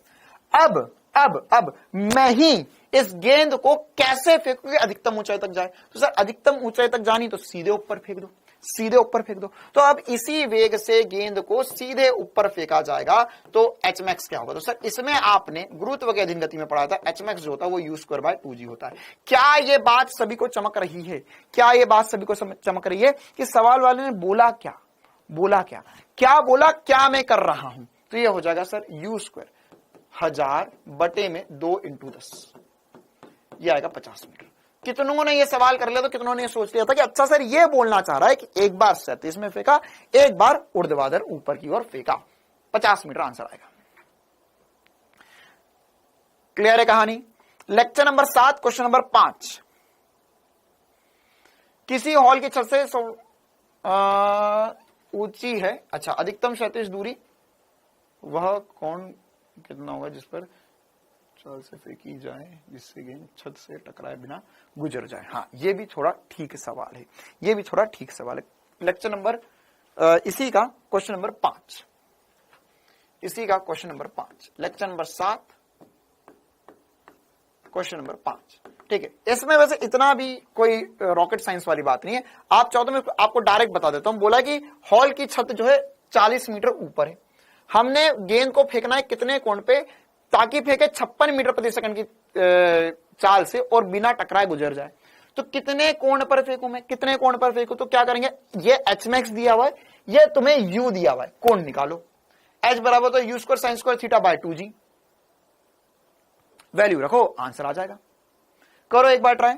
अब मैं ही इस गेंद को कैसे फेंकूंगी अधिकतम ऊंचाई तक जाए, तो सर अधिकतम ऊंचाई तक जानी तो सीधे ऊपर फेंक दो, सीधे ऊपर फेंक दो। तो अब इसी वेग से गेंद को सीधे ऊपर फेंका जाएगा तो एच मैक्स क्या होगा, तो सर इसमें आपने गुरुत्व के अधीन गति में पढ़ा था, एच मैक्स जो होता है वो u²/2g होता है। क्या ये बात सभी को चमक रही है, क्या ये बात सभी को चमक रही है कि सवाल वाले ने बोला क्या, क्या बोला, क्या मैं कर रहा हूं, तो ये हो जाएगा सर u² 1000 बटे में 2 × 10, ये आएगा 50 मीटर। कितनों ने ये सवाल कर लिया, तो कितनों ने ये सोच लिया था कि अच्छा सर ये बोलना चाह रहा है कि एक बार 37 में फेंका, एक बार ऊर्ध्वाधर ऊपर की ओर फेंका, 50 मीटर आंसर आएगा। क्लियर है कहानी। लेक्चर नंबर 7 क्वेश्चन नंबर 5, किसी हॉल की छत से ऊंची है, अच्छा अधिकतम क्षैतिज दूरी वह कौन कितना होगा जिस पर चाल से फेंकी जाए जिससे गेंद छत से टकराए बिना गुजर जाए। हाँ ये भी थोड़ा ठीक सवाल है, ये भी थोड़ा ठीक सवाल है। लेक्चर नंबर इसी का क्वेश्चन नंबर 5, इसी का question number 5, lecture number 7 question number 5, ठीक है। इसमें वैसे इतना भी कोई रॉकेट साइंस वाली बात नहीं है, आप चाहो तो मैं आपको डायरेक्ट बता देता हूं। बोला कि हॉल की छत जो है 40 मीटर ऊपर है, हमने गेंद को फेंकना है कितने कोण पे, ताकि फेंके 56 मीटर प्रति सेकंड की चाल से और बिना टकराए गुजर जाए, तो कितने कोण पर फेंकूं मैं, कितने कोण पर फेंकूं, तो क्या करेंगे, ये एच मैक्स दिया हुआ है, ये तुम्हें यू दिया हुआ है, कोण निकालो, एच बराबर तो u² sin² θ/2g, वैल्यू रखो आंसर आ जाएगा। करो एक बार ट्राई।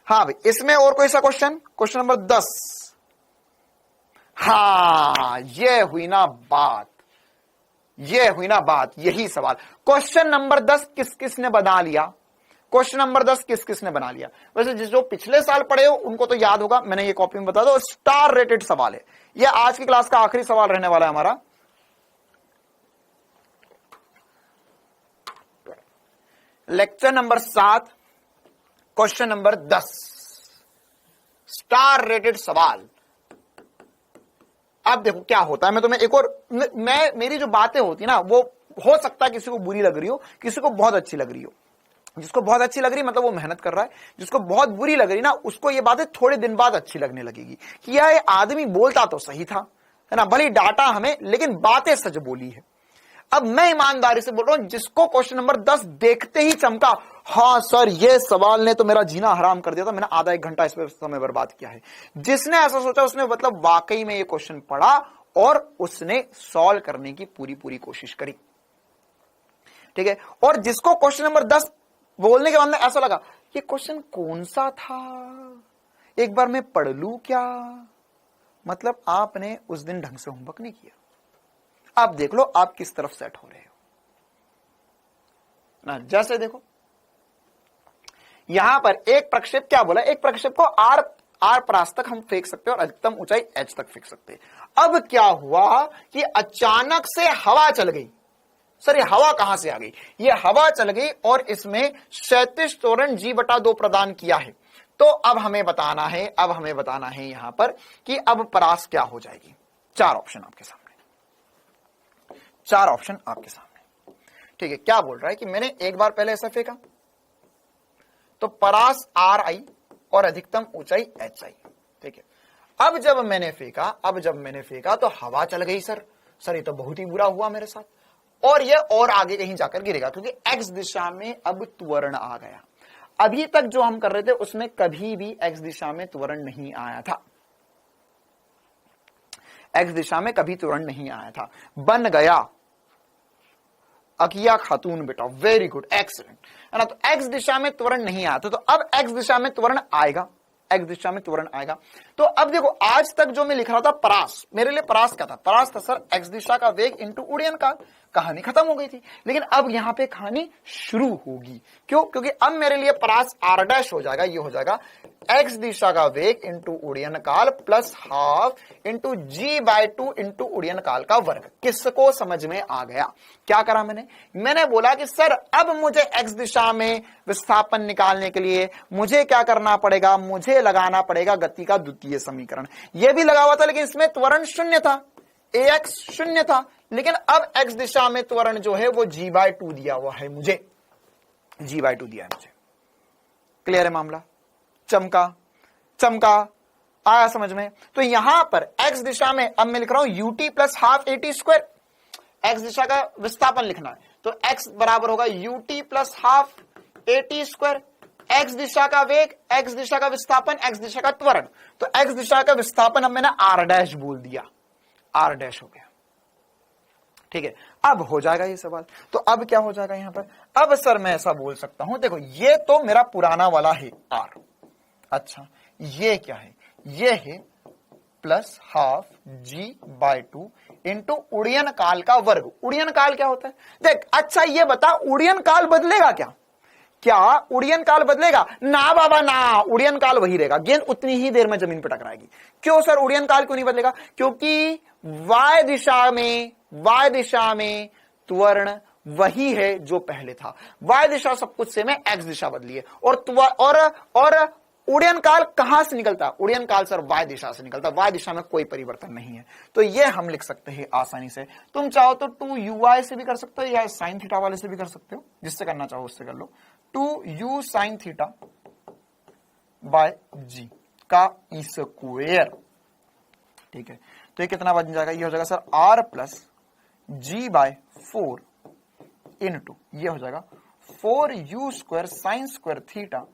हाँ भाई इसमें और कोई सा क्वेश्चन नंबर 10, हाँ ये हुई ना बात, ये हुई ना बात, यही सवाल। क्वेश्चन नंबर 10 किस किसने बना लिया, क्वेश्चन नंबर 10 किस किसने बना लिया, वैसे जो पिछले साल पढ़े हो उनको तो याद होगा, मैंने ये कॉपी में बता दो, स्टार रेटेड सवाल है, ये आज की क्लास का आखिरी सवाल रहने वाला है हमारा। Lecture number 7 question number 10 star rated सवाल। अब देखो क्या होता है, मैं तुम्हें एक और मेरी जो बातें होती है ना, वो हो सकता है किसी को बुरी लग रही हो, किसी को बहुत अच्छी लग रही हो। जिसको बहुत अच्छी लग रही मतलब वो मेहनत कर रहा है, जिसको बहुत बुरी लग रही ना उसको ये बातें थोड़े दिन बाद अच्छी लगने लगेगी कि यार ये आदमी बोलता तो सही था, है ना, भले डांटा हमें लेकिन बातें सच बोली है। अब मैं ईमानदारी से बोल रहा हूं, जिसको क्वेश्चन नंबर 10 देखते ही चमका, हाँ सर ये सवाल ने तो मेरा जीना हराम कर दिया था, मैंने आधा एक घंटा इस पर समय बर्बाद किया है, जिसने ऐसा सोचा उसने मतलब वाकई में ये क्वेश्चन पढ़ा और उसने सॉल्व करने की पूरी कोशिश करी। ठीक है, और जिसको क्वेश्चन नंबर 10 बोलने के बाद में ऐसा लगा ये क्वेश्चन कौन सा था, एक बार मैं पढ़ लूं क्या, मतलब आपने उस दिन ढंग से होमवर्क नहीं किया। आप देख लो आप किस तरफ सेट हो रहे हो ना। जैसे देखो यहां पर एक प्रक्षेप क्या बोला, एक प्रक्षेप को आर परास तक हम फेंक सकते हैं और अधिकतम ऊंचाई एच तक फेंक सकते हैं। अब क्या हुआ कि अचानक से हवा चल गई। सर ये हवा कहां से आ गई, ये हवा चल गई और इसमें क्षैतिज त्वरण g/2 प्रदान किया है। तो अब हमें बताना है यहां पर कि अब परास क्या हो जाएगी। चार ऑप्शन आपके सामने, ठीक है। क्या बोल रहा है कि मैंने एक बार पहले ऐसा फेंका तो परास आर आई और अधिकतम ऊंचाई एच आई, ठीक है। अब जब मैंने फेंका तो हवा चल गई। सर ये तो बहुत ही बुरा हुआ मेरे साथ, और ये और आगे कहीं जाकर गिरेगा क्योंकि एक्स दिशा में अब त्वरण आ गया। अभी तक जो हम कर रहे थे उसमें कभी भी एक्स दिशा में त्वरण नहीं आया था, एक्स दिशा में कभी त्वरण नहीं आया था। बन गया अकिया खातून बेटा, वेरी गुड, एक्सीलेंट, है ना। तो एक्स दिशा में त्वरण नहीं आया था, तो अब एक्स दिशा में त्वरण आएगा, तो अब देखो आज तक जो मैं लिख रहा था परास, मेरे लिए परास क्या था, परास था सर एक्स दिशा का वेग इंटू उड़यन काल। कहानी खत्म हो गई थी, लेकिन अब यहां पे कहानी शुरू होगी। क्यों? क्योंकि अब मेरे लिए परास आर डैश हो जाएगा, ये हो जाएगा एक्स दिशा का वेग इंटू उड़यन काल plus half into g/2 into उड़यन काल का वर्ग। किसको समझ में आ गया? क्या करा मैंने बोला कि सर अब मुझे एक्स दिशा में विस्थापन निकालने के लिए मुझे क्या करना पड़ेगा, मुझे लगाना पड़ेगा गति का द्वितीय समीकरण। यह भी लगा हुआ था लेकिन इसमें त्वरण शून्य था, ax शून्य था, लेकिन अब x दिशा में त्वरण जो है वो g/2 दिया हुआ है मुझे, g/2 दिया है मुझे। क्लियर है मामला? चमका आया समझ में? तो यहां पर x दिशा में अब मैं लिख रहा हूं ut plus half at²। x दिशा का विस्थापन लिखना है तो x बराबर होगा ut plus half at²। x दिशा का वेग, x दिशा का विस्थापन, x दिशा का त्वरण, तो x दिशा का विस्थापन अब मैंने r डैश बोल दिया, r डैश हो गया। ठीक है, अब हो जाएगा ये सवाल। तो अब क्या हो जाएगा यहां पर? अब सर मैं ऐसा बोल सकता हूं, देखो ये तो मेरा पुराना वाला है r, अच्छा ये क्या है, ये है प्लस हाफ g/2 इंटू उड़यन काल का वर्ग। उड़यन काल क्या होता है देख, अच्छा ये बता उड़यन काल बदलेगा क्या उड़यन काल बदलेगा? ना बाबा ना, उड़यन काल वही रहेगा, गेंद उतनी ही देर में जमीन पर टकराएगी। क्यों सर उड़यन काल क्यों नहीं बदलेगा? क्योंकि y दिशा में त्वरण वही है जो पहले था। y दिशा सब कुछ सेम है, x दिशा बदली है। और उड़यन काल कहां से निकलता है? उड़यन काल सर y दिशा से निकलता है, y दिशा में कोई परिवर्तन नहीं है। तो ये हम लिख सकते हैं आसानी से। तुम चाहो तो 2uy से भी कर सकते हो या साइन थीटा वाले से भी कर सकते हो, जिससे करना चाहो उससे कर लो। 2u sine theta by g का स्क्वायर, ठीक है। तो ये कितना बन जाएगा? ये हो जाएगा sir r plus g/4 into ये हो जाएगा 4u² साइन स्क्वायर थीटा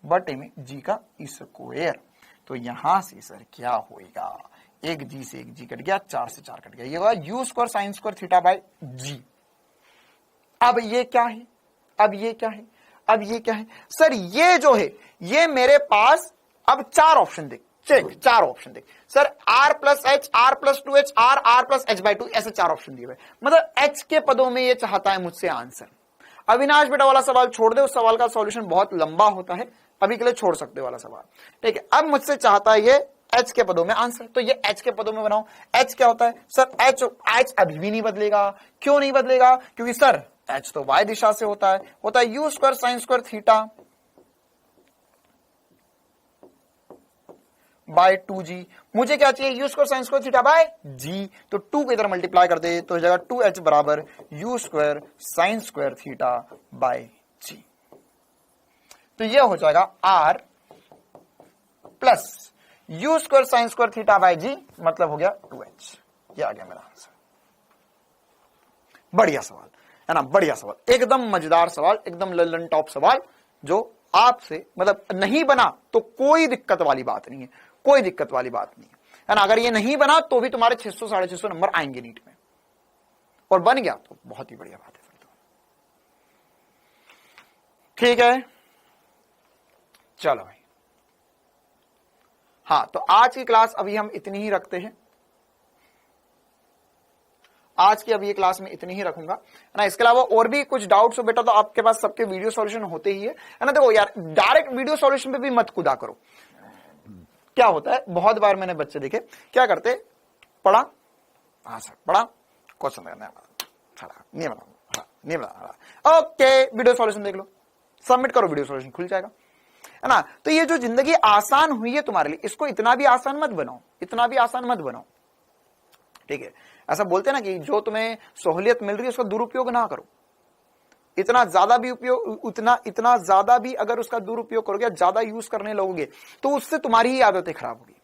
बटे में g का स्क्वायर। तो यहां से सर क्या होएगा, एक g से एक g कट गया, 4 से 4 कट गया, ये होगा u² sine square theta by g। अब ये क्या है, अब ये क्या है सर? ये जो है ये मेरे पास अब 4 ऑप्शन देख, चेक 4 ऑप्शन देख sir, r plus h, r plus 2h, r plus h/2, ऐसे 4 ऑप्शन दिए हुए। मतलब h के पदों में ये चाहता है मुझसे आंसर। अविनाश बेटा वाला सवाल छोड़ दे, उस सवाल का सॉल्यूशन बहुत लंबा होता है, अभी के लिए छोड़ सकते वाला सवाल, ठीक है। अब मुझसे चाहता है ये h के पदों में आंसर, तो ये h के पदों में बनाओ। h क्या होता है सर? h अभी भी नहीं बदलेगा। क्यों नहीं बदलेगा? क्योंकि सर h तो y दिशा से होता है u² sine square theta by 2g। मुझे क्या चाहिए, you square sine square theta by g। तो 2 को इधर मल्टीप्लाई कर दे तो हो जाएगा 2h बराबर you square sine square theta by g। तो यह हो जाएगा r plus you square sine square theta by g, मतलब हो गया 2h। ये आ गया मेरा आंसर। बढ़िया सवाल है ना, बढ़िया सवाल, एकदम मजेदार सवाल, एकदम लल्लन टॉप सवाल, जो आपसे मतलब नहीं बना तो कोई दिक्कत वाली बात नहीं है, कोई दिक्कत वाली बात नहीं है ना। अगर ये नहीं बना तो भी तुम्हारे 600 650 नंबर आएंगे नीट में, और बन गया तो बहुत ही बढ़िया बात है फिर तो। ठीक है, चलो भाई। हाँ, तो आज की क्लास अभी हम इतनी ही रखते हैं, आज की अभी ये क्लास में इतनी ही रखूंगा, है ना। इसके अलावा और भी कुछ डाउट्स हो बेटा तो आपके पास सबके वीडियो सॉल्यूशन होते ही है ना। देखो यार, डायरेक्ट वीडियो सॉल्यूशन पे भी मत कूदा करो। क्या होता है, बहुत बार मैंने बच्चे देखे क्या करते, पढ़ा, हाँ सर पढ़ा, क्वेश्चन नहीं बना, ओके वीडियो सॉल्यूशन देख लो, सबमिट करो, वीडियो सॉल्यूशन खुल जाएगा, है ना। तो ये जो जिंदगी आसान हुई है तुम्हारे लिए, इसको इतना भी आसान मत बनाओ, इतना भी आसान मत बनाओ, ठीक है। ऐसा बोलते हैं ना कि जो तुम्हें सहूलियत मिल रही है उसका दुरुपयोग ना करो। इतना ज्यादा भी उपयोग, इतना ज्यादा भी अगर उसका दुरुपयोग करोगे, ज्यादा यूज करने लगोगे तो उससे तुम्हारी ही आदतें खराब होगी,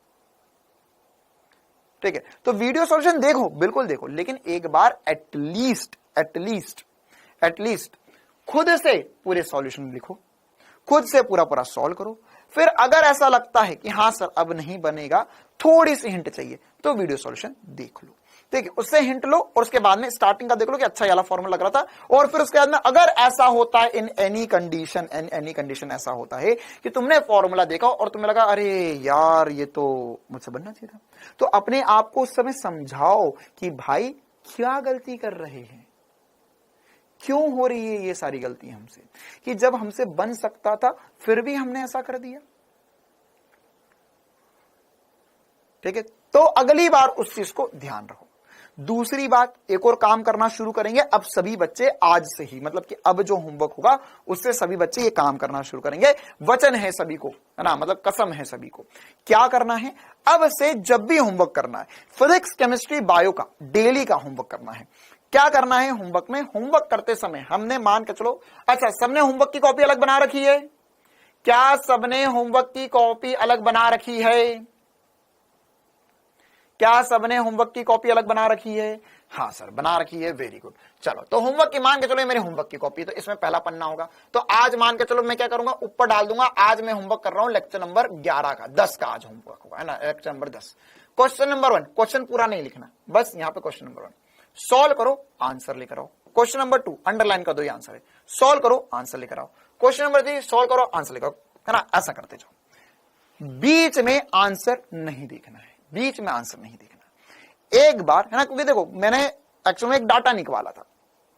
ठीक है। तो वीडियो सॉल्यूशन देखो, बिल्कुल देखो, लेकिन एक बार एटलीस्ट खुद से पूरे सॉल्यूशन लिखो, खुद से पूरा सॉल्व करो। फिर अगर ऐसा लगता है कि हाँ सर अब नहीं बनेगा, थोड़ी सी हिंट चाहिए, तो वीडियो सॉल्यूशन देख लो, ठीक है। उससे हिंट लो और उसके बाद में स्टार्टिंग का देख लो कि अच्छा वाला फॉर्मूला लग रहा था, और फिर उसके बाद में अगर ऐसा होता है इन एनी कंडीशन ऐसा होता है कि तुमने फॉर्मूला देखा और तुम्हें लगा अरे यार ये तो मुझसे बनना चाहिए था, तो अपने आप को उस समय समझाओ कि भाई क्या गलती कर रहे हैं, क्यों हो रही है ये सारी गलती हमसे, कि जब हमसे बन सकता था फिर भी हमने ऐसा कर दिया, ठीक है। तो अगली बार उस चीज को ध्यान रखो। दूसरी बात, एक और काम करना शुरू करेंगे अब सभी बच्चे आज से ही, मतलब कि अब जो होमवर्क होगा उससे सभी बच्चे ये काम करना शुरू करेंगे। वचन है सभी को, है ना, मतलब कसम है सभी को। क्या करना है, अब से जब भी होमवर्क करना है, फिजिक्स केमिस्ट्री बायो का डेली का होमवर्क करना है। क्या करना है होमवर्क में, होमवर्क करते समय हमने मान के चलो, अच्छा सबने होमवर्क की कॉपी अलग बना रखी है, क्या सबने होमवर्क की कॉपी अलग बना रखी है, क्या सबने होमवर्क की कॉपी अलग बना रखी है, हाँ सर बना रखी है, वेरी गुड। चलो तो होमवर्क की मान के चलो मेरे होमवर्क की कॉपी, तो इसमें पहला पन्ना होगा, तो आज मान के चलो मैं क्या करूंगा, ऊपर डाल दूंगा आज मैं होमवर्क कर रहा हूं लेक्चर नंबर 11 का, 10 का आज होमवर्क होगा, है ना, lecture number 10। Question number 1, question पूरा नहीं लिखना, बस यहाँ पे क्वेश्चन नंबर 1 सॉल्व करो, आंसर लेकर आओ। क्वेश्चन नंबर 2 अंडरलाइन कर दो, ये आंसर है, सॉल्व करो, आंसर लेकर आओ। क्वेश्चन नंबर 3 सॉल्व करो, आंसर लेकर आओ, है ना, ऐसा करते जाओ। बीच में आंसर नहीं देखना है, बीच में आंसर नहीं देखना। एक बार, है ना, क्योंकि देखो मैंने एक्चुअल में एक डाटा निकवाला था,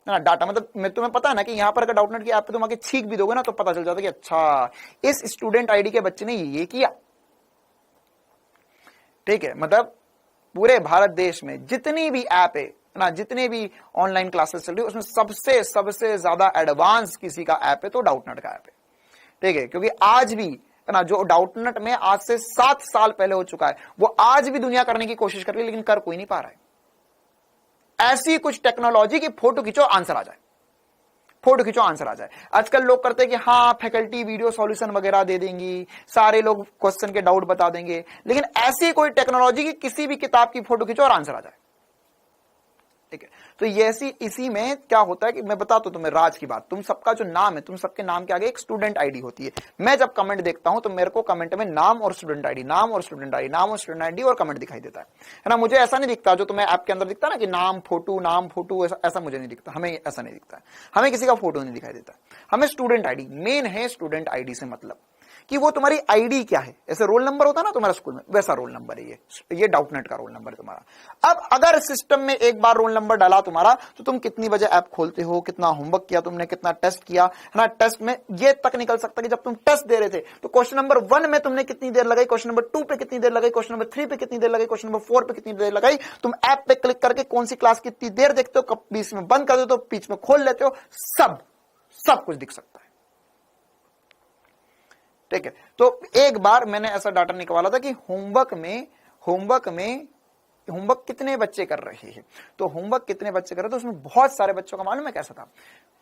है ना, डाटा मतलब मैं तुम्हें पता है ना कि यहां पर अगर डाउटनेट की ऐप पे तुम आके छीक भी दोगे ना तो पता चल जाता कि अच्छा इस स्टूडेंट आईडी के बच्चे ने ये किया, ठीक है। मतलब पूरे भारत देश में जितनी भी ऐप है ना, जितने भी ऑनलाइन क्लासेस चल रही है, उसमें सबसे ज्यादा एडवांस किसी का ऐप है तो डाउटनेट का ऐप है, ठीक है। क्योंकि आज भी है ना, जो डाउटनेट में आज से 7 साल पहले हो चुका है, वो आज भी दुनिया करने की कोशिश कर रही है, लेकिन कर कोई नहीं पा रहा है। ऐसी कुछ टेक्नोलॉजी की फोटो खींचो आंसर आ जाए, फोटो खींचो आंसर आ जाए। आजकल लोग करते हैं कि हाँ फैकल्टी वीडियो सॉल्यूशन वगैरह दे देंगी, सारे लोग क्वेश्चन के डाउट बता देंगे, लेकिन ऐसी कोई टेक्नोलॉजी की किसी भी किताब की फोटो खींचो और आंसर आ जाए, ठीक है। तो ये इसी में क्या होता है कि मैं बताता हूं तुम्हें राज की बात, तुम सबका जो नाम है, तुम सबके नाम के आगे एक स्टूडेंट आईडी होती है। मैं जब कमेंट देखता हूं तो मेरे को कमेंट में नाम और स्टूडेंट आईडी, नाम और स्टूडेंट आईडी, नाम और स्टूडेंट आईडी और कमेंट दिखाई देता है ना। मुझे ऐसा नहीं दिखता जो तुम्हें ऐप के अंदर दिखता ना कि नाम फोटो, ऐसा मुझे नहीं दिखता, हमें ऐसा नहीं दिखता है, हमें किसी का फोटो नहीं दिखाई देता, हमें स्टूडेंट आईडी मेन है। स्टूडेंट आईडी से मतलब कि वो तुम्हारी आईडी क्या है, ऐसे रोल नंबर होता है ना तुम्हारा स्कूल में, वैसा रोल नंबर है ये डाउटनेट का रोल नंबर है तुम्हारा। अब अगर सिस्टम में एक बार रोल नंबर डाला तुम्हारा, तो तुम कितनी बजे ऐप खोलते हो, कितना होमवर्क किया तुमने, कितना टेस्ट किया, है ना, टेस्ट में ये तक निकल सकता है कि जब तुम टेस्ट दे रहे थे तो क्वेश्चन नंबर 1 में तुमने कितनी देर लगाई, क्वेश्चन नंबर 2 पे कितनी देर लगाई, क्वेश्चन नंबर 3 पे कितनी देर लगाई, क्वेश्चन नंबर 4 पे कितनी देर लगाई, तुम ऐप पे क्लिक करके कौन सी क्लास कितनी देर देखते हो, कब बीच में बंद कर देते हो, बीच में खोल लेते हो, सब कुछ दिख सकता है। ठीक है, तो एक बार मैंने ऐसा डाटा निकाला था कि होमवर्क कितने बच्चे कर रहे हैं, तो होमवर्क कितने बच्चे कर रहे थे, उसमें बहुत सारे बच्चों का मालूम है कैसा था,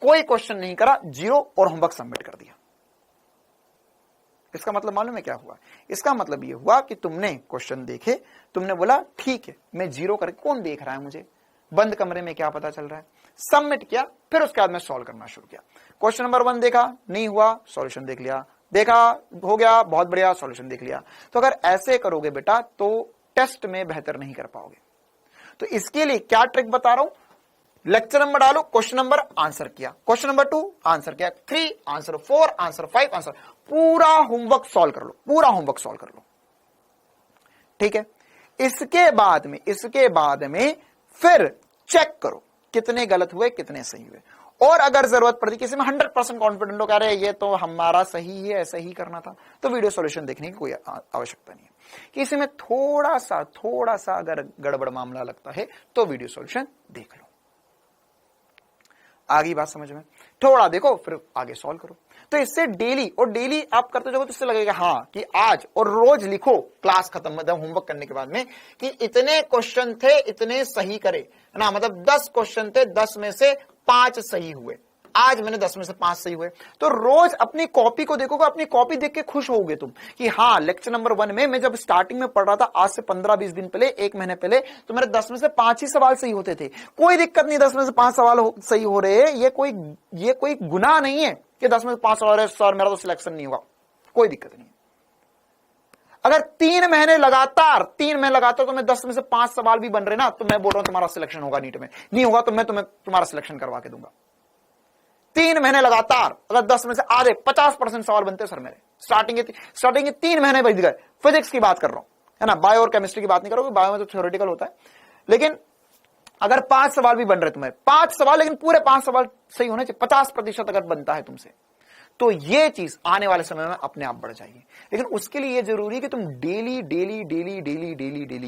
कोई क्वेश्चन नहीं करा, 0 और होमवर्क सबमिट कर दिया। इसका मतलब मालूम है क्या हुआ, इसका मतलब ये हुआ कि तुमने क्वेश्चन देखे, तुमने बोला ठीक है मैं 0 करके, कौन देख रहा है मुझे, बंद कमरे में क्या पता चल रहा है, सबमिट किया, फिर उसके बाद मैं सॉल्व करना शुरू किया। क्वेश्चन नंबर 1 देखा, नहीं हुआ, सॉल्यूशन देख लिया, देखा हो गया, बहुत बढ़िया, सॉल्यूशन देख लिया। तो अगर ऐसे करोगे बेटा तो टेस्ट में बेहतर नहीं कर पाओगे। तो इसके लिए क्या ट्रिक बता रहा हूं, लेक्चर नंबर डालो, क्वेश्चन नंबर आंसर किया, क्वेश्चन नंबर 2 आंसर किया, 3 आंसर, 4 आंसर, 5 आंसर, पूरा होमवर्क सॉल्व कर लो, पूरा होमवर्क सॉल्व कर लो। ठीक है, इसके बाद में फिर चेक करो कितने गलत हुए कितने सही हुए, और अगर जरूरत पड़ती, किसी में 100% कॉन्फिडेंट हो, कह रहे ये तो हमारा सही है, ऐसा ही करना था, तो वीडियो सॉल्यूशन देखने की कोई आवश्यकता नहीं है। किसी में थोड़ा सा अगर गड़बड़ मामला लगता है तो वीडियो सॉल्यूशन देख लो। आगे बात समझ में, थोड़ा देखो फिर आगे सॉल्व करो। तो इससे डेली आप करते जाओगे तो इससे लगेगा हाँ कि आज, और रोज लिखो क्लास खत्म, मतलब होमवर्क करने के बाद में, कि इतने क्वेश्चन थे, इतने सही करे ना, मतलब 10 क्वेश्चन थे, 10 में से 5 सही हुए, आज मैंने 10 में से 5 सही हुए। तो रोज अपनी कॉपी को देखोगे, अपनी कॉपी देख के खुश होगे तुम कि हाँ, लेक्चर नंबर 1 में मैं जब स्टार्टिंग में पढ़ रहा था, आज से 15-20 दिन पहले, 1 महीने पहले, तो मेरे 10 में से 5 ही सवाल सही होते थे। कोई दिक्कत नहीं, 10 में से 5 सवाल सही हो रहे हैं, ये कोई गुनाह नहीं है कि 10 में से 5 सवाल है, सर मेरा तो सिलेक्शन नहीं हुआ, कोई दिक्कत नहीं। अगर 3 महीने लगातार तो मैं 10 में से 5 सवाल भी बन रहे ना, तो मैं बोल रहा हूं तुम्हारा सिलेक्शन होगा नीट में, नहीं होगा तो मैं तुम्हारा सिलेक्शन करवा के दूंगा। 3 महीने लगातार अगर 10 में से आधे 50% सवाल बनते सर मेरे, स्टार्टिंग के 3 महीने बच गए, फिजिक्स की बात कर रहा हूं, है ना, बायो और केमिस्ट्री की बात नहीं कर रहा हूं, बायो में तो थ्योरेटिकल होता है, लेकिन अगर 5 सवाल भी बन रहे तुम्हें, 5 सवाल, लेकिन पूरे 5 सवाल सही होने चाहिए, 50% अगर बनता है तुमसे, तो ये चीज आने वाले समय में अपने आप बढ़ जाएगी। लेकिन उसके लिए ये जरूरी है कि तुम डेली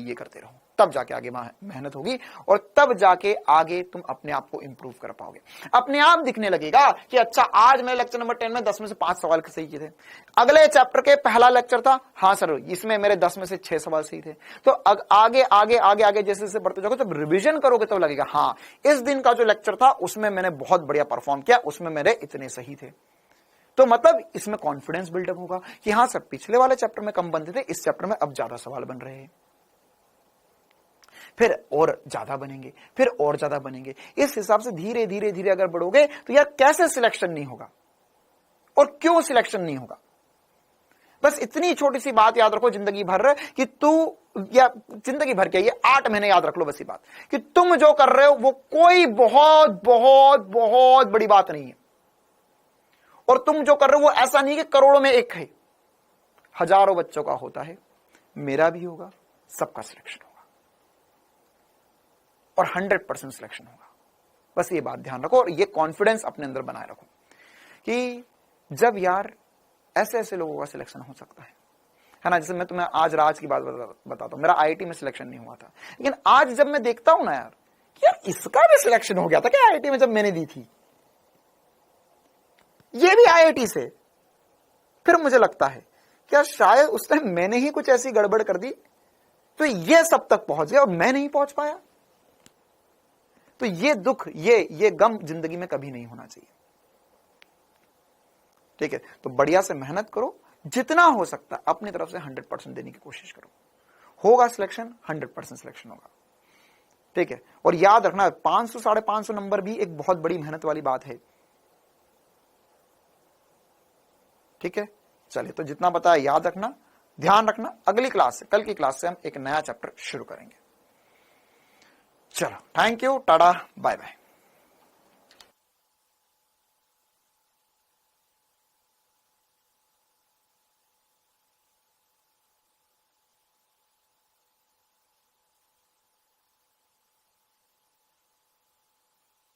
ये करते रहो, तब जाके आगे मेहनत होगी, और तब जाके आगे तुम अपने आप को इंप्रूव कर पाओगे। अपने आप दिखने लगेगा कि अच्छा, आज मैं लेक्चर नंबर 10 में 10 में से 5 सवाल सही किए थे, अगले चैप्टर के पहला लेक्चर था, हाँ सर इसमें मेरे 10 में से 6 सवाल सही थे। तो आगे जैसे जैसे बढ़ते जाओगे, जब रिविजन करोगे तब लगेगा हाँ, इस दिन का जो लेक्चर था उसमें मैंने बहुत बढ़िया परफॉर्म किया, उसमें मेरे इतने सही थे। तो मतलब इसमें कॉन्फिडेंस बिल्डअप होगा कि हाँ सर, पिछले वाले चैप्टर में कम बनते थे, इस चैप्टर में अब ज्यादा सवाल बन रहे हैं, फिर और ज्यादा बनेंगे, फिर और ज्यादा बनेंगे। इस हिसाब से धीरे अगर बढ़ोगे तो यार कैसे सिलेक्शन नहीं होगा, और क्यों सिलेक्शन नहीं होगा। बस इतनी छोटी सी बात याद रखो जिंदगी भर, कि या जिंदगी भर क्या, ये 8 महीने याद रख लो बस ये बात, कि तुम जो कर रहे हो वो कोई बहुत बड़ी बात नहीं है, और तुम जो कर रहे हो वो ऐसा नहीं कि करोड़ों में एक है, हजारों बच्चों का होता है, मेरा भी होगा, सबका सिलेक्शन होगा, और 100% सिलेक्शन होगा। बस ये बात ध्यान रखो, और ये कॉन्फिडेंस अपने अंदर बनाए रखो कि जब यार ऐसे लोगों का सिलेक्शन हो सकता है ना। जैसे मैं तुम्हें आज राज की बात बताता हूं, मेरा आईआईटी में सिलेक्शन नहीं हुआ था, लेकिन आज जब मैं देखता हूं ना यार इसका भी सिलेक्शन हो गया था क्या आईआईटी में, जब मैंने दी थी, ये भी आईआईटी से, फिर मुझे लगता है क्या शायद उस टाइम मैंने ही कुछ ऐसी गड़बड़ कर दी तो ये सब तक पहुंच गया और मैं नहीं पहुंच पाया। तो ये दुख, ये गम जिंदगी में कभी नहीं होना चाहिए। ठीक है, तो बढ़िया से मेहनत करो, जितना हो सकता है अपनी तरफ से 100% देने की कोशिश करो, होगा सिलेक्शन, 100% सिलेक्शन होगा। ठीक है, और याद रखना 500 550 नंबर भी एक बहुत बड़ी मेहनत वाली बात है। ठीक है, चलिए, तो जितना बताया याद रखना, ध्यान रखना। अगली क्लास से, कल की क्लास से हम एक नया चैप्टर शुरू करेंगे। चलो, thank you, tata, bye bye.